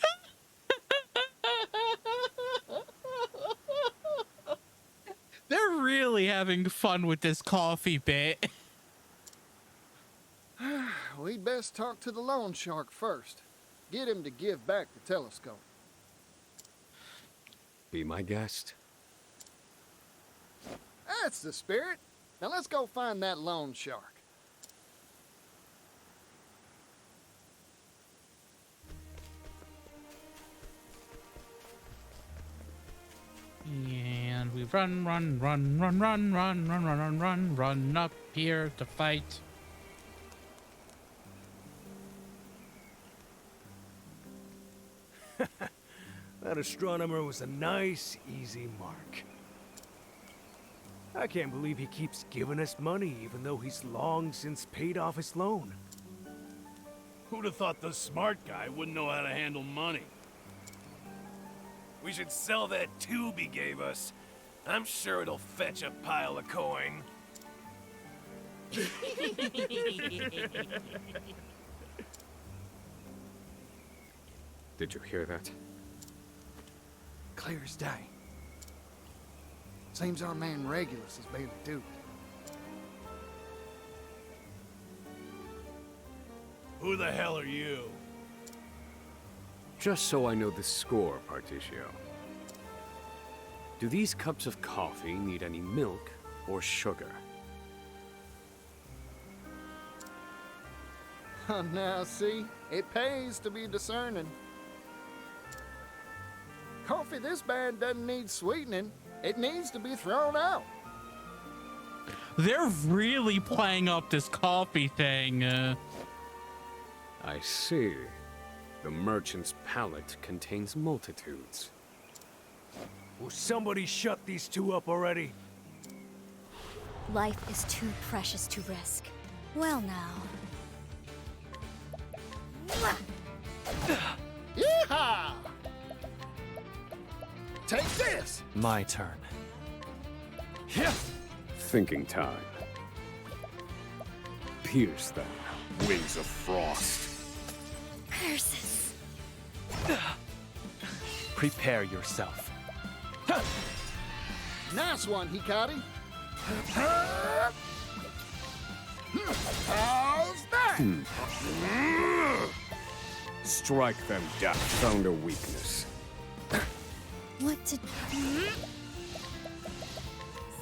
They're really having fun with this coffee bit. We'd best talk to the loan shark first. Get him to give back the telescope. Be my guest. That's the spirit. Now let's go find that loan shark. And we run up here to fight. That astronomer was a nice, easy mark. I can't believe he keeps giving us money, even though he's long since paid off his loan. Who'd have thought the smart guy wouldn't know how to handle money? We should sell that tube he gave us. I'm sure it'll fetch a pile of coin. Did you hear that? Clear as day. Seems our man Regulus is barely duped. Who the hell are you? Just so I know the score, Particio. Do these cups of coffee need any milk or sugar? Now see, it pays to be discerning. Coffee this bad doesn't need sweetening. It needs to be thrown out. They're really playing up this coffee thing. I see. The merchant's palate contains multitudes. Will somebody shut these two up already? Life is too precious to risk. Well now. Yeehaw! Take this! My turn. Thinking time. Pierce them, wings of frost. Curses. Prepare yourself. Nice one, Hikari. How's that? Strike them down. Found a weakness. What to do?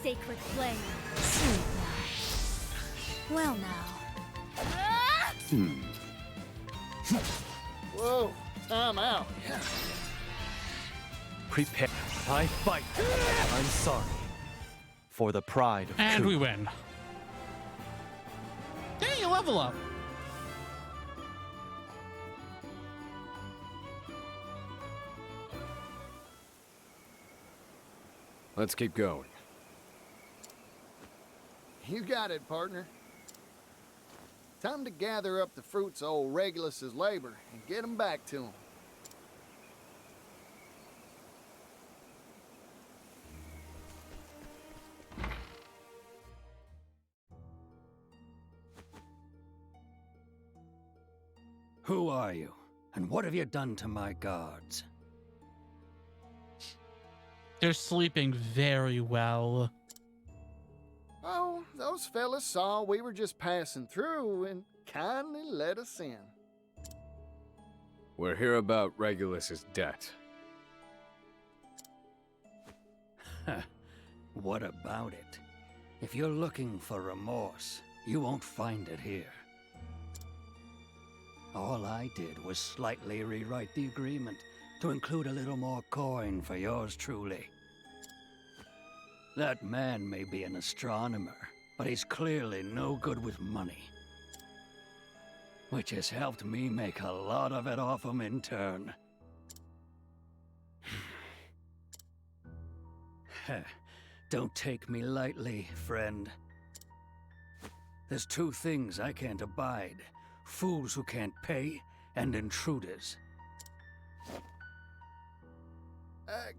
Sacred flame. Sleep now. Well now. Whoa, time out. Prepare. I fight. I'm sorry. For the pride of And Ku. we win. Hey, you level up. Let's keep going. You got it, partner. Time to gather up the fruits of old Regulus's labor and get them back to him. Who are you? And what have you done to my guards? They're sleeping very well. Oh, those fellas saw we were just passing through and kindly let us in. We're here about Regulus's debt. What about it? If you're looking for remorse, you won't find it here. All I did was slightly rewrite the agreement to include a little more coin for yours truly. That man may be an astronomer, but he's clearly no good with money. Which has helped me make a lot of it off him in turn. Don't take me lightly, friend. There's two things I can't abide. Fools who can't pay, and intruders.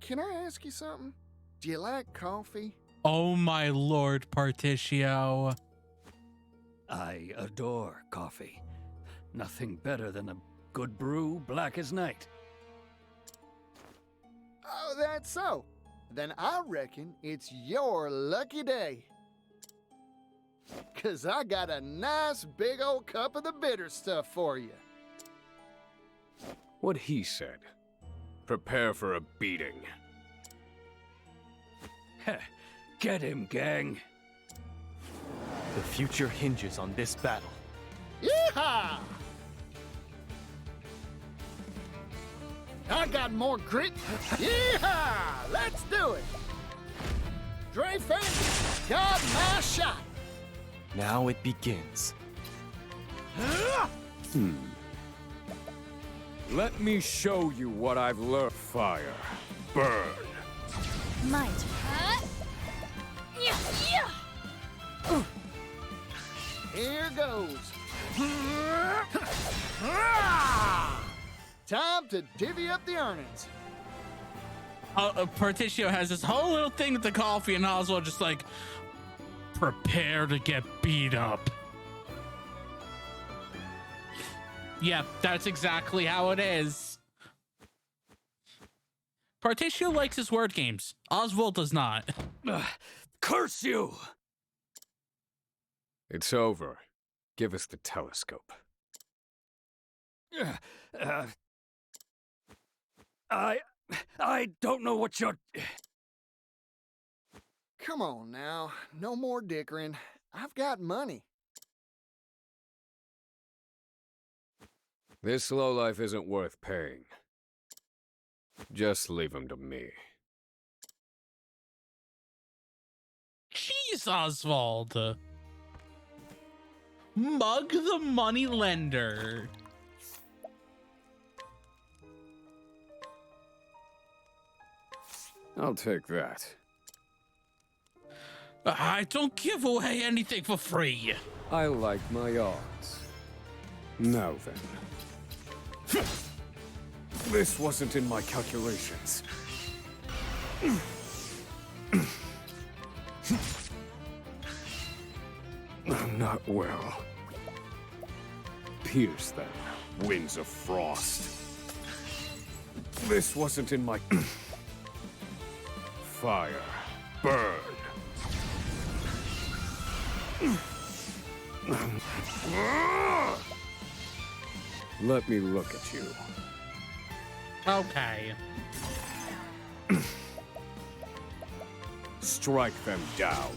Can I ask you something? Do you like coffee? Oh my lord, Partitio. I adore coffee. Nothing better than a good brew, black as night. Oh, that's so. Then I reckon it's your lucky day. 'Cause I got a nice big old cup of the bitter stuff for you. What he said. Prepare for a beating. Get him, gang. The future hinges on this battle. Yeehaw! I got more grit. Yeehaw! Let's do it. Dreyfus, got my shot. Now it begins. Let me show you what I've learned. Fire. Burn. Might. Here goes. Time to divvy up the earnings. Partitio has this whole little thing with the coffee, and Oswald just like, prepare to get beat up. Yep, that's exactly how it is. Partitio likes his word games. Oswald does not. Curse you! It's over. Give us the telescope. I don't know what you're... Come on now, no more dickering. I've got money. This lowlife isn't worth paying. Just leave him to me. Please, Oswald. Mug the money lender. I'll take that. I don't give away anything for free. I like my odds. Now then. This wasn't in my calculations. I'm not well. Pierce them, winds of frost. This wasn't in my... Fire, burn. Let me look at you. Okay. Strike them down.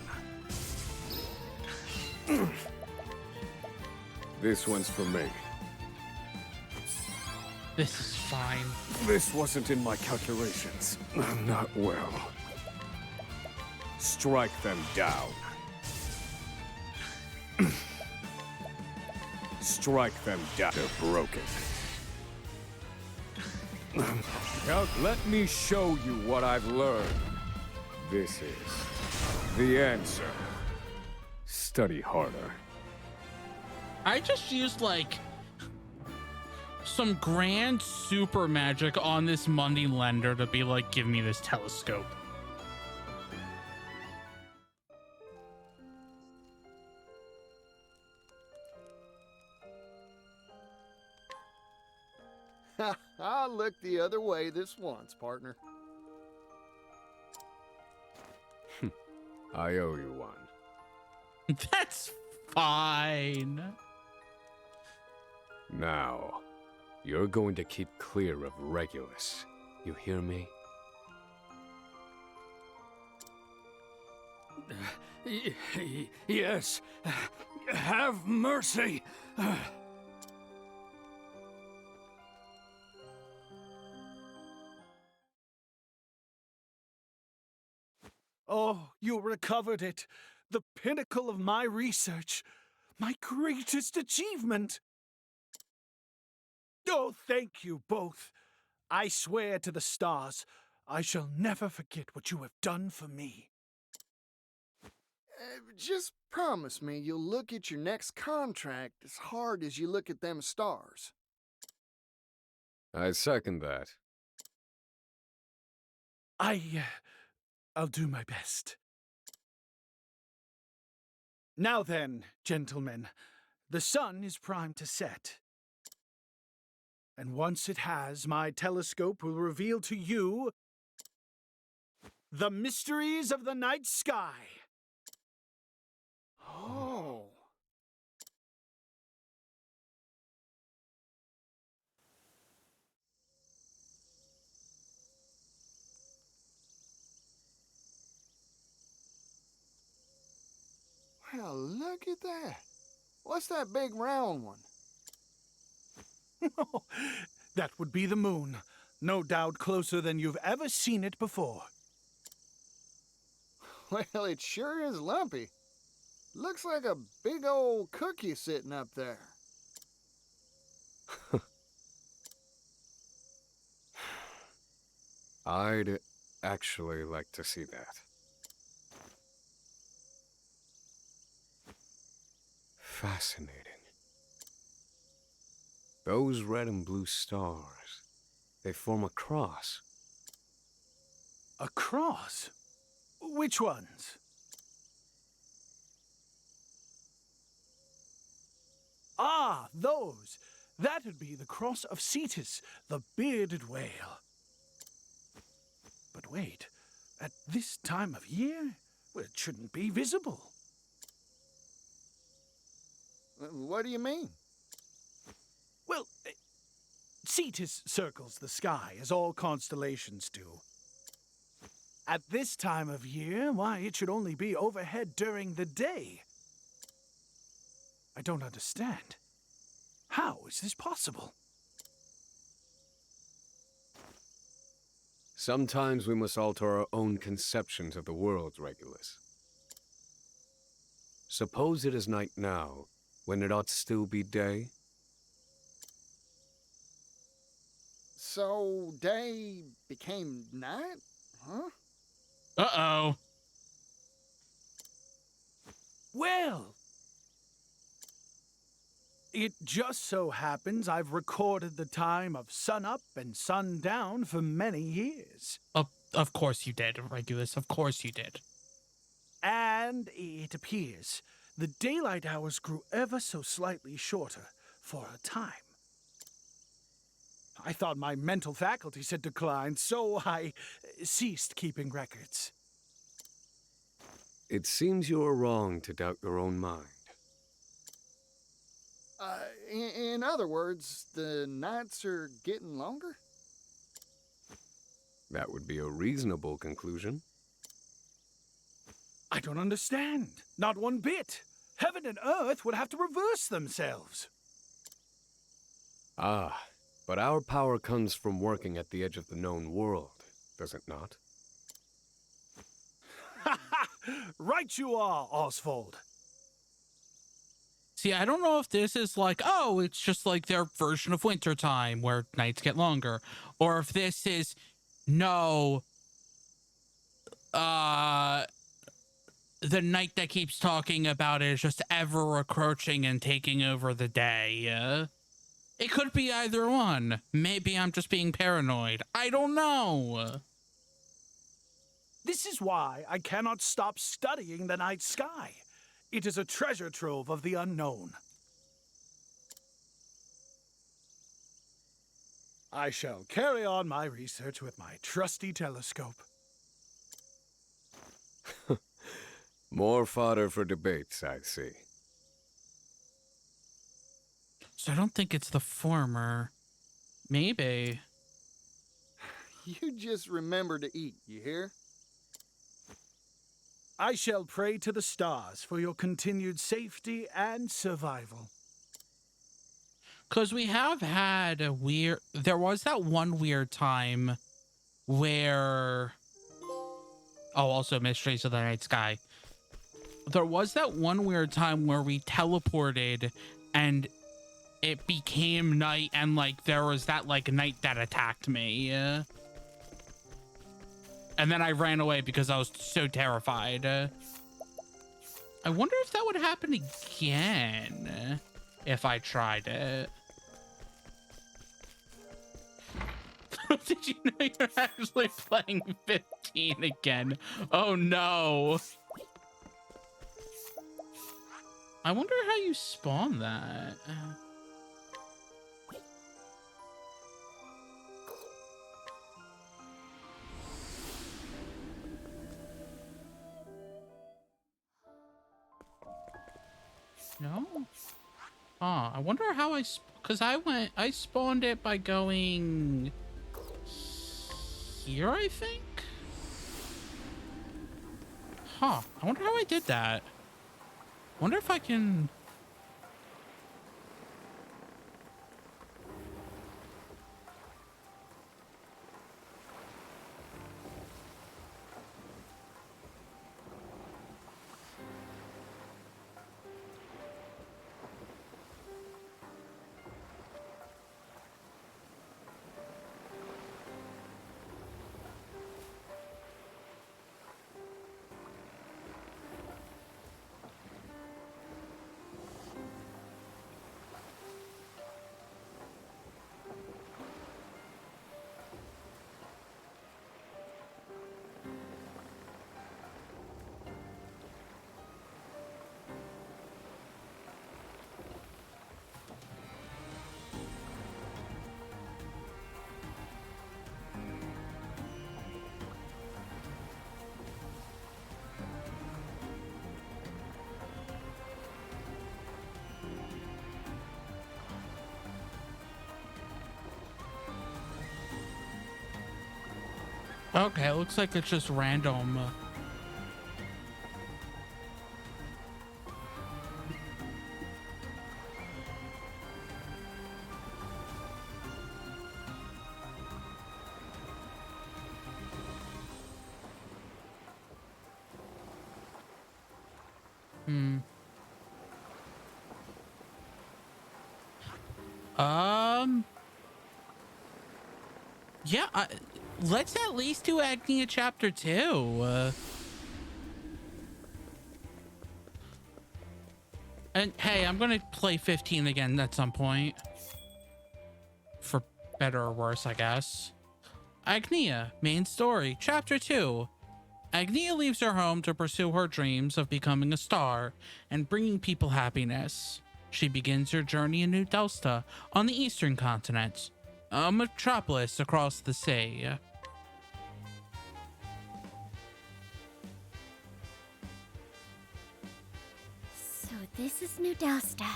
This one's for me. This is fine. This wasn't in my calculations. I'm not well. Strike them down. Strike them down. They're broken. Now let me show you what I've learned. This is the answer. Study harder. I just used like some grand super magic on this money lender to be like, give me this telescope. I'll look the other way this once, partner. I owe you one. That's fine. Now, you're going to keep clear of Regulus. You hear me? Yes. Have mercy. Oh, you recovered it. The pinnacle of my research. My greatest achievement. Oh, thank you both. I swear to the stars, I shall never forget what you have done for me. Just promise me you'll look at your next contract as hard as you look at them stars. I second that. I'll do my best. Now then, gentlemen, the sun is primed to set. And once it has, my telescope will reveal to you the mysteries of the night sky. Oh. Well, look at that. What's that big round one? That would be the moon. No doubt closer than you've ever seen it before. Well, it sure is lumpy. Looks like a big old cookie sitting up there. I'd actually like to see that. Fascinating. Those red and blue stars, they form a cross. A cross? Which ones? Ah, those. That'd be the cross of Cetus, the bearded whale. But wait, at this time of year, well, it shouldn't be visible. What do you mean? Well, Cetus circles the sky, as all constellations do. At this time of year, why, it should only be overhead during the day. I don't understand. How is this possible? Sometimes we must alter our own conceptions of the world, Regulus. Suppose it is night now, when it ought still be day? So, day became night? Huh? Uh-oh. Well, it just so happens I've recorded the time of sunup and sundown for many years. Of course you did, Regulus. Of course you did. And it appears the daylight hours grew ever so slightly shorter for a time. I thought my mental faculties had declined, so I ceased keeping records. It seems you are wrong to doubt your own mind. In other words, the nights are getting longer? That would be a reasonable conclusion. I don't understand. Not one bit. Heaven and earth would have to reverse themselves. Ah, but our power comes from working at the edge of the known world, does it not? Right you are, Oswald. See, I don't know if this is like, oh, it's just like their version of wintertime where nights get longer. Or if this is, no, the night that keeps talking about it is just ever encroaching and taking over the day. It could be either one. Maybe I'm just being paranoid. I don't know. This is why I cannot stop studying the night sky. It is a treasure trove of the unknown. I shall carry on my research with my trusty telescope. More fodder for debates, I see. So I don't think it's the former. Maybe. You just remember to eat, you hear? I shall pray to the stars for your continued safety and survival. Because we have had a weird... There was that one weird time where... Oh, also Mysteries of the Night Sky. There was that one weird time where we teleported and it became night and, like, there was that, like, night that attacked me. And then I ran away because I was so terrified. I wonder if that would happen again if I tried it. Did you know you're actually playing 15 again? Oh no. I wonder how you spawn that. No? Oh, I wonder how because I spawned it by going here, I think? Huh, I wonder how I did that. Wonder if I can... Okay, it looks like it's just random. Yeah, let's at least do Agnea Chapter 2. And hey, I'm gonna play 15 again at some point. For better or worse, I guess. Agnea, main story, Chapter 2. Agnea leaves her home to pursue her dreams of becoming a star and bringing people happiness. She begins her journey in New Delsta on the eastern continent, a metropolis across the sea. So this is New Delsta,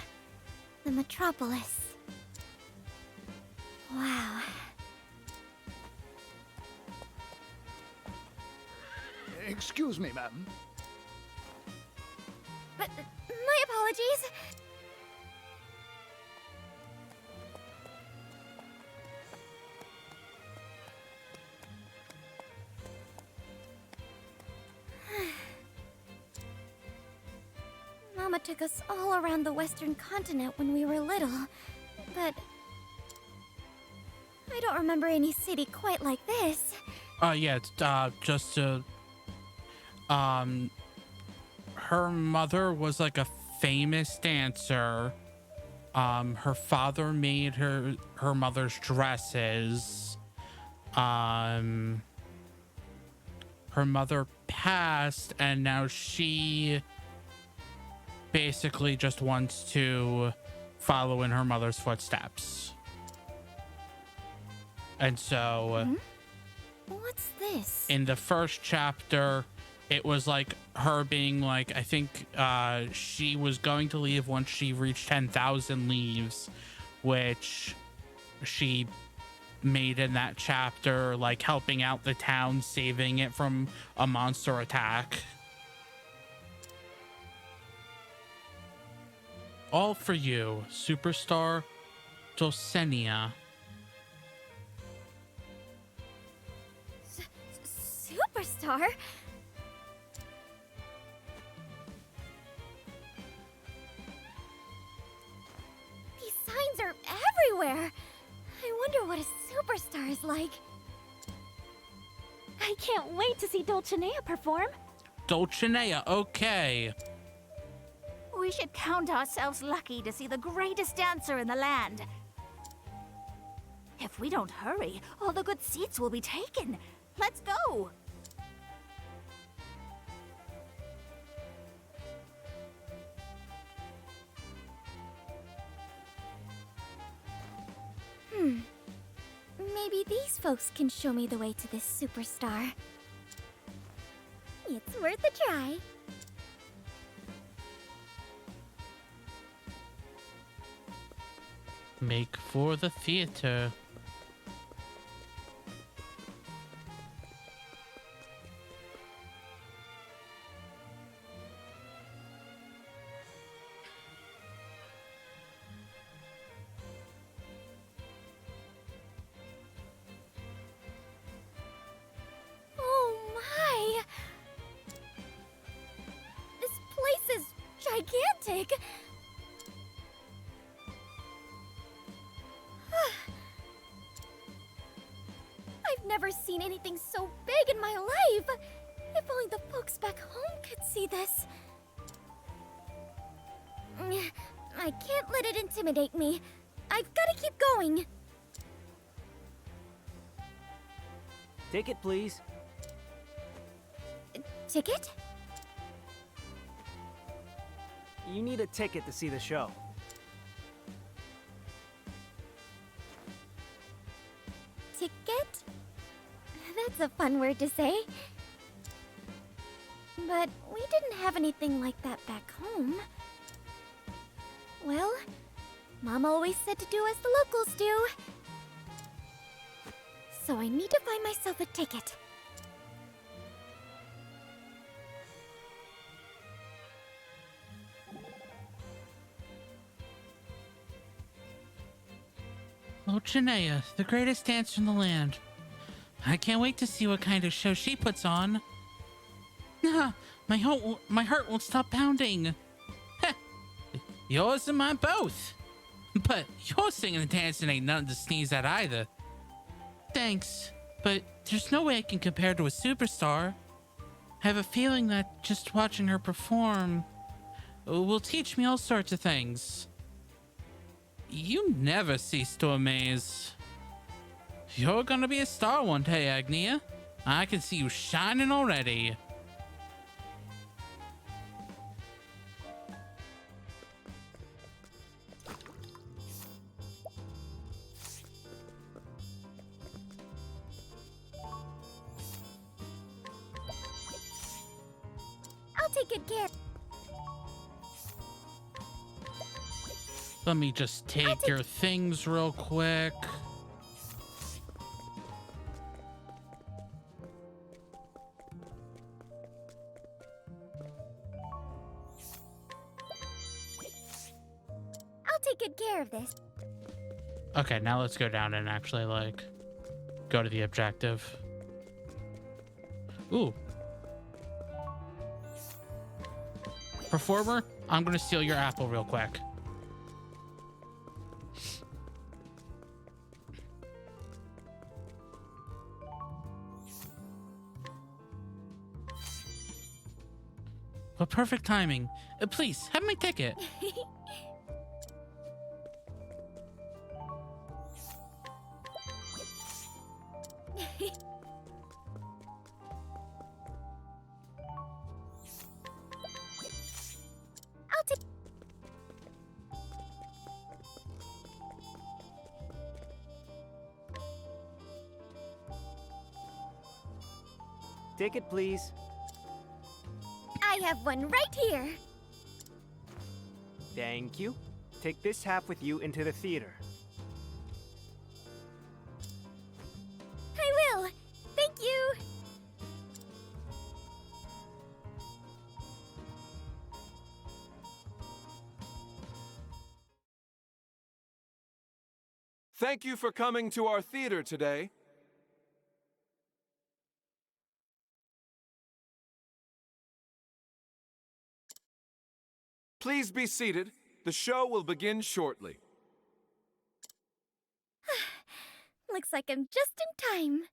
the metropolis. Wow. Excuse me, madam. My apologies. Mama took us all around the western continent when we were little, but I don't remember any city quite like this. Yeah, it's just her mother was like a famous dancer. Her father made her mother's dresses. Her mother passed, and now she basically just wants to follow in her mother's footsteps. And so What's this? in the first chapter, it was like her being like, I think she was going to leave once she reached 10,000 leaves, which she made in that chapter, like helping out the town, saving it from a monster attack. All for you, superstar Dulcinea. Superstar? These signs are everywhere. I wonder what a superstar is like. I can't wait to see Dulcinea perform. Dulcinea, okay. We should count ourselves lucky to see the greatest dancer in the land. If we don't hurry, all the good seats will be taken. Let's go! Maybe these folks can show me the way to this superstar. It's worth a try. Make for the theater. Oh my! This place is gigantic! I've never seen anything so big in my life! If only the folks back home could see this. I can't let it intimidate me. I've got to keep going. Ticket, please. Ticket? You need a ticket to see the show. Ticket? That's a fun word to say. But we didn't have anything like that back home. Well, Mom always said to do as the locals do. So I need to find myself a ticket. Dulcinea, the greatest dancer in the land. I can't wait to see what kind of show she puts on. Ah, my heart won't stop pounding. Heh, yours and mine both. But your singing and dancing ain't nothing to sneeze at either. Thanks, but there's no way I can compare to a superstar. I have a feeling that just watching her perform will teach me all sorts of things. You never cease to amaze. You're gonna be a star one day, Agnea. I can see you shining already. I'll take good care. Let me just take your things real quick. I'll take good care of this. Okay, now let's go down and actually, like, go to the objective. Ooh. Performer, I'm gonna steal your apple real quick. What perfect timing. Please, have my ticket. I'll take. Ticket, please. I have one right here. Thank you. Take this half with you into the theater. I will. Thank you. Thank you for coming to our theater today. Please be seated. The show will begin shortly. Looks like I'm just in time.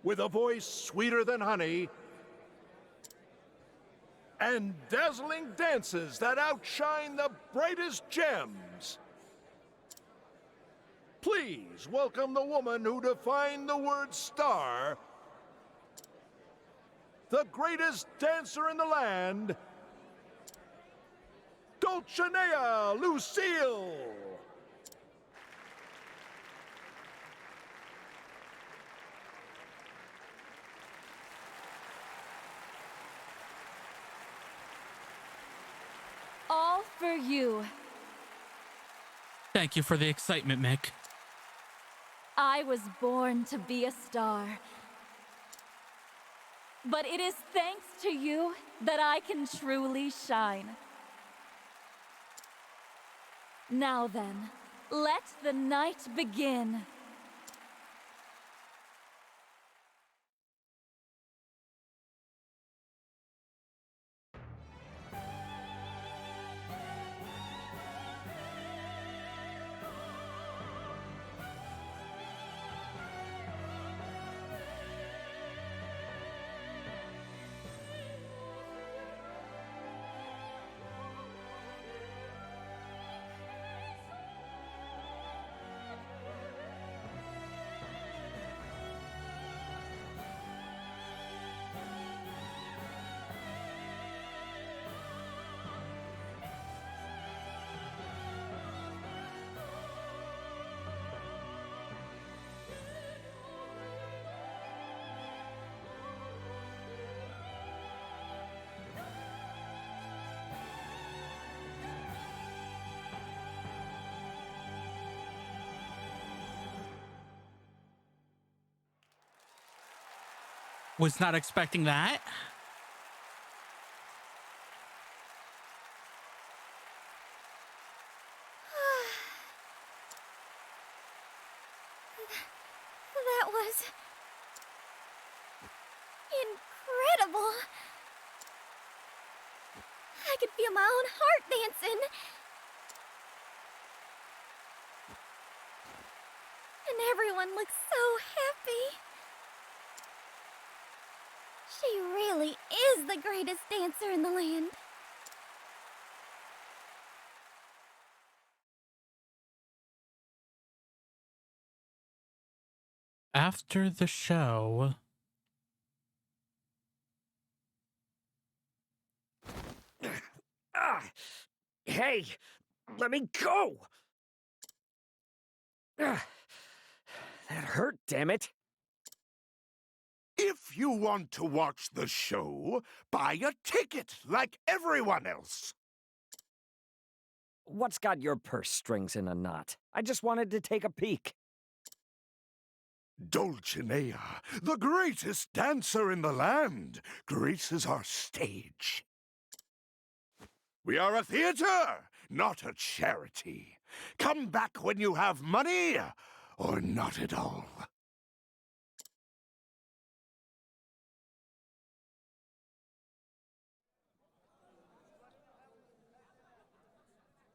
With a voice sweeter than honey, and dazzling dances that outshine the brightest gems. Please welcome the woman who defined the word star, the greatest dancer in the land, Dulcinea Lucille! All for you. Thank you for the excitement, Mick. I was born to be a star. But it is thanks to you that I can truly shine. Now then, let the night begin. Was not expecting that. That was... Incredible! I could feel my own heart dancing. And everyone looks so happy. She really is the greatest dancer in the land. After the show, Hey, let me go! That hurt, damn it. If you want to watch the show, buy a ticket like everyone else. What's got your purse strings in a knot? I just wanted to take a peek. Dulcinea, the greatest dancer in the land, graces our stage. We are a theater, not a charity. Come back when you have money, or not at all.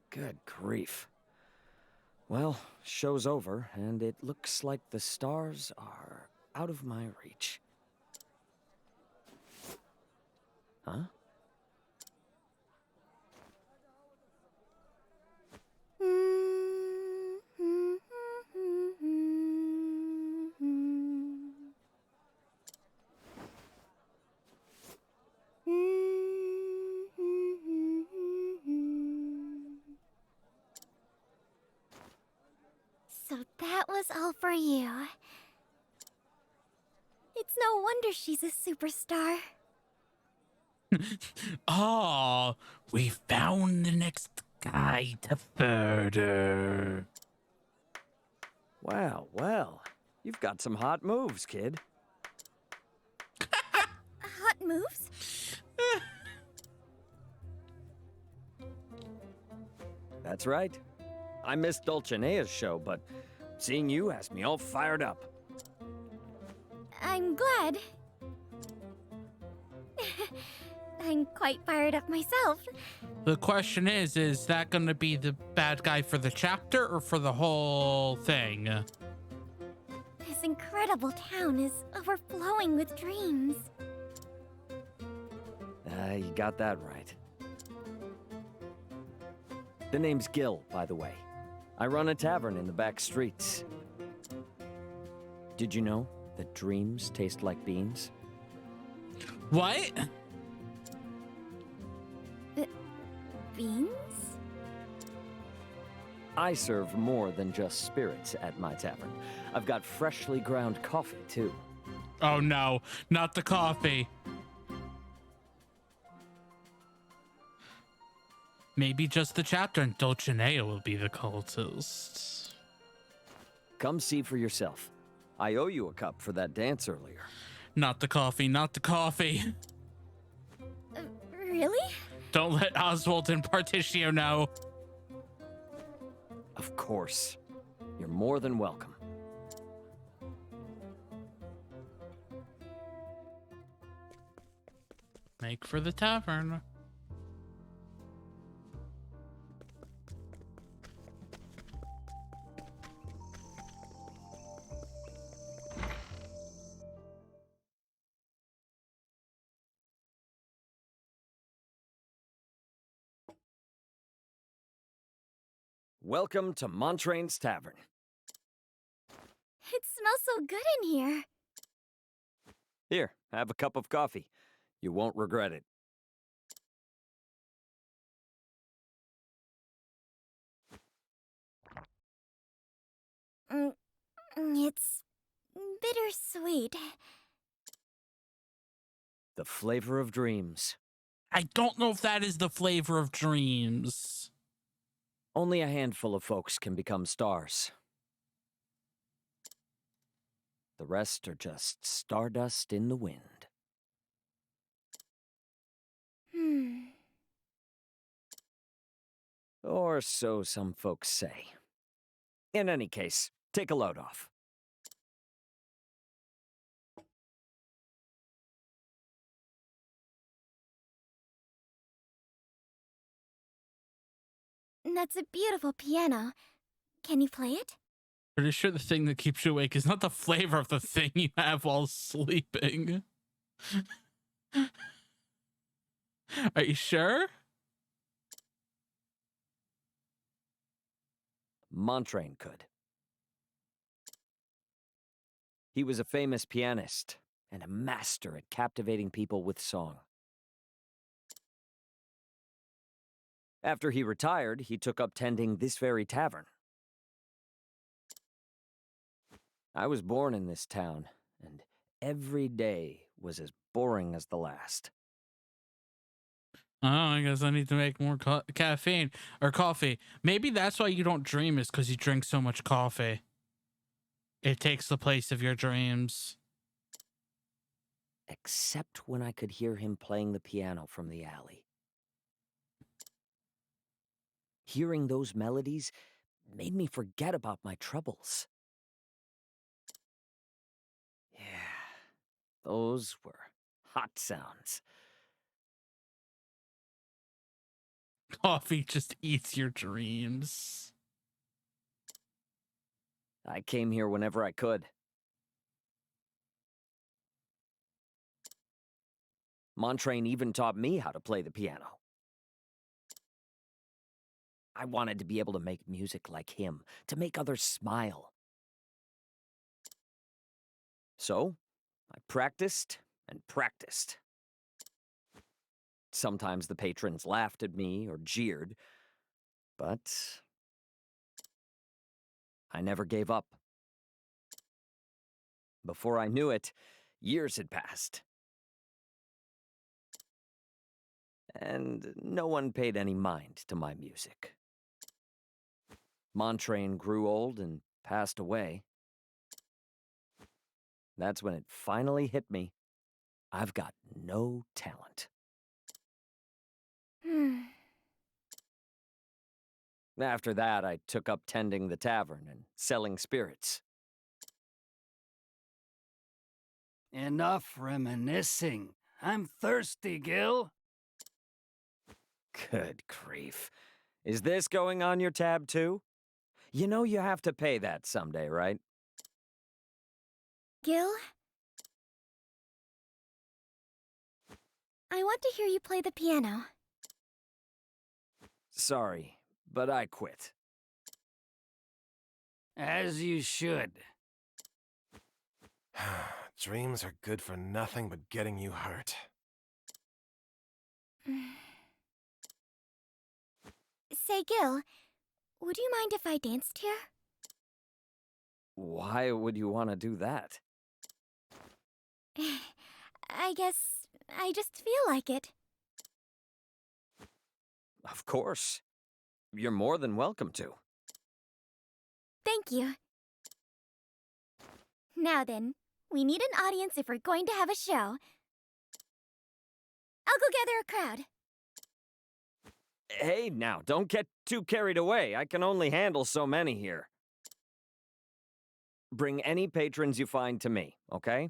Good grief. Well, show's over, and it looks like the stars are out of my reach. Huh? So that was all for you. It's no wonder she's a superstar. oh, we found the next guy to murder. Well, well, you've got some hot moves, kid. Hot moves? That's right. I missed Dulcinea's show, but seeing you has me all fired up. I'm glad. I'm quite fired up myself. The question is that going to be the bad guy for the chapter or for the whole thing? This incredible town is overflowing with dreams. You got that right. The name's Gil, by the way. I run a tavern in the back streets. Did you know that dreams taste like beans? What? Beans? I serve more than just spirits at my tavern. I've got freshly ground coffee, too. Oh no, not the coffee. Maybe just the chapter and Dulcinea will be the cultist. Come see for yourself. I owe you a cup for that dance earlier. Not the coffee, not the coffee. Really? Don't let Oswald and Particio know. Of course. You're more than welcome. Make for the tavern. Welcome to Montrain's Tavern. It smells so good in here. Here, have a cup of coffee. You won't regret it. It's bittersweet. The flavor of dreams. I don't know if that is the flavor of dreams. Only a handful of folks can become stars. The rest are just stardust in the wind. Or so some folks say. In any case, take a load off. That's a beautiful piano. Can you play it? Pretty sure the thing that keeps you awake is not the flavor of the thing you have while sleeping. Are you sure? Montrain could. He was a famous pianist and a master at captivating people with song. After he retired, he took up tending this very tavern. I was born in this town, and every day was as boring as the last. Oh, I guess I need to make more caffeine or coffee. Maybe that's why you don't dream, is because you drink so much coffee. It takes the place of your dreams. Except when I could hear him playing the piano from the alley. Hearing those melodies made me forget about my troubles. Yeah, those were hot sounds. Coffee just eats your dreams. I came here whenever I could. Montrain even taught me how to play the piano. I wanted to be able to make music like him, to make others smile. So, I practiced and practiced. Sometimes the patrons laughed at me or jeered, but I never gave up. Before I knew it, years had passed. And no one paid any mind to my music. Montrain grew old and passed away. That's when it finally hit me. I've got no talent. After that, I took up tending the tavern and selling spirits. Enough reminiscing. I'm thirsty, Gil. Good grief. Is this going on your tab too? You know you have to pay that someday, right? Gil? I want to hear you play the piano. Sorry, but I quit. As you should. Dreams are good for nothing but getting you hurt. Say, Gil, would you mind if I danced here? Why would you want to do that? I guess I just feel like it. Of course. You're more than welcome to. Thank you. Now then, we need an audience if we're going to have a show. I'll go gather a crowd. Hey, now, don't get too carried away. I can only handle so many here. Bring any patrons you find to me, okay?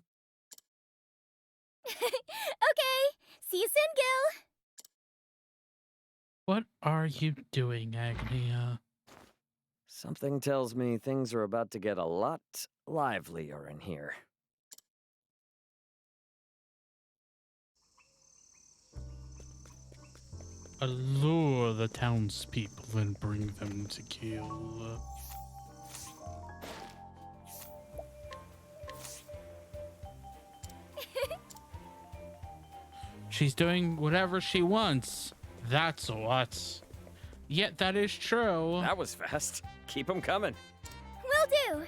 Okay, see you soon, Gil. What are you doing, Agnea? Something tells me things are about to get a lot livelier in here. Allure the townspeople and bring them to kill. She's doing whatever she wants. That's what. Yet that is true. That was fast. Keep them coming. Will do.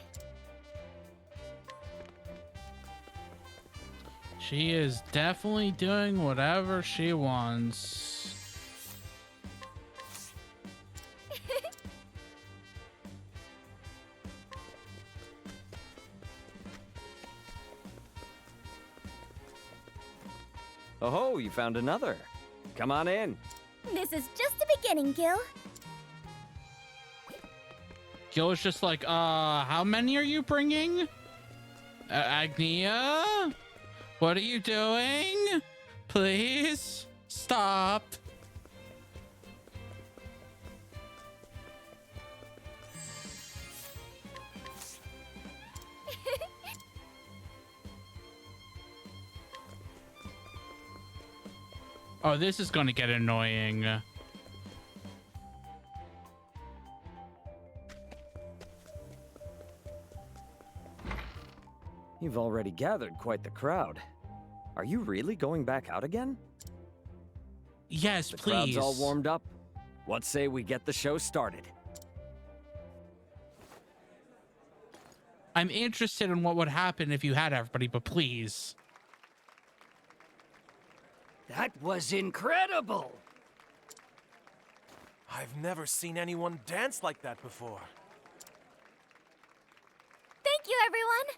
She is definitely doing whatever she wants. Oh, you found another. Come on in. This is just the beginning, Gil. Gil is just like, how many are you bringing? Agnea? What are you doing? Please stop. Oh, this is going to get annoying. You've already gathered quite the crowd. Are you really going back out again? Yes, the please. Crowd's all warmed up. What say we get the show started? I'm interested in what would happen if you had everybody, but please. That was incredible! I've never seen anyone dance like that before. Thank you, everyone!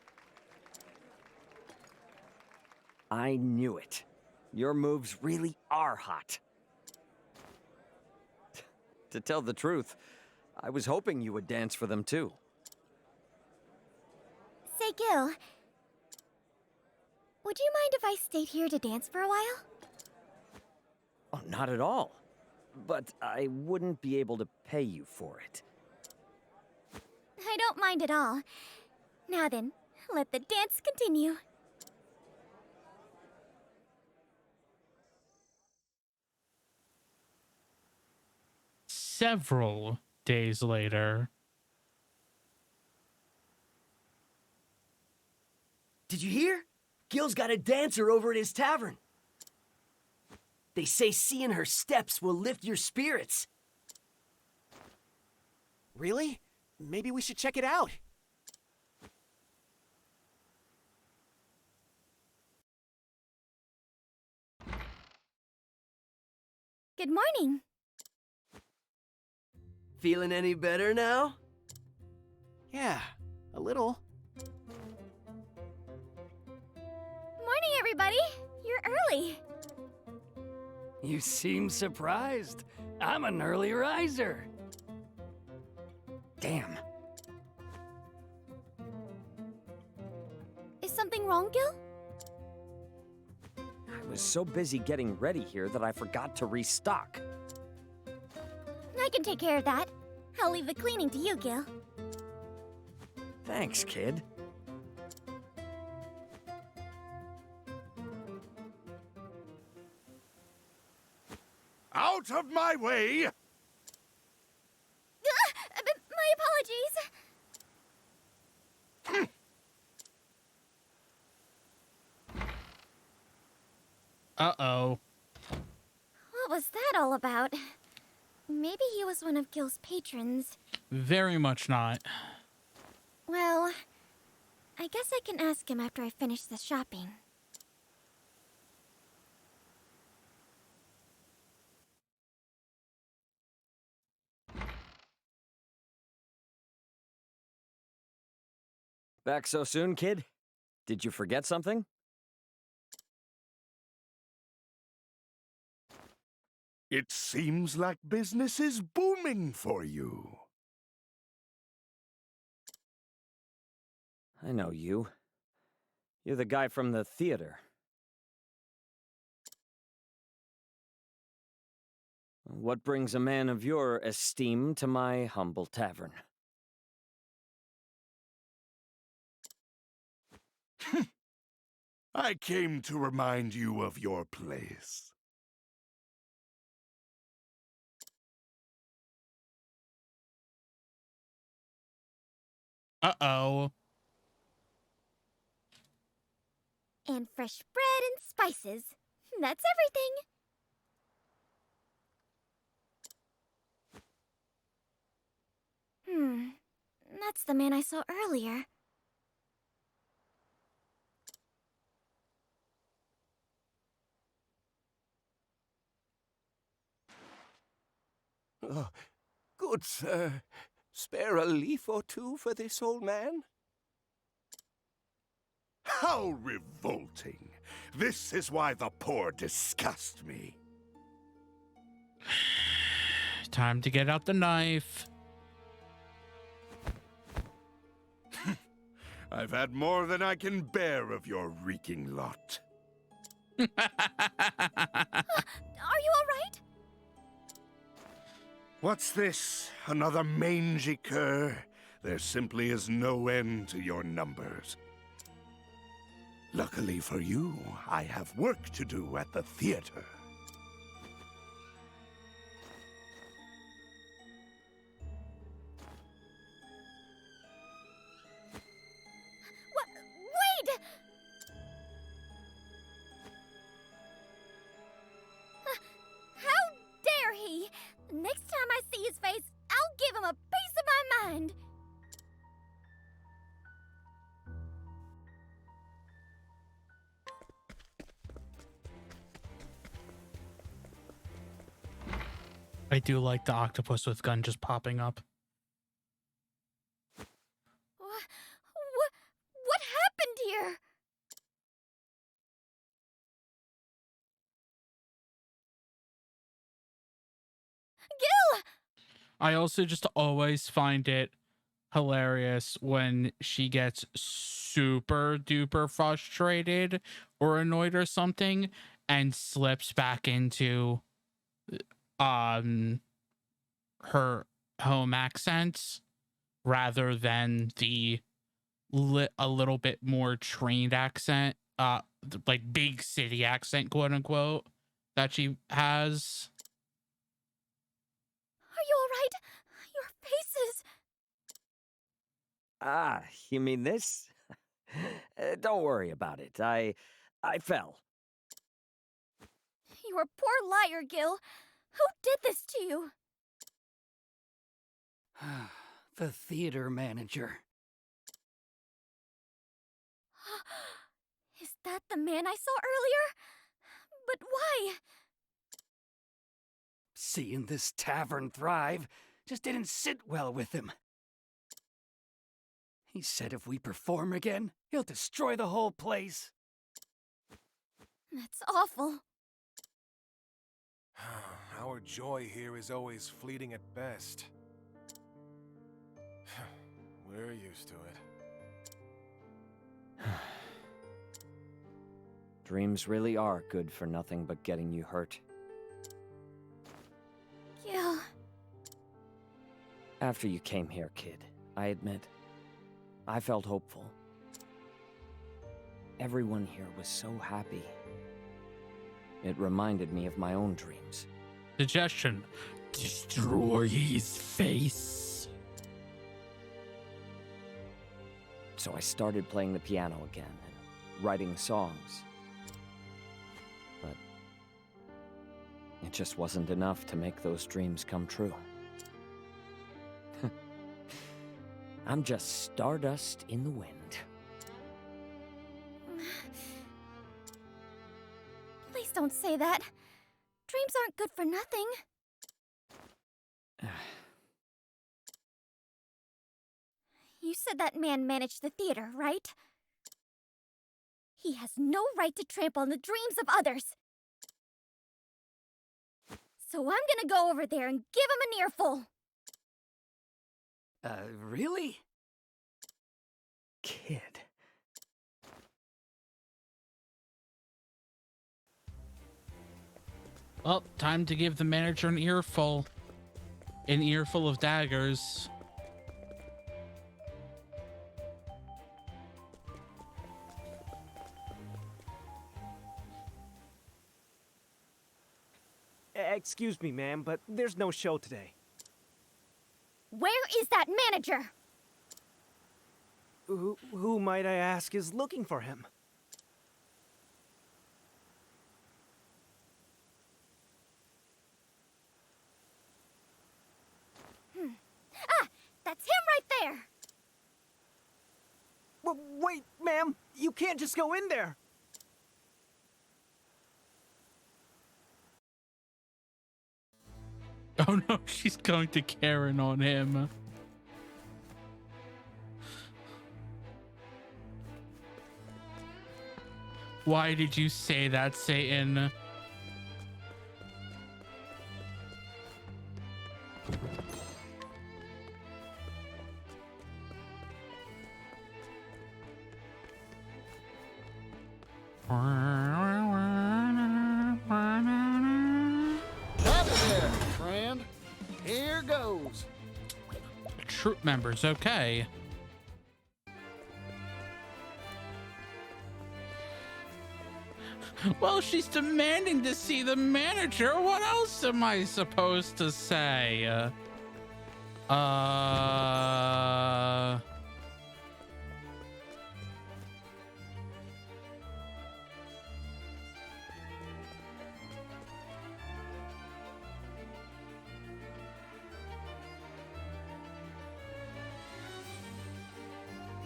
I knew it. Your moves really are hot. To tell the truth, I was hoping you would dance for them too. Say, Gil, would you mind if I stayed here to dance for a while? Oh, not at all. But I wouldn't be able to pay you for it. I don't mind at all. Now then, let the dance continue. Several days later. Did you hear? Gil's got a dancer over at his tavern. They say seeing her steps will lift your spirits. Really? Maybe we should check it out. Good morning. Feeling any better now? Yeah, a little. Morning, everybody. You're early. You seem surprised. I'm an early riser. Damn. Is something wrong, Gil? I was so busy getting ready here that I forgot to restock. I can take care of that. I'll leave the cleaning to you, Gil. Thanks, kid. Out of my way! My apologies. Uh-oh. What was that all about? Maybe he was one of Gil's patrons. Very much not. Well, I guess I can ask him after I finish the shopping. Back so soon, kid? Did you forget something? It seems like business is booming for you. I know you. You're the guy from the theater. What brings a man of your esteem to my humble tavern? I came to remind you of your place. Uh-oh. And fresh bread and spices. That's everything. That's the man I saw earlier. Oh, good sir. Spare a leaf or two for this old man? How revolting! This is why the poor disgust me. Time to get out the knife. I've had more than I can bear of your reeking lot. Are you all right? What's this? Another mangy cur? There simply is no end to your numbers. Luckily for you, I have work to do at the theater. I do like the octopus with gun just popping up. What happened here? Gil! I also just always find it hilarious when she gets super duper frustrated or annoyed or something and slips back into her home accents rather than the a little bit more trained accent, like big city accent, quote unquote, that she has. Are you alright? Your face is... Ah, you mean this? Don't worry about it. I fell. You're a poor liar, Gil. Who did this to you? The theater manager. Is that the man I saw earlier? But why? Seeing this tavern thrive just didn't sit well with him. He said if we perform again, he'll destroy the whole place. That's awful. Our joy here is always fleeting at best. We're used to it. Dreams really are good for nothing but getting you hurt. Gil... After you came here, kid, I admit, I felt hopeful. Everyone here was so happy. It reminded me of my own dreams. Suggestion: destroy his face. So I started playing the piano again and writing songs. But it just wasn't enough to make those dreams come true. I'm just stardust in the wind. Please don't say that. Dreams aren't good for nothing. You said that man managed the theater, right? He has no right to trample on the dreams of others. So I'm gonna go over there and give him an earful. Really? Kid. Well, time to give the manager an earful. An earful of daggers. Excuse me, ma'am, but there's no show today. Where is that manager? Who might I ask is looking for him? Ah, that's him right there. Wait, ma'am, you can't just go in there. Oh no, she's going to Karen on him. Why did you say that, Satan? There, friend. Here goes. Troop members, okay. Well, she's demanding to see the manager. What else am I supposed to say?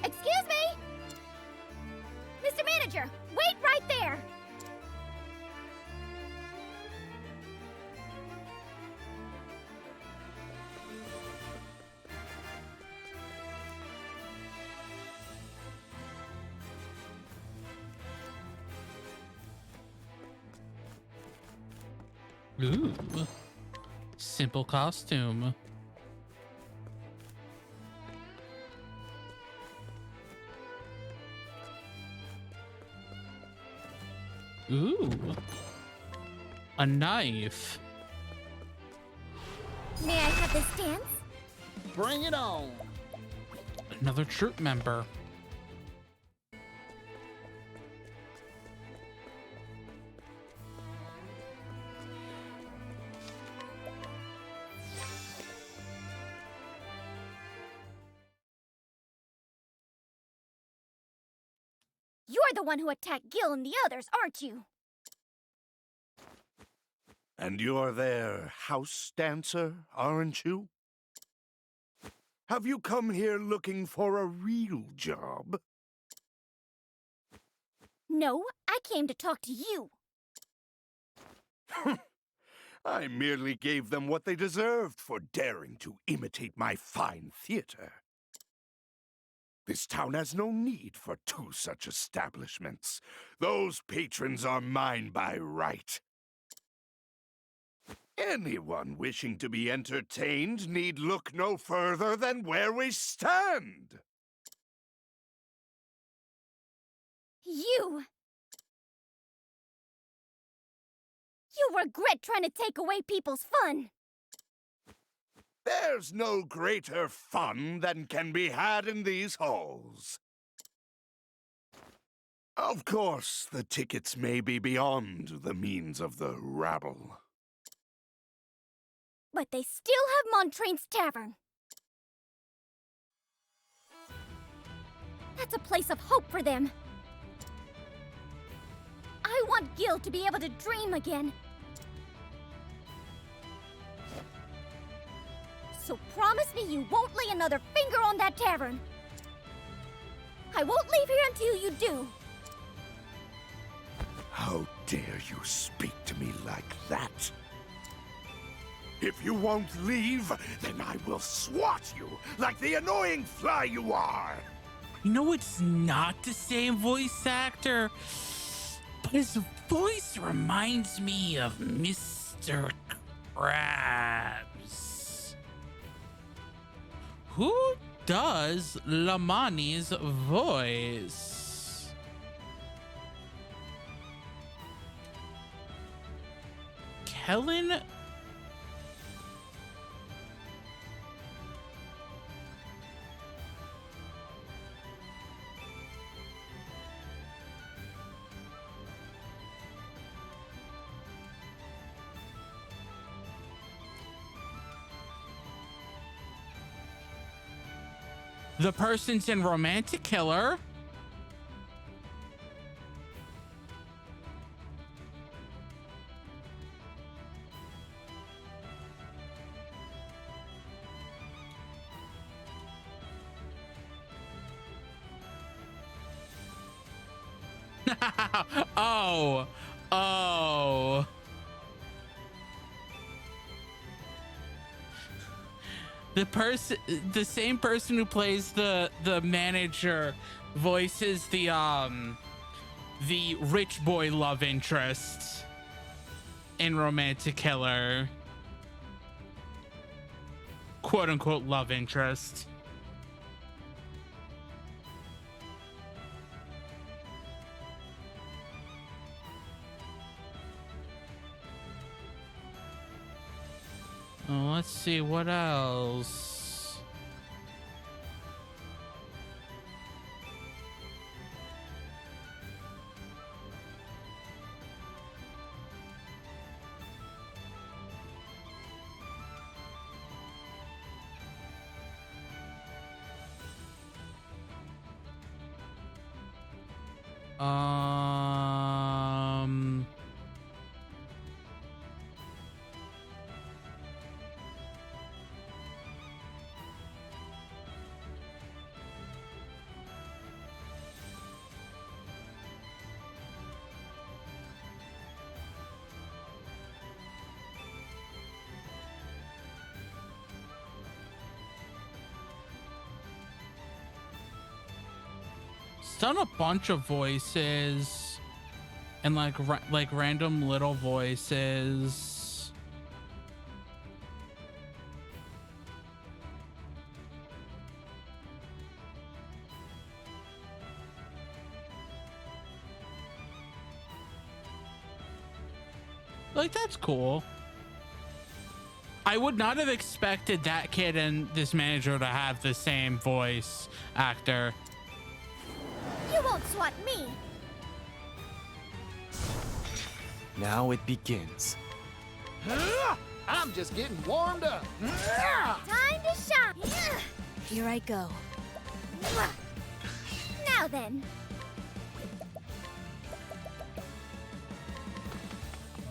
Excuse me? Mr. Manager, wait right there. Ooh. Simple costume. Ooh. A knife. May I have this dance? Bring it on. Another troop member. You're the one who attacked Gil and the others, aren't you? And you're their house dancer, aren't you? Have you come here looking for a real job? No, I came to talk to you. I merely gave them what they deserved for daring to imitate my fine theater. This town has no need for two such establishments. Those patrons are mine by right. Anyone wishing to be entertained need look no further than where we stand. You regret trying to take away people's fun. There's no greater fun than can be had in these halls. Of course, the tickets may be beyond the means of the rabble. But they still have Montraine's Tavern. That's a place of hope for them. I want Gil to be able to dream again. So promise me you won't lay another finger on that tavern. I won't leave here until you do. How dare you speak to me like that? If you won't leave, then I will swat you like the annoying fly you are. You know, it's not the same voice actor, but his voice reminds me of Mr. Krabs. Who does Lamani's voice? Kellen? The person's in Romantic Killer. Oh. The same person who plays the manager voices the rich boy love interest in Romantic Killer. Quote unquote love interest. Oh, let's see what else. It's done a bunch of voices and like random little voices. Like, that's cool. I would not have expected that kid and this manager to have the same voice actor. You won't swat me. Now it begins. I'm just getting warmed up. Time to shine. Here I go. Now then.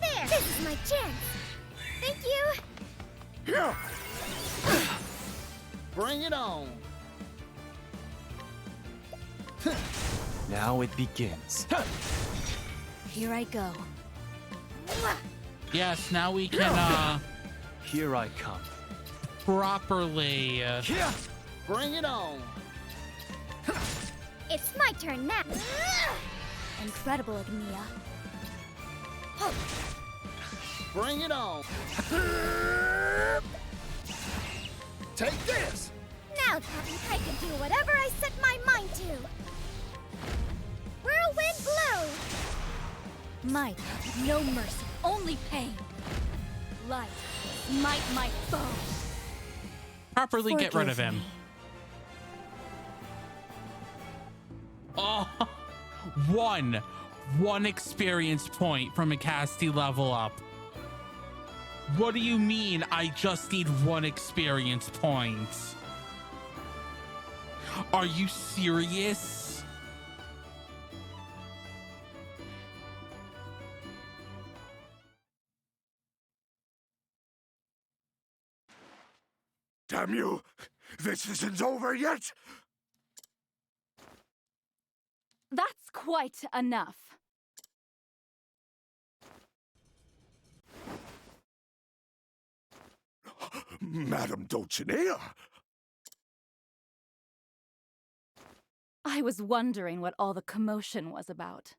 There. This is my chance. Thank you. Yeah. Bring it on. Now it begins. Here I go. Yes, now we can Here I come. properly Bring it on. It's my turn now. Incredible, Agnea. Bring it on. Take this. Now, Captain Kite can do whatever I set my mind to. Whirlwind blow. Might, no mercy, only pain. Light, smite my foe. properly get rid of Forgive him. me. Oh, one experience point from a casty level up. What do you mean I just need one experience point? Are you serious? Damn you! This isn't over yet! That's quite enough. Madam Dulcinea! I was wondering what all the commotion was about.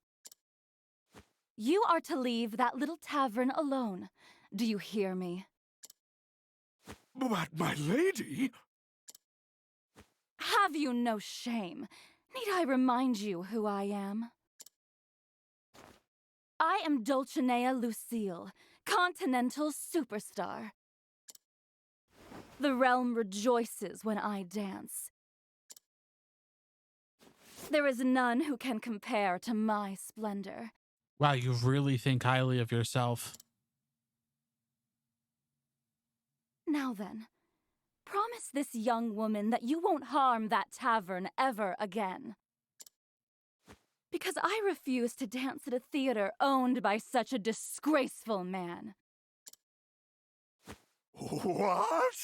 You are to leave that little tavern alone. Do you hear me? But my lady! Have you no shame? Need I remind you who I am? I am Dulcinea Lucille, continental superstar. The realm rejoices when I dance. There is none who can compare to my splendor. Wow, you really think highly of yourself. Now then, promise this young woman that you won't harm that tavern ever again. Because I refuse to dance at a theater owned by such a disgraceful man. What?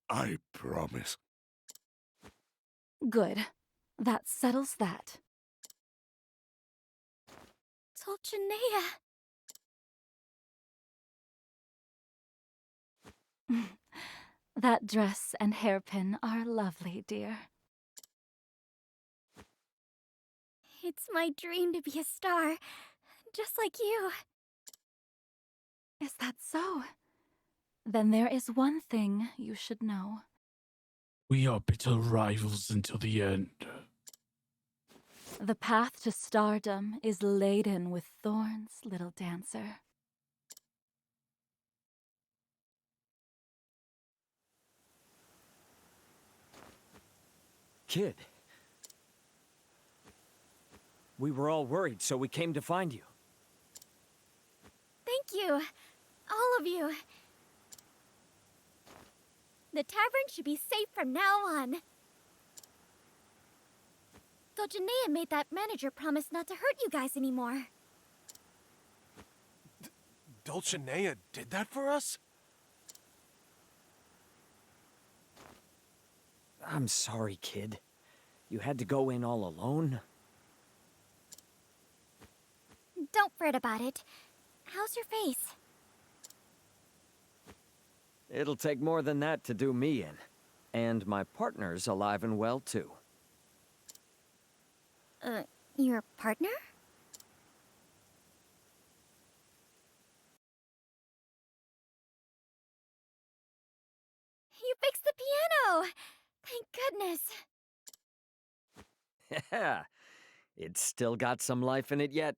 I promise. Good. That settles that. Dulcinea. That dress and hairpin are lovely, dear. It's my dream to be a star, just like you. Is that so? Then there is one thing you should know. We are bitter rivals until the end. The path to stardom is laden with thorns, little dancer. Kid. We were all worried, so we came to find you. Thank you. All of you. The tavern should be safe from now on. Dulcinea made that manager promise not to hurt you guys anymore. Dulcinea did that for us? I'm sorry, kid. You had to go in all alone? Don't fret about it. How's your face? It'll take more than that to do me in. And my partner's alive and well, too. Your partner? You fixed the piano! Thank goodness. Yeah. It's still got some life in it yet.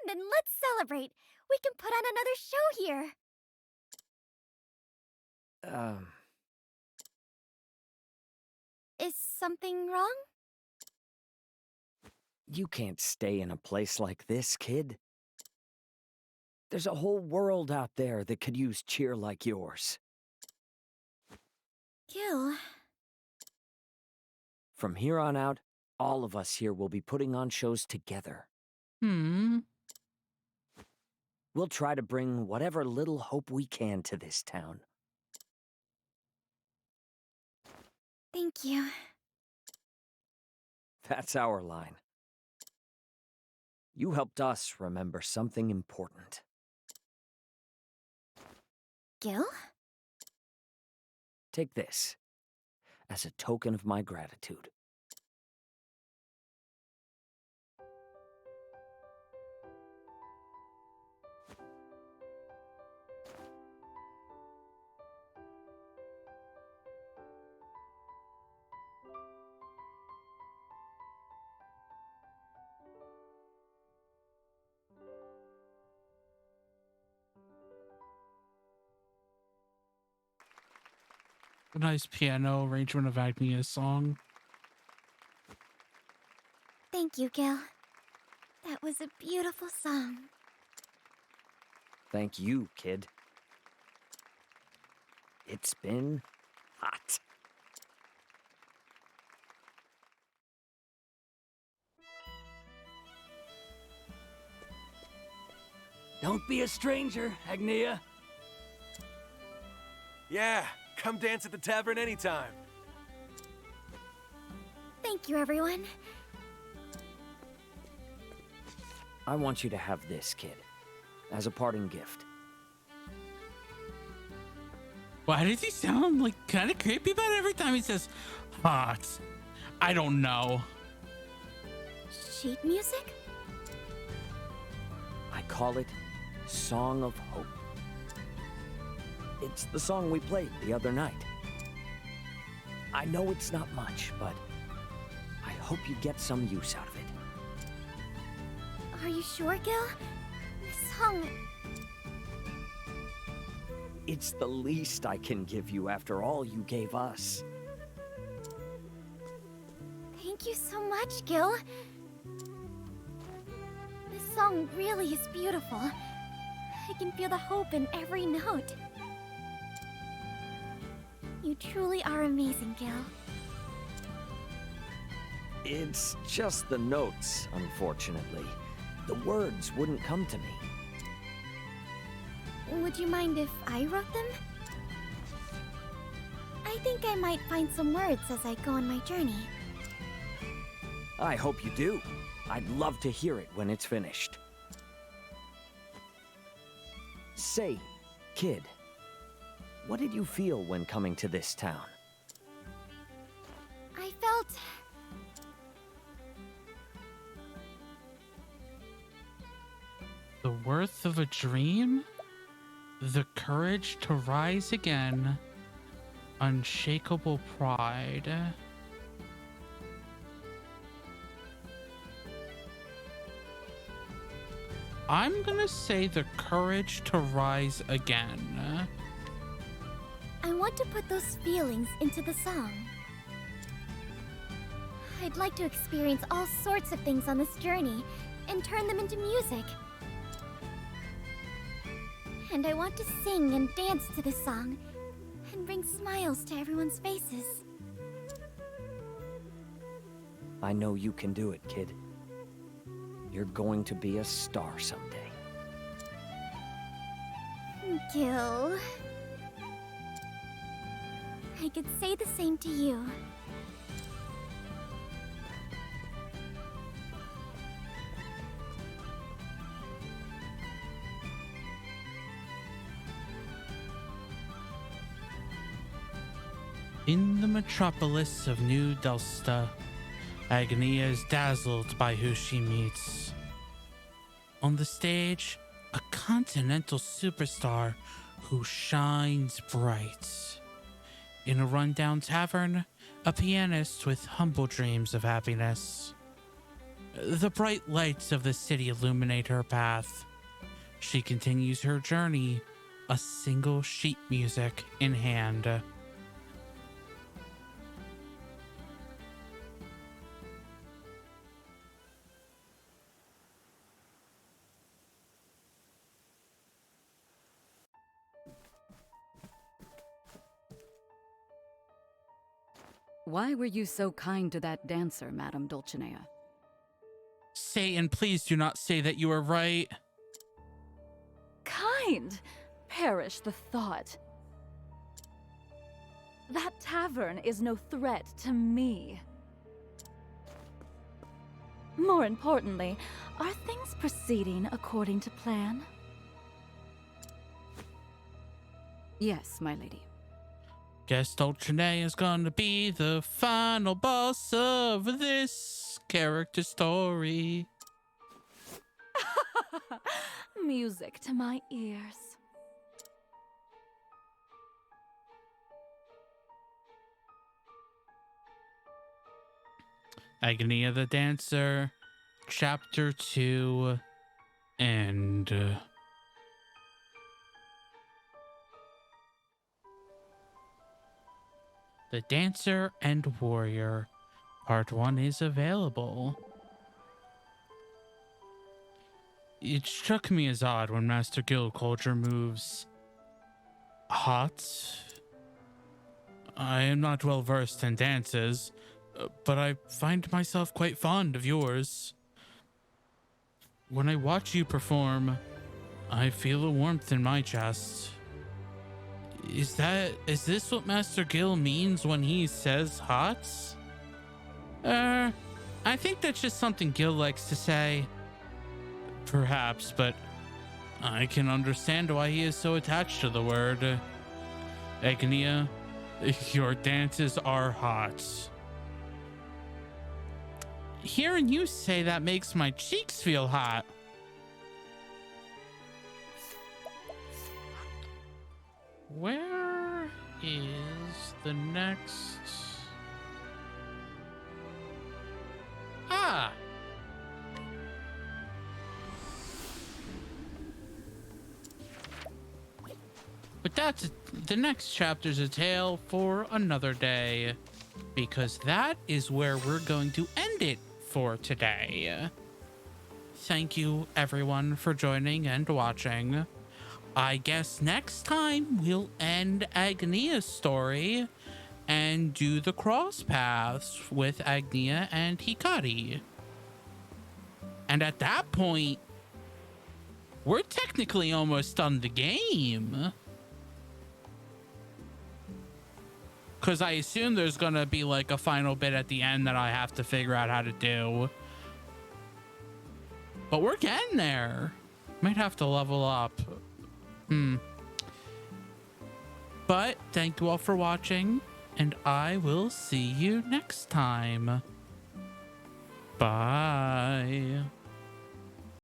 Then let's celebrate. We can put on another show here. Is something wrong? You can't stay in a place like this, kid. There's a whole world out there that could use cheer like yours. Gil. From here on out, all of us here will be putting on shows together. We'll try to bring whatever little hope we can to this town. Thank you. That's our line. You helped us remember something important. Gil? Take this as a token of my gratitude. A nice piano arrangement of Agnea's song. Thank you, Gil. That was a beautiful song. Thank you, kid. It's been hot. Don't be a stranger, Agnea. Yeah, come dance at the tavern anytime. Thank you, everyone. I want you to have this, kid, as a parting gift. Why does he sound like kind of creepy about it every time he says hot? I don't know. Sheet music? I call it Song of Hope. It's the song we played the other night. I know it's not much, but I hope you get some use out of it. Are you sure, Gil? This song... It's the least I can give you after all you gave us. Thank you so much, Gil. This song really is beautiful. I can feel the hope in every note. You truly are amazing, Gil. It's just the notes, unfortunately. The words wouldn't come to me. Would you mind if I wrote them? I think I might find some words as I go on my journey. I hope you do. I'd love to hear it when it's finished. Say, kid, what did you feel when coming to this town? I felt... The worth of a dream? The courage to rise again. Unshakable pride. I'm gonna say the courage to rise again. I want to put those feelings into the song. I'd like to experience all sorts of things on this journey and turn them into music. And I want to sing and dance to this song and bring smiles to everyone's faces. I know you can do it, kid. You're going to be a star someday. Gil. I could say the same to you. In the metropolis of New Delsta, Agnea is dazzled by who she meets. On the stage, a continental superstar who shines bright. In a rundown tavern, a pianist with humble dreams of happiness. The bright lights of the city illuminate her path. She continues her journey, a single sheet music in hand. Why were you so kind to that dancer, Madame Dulcinea? Satan, please do not say that you are right. Kind? Perish the thought. That tavern is no threat to me. More importantly, are things proceeding according to plan? Yes, my lady. Guess Dulcinea is gonna be the final boss of this character story. Music to my ears. Agnea the Dancer, Chapter 2, end. The Dancer and Warrior, Part 1 is available. It struck me as odd when Master Gil called your moves hot. I am not well versed in dances, but I find myself quite fond of yours. When I watch you perform, I feel a warmth in my chest. Is this what Master Gil means when he says hot? I think that's just something Gil likes to say. Perhaps, but I can understand why he is so attached to the word. Agnea, your dances are hot. Hearing you say that makes my cheeks feel hot. Where is the next? Ah! But the next chapter's a tale for another day, because that is where we're going to end it for today. Thank you everyone for joining and watching. I guess next time we'll end Agnea's story and do the cross paths with Agnea and Hikari. And at that point, we're technically almost done the game. Because I assume there's going to be like a final bit at the end that I have to figure out how to do. But we're getting there. Might have to level up. But thank you all for watching, and I will see you next time. Bye.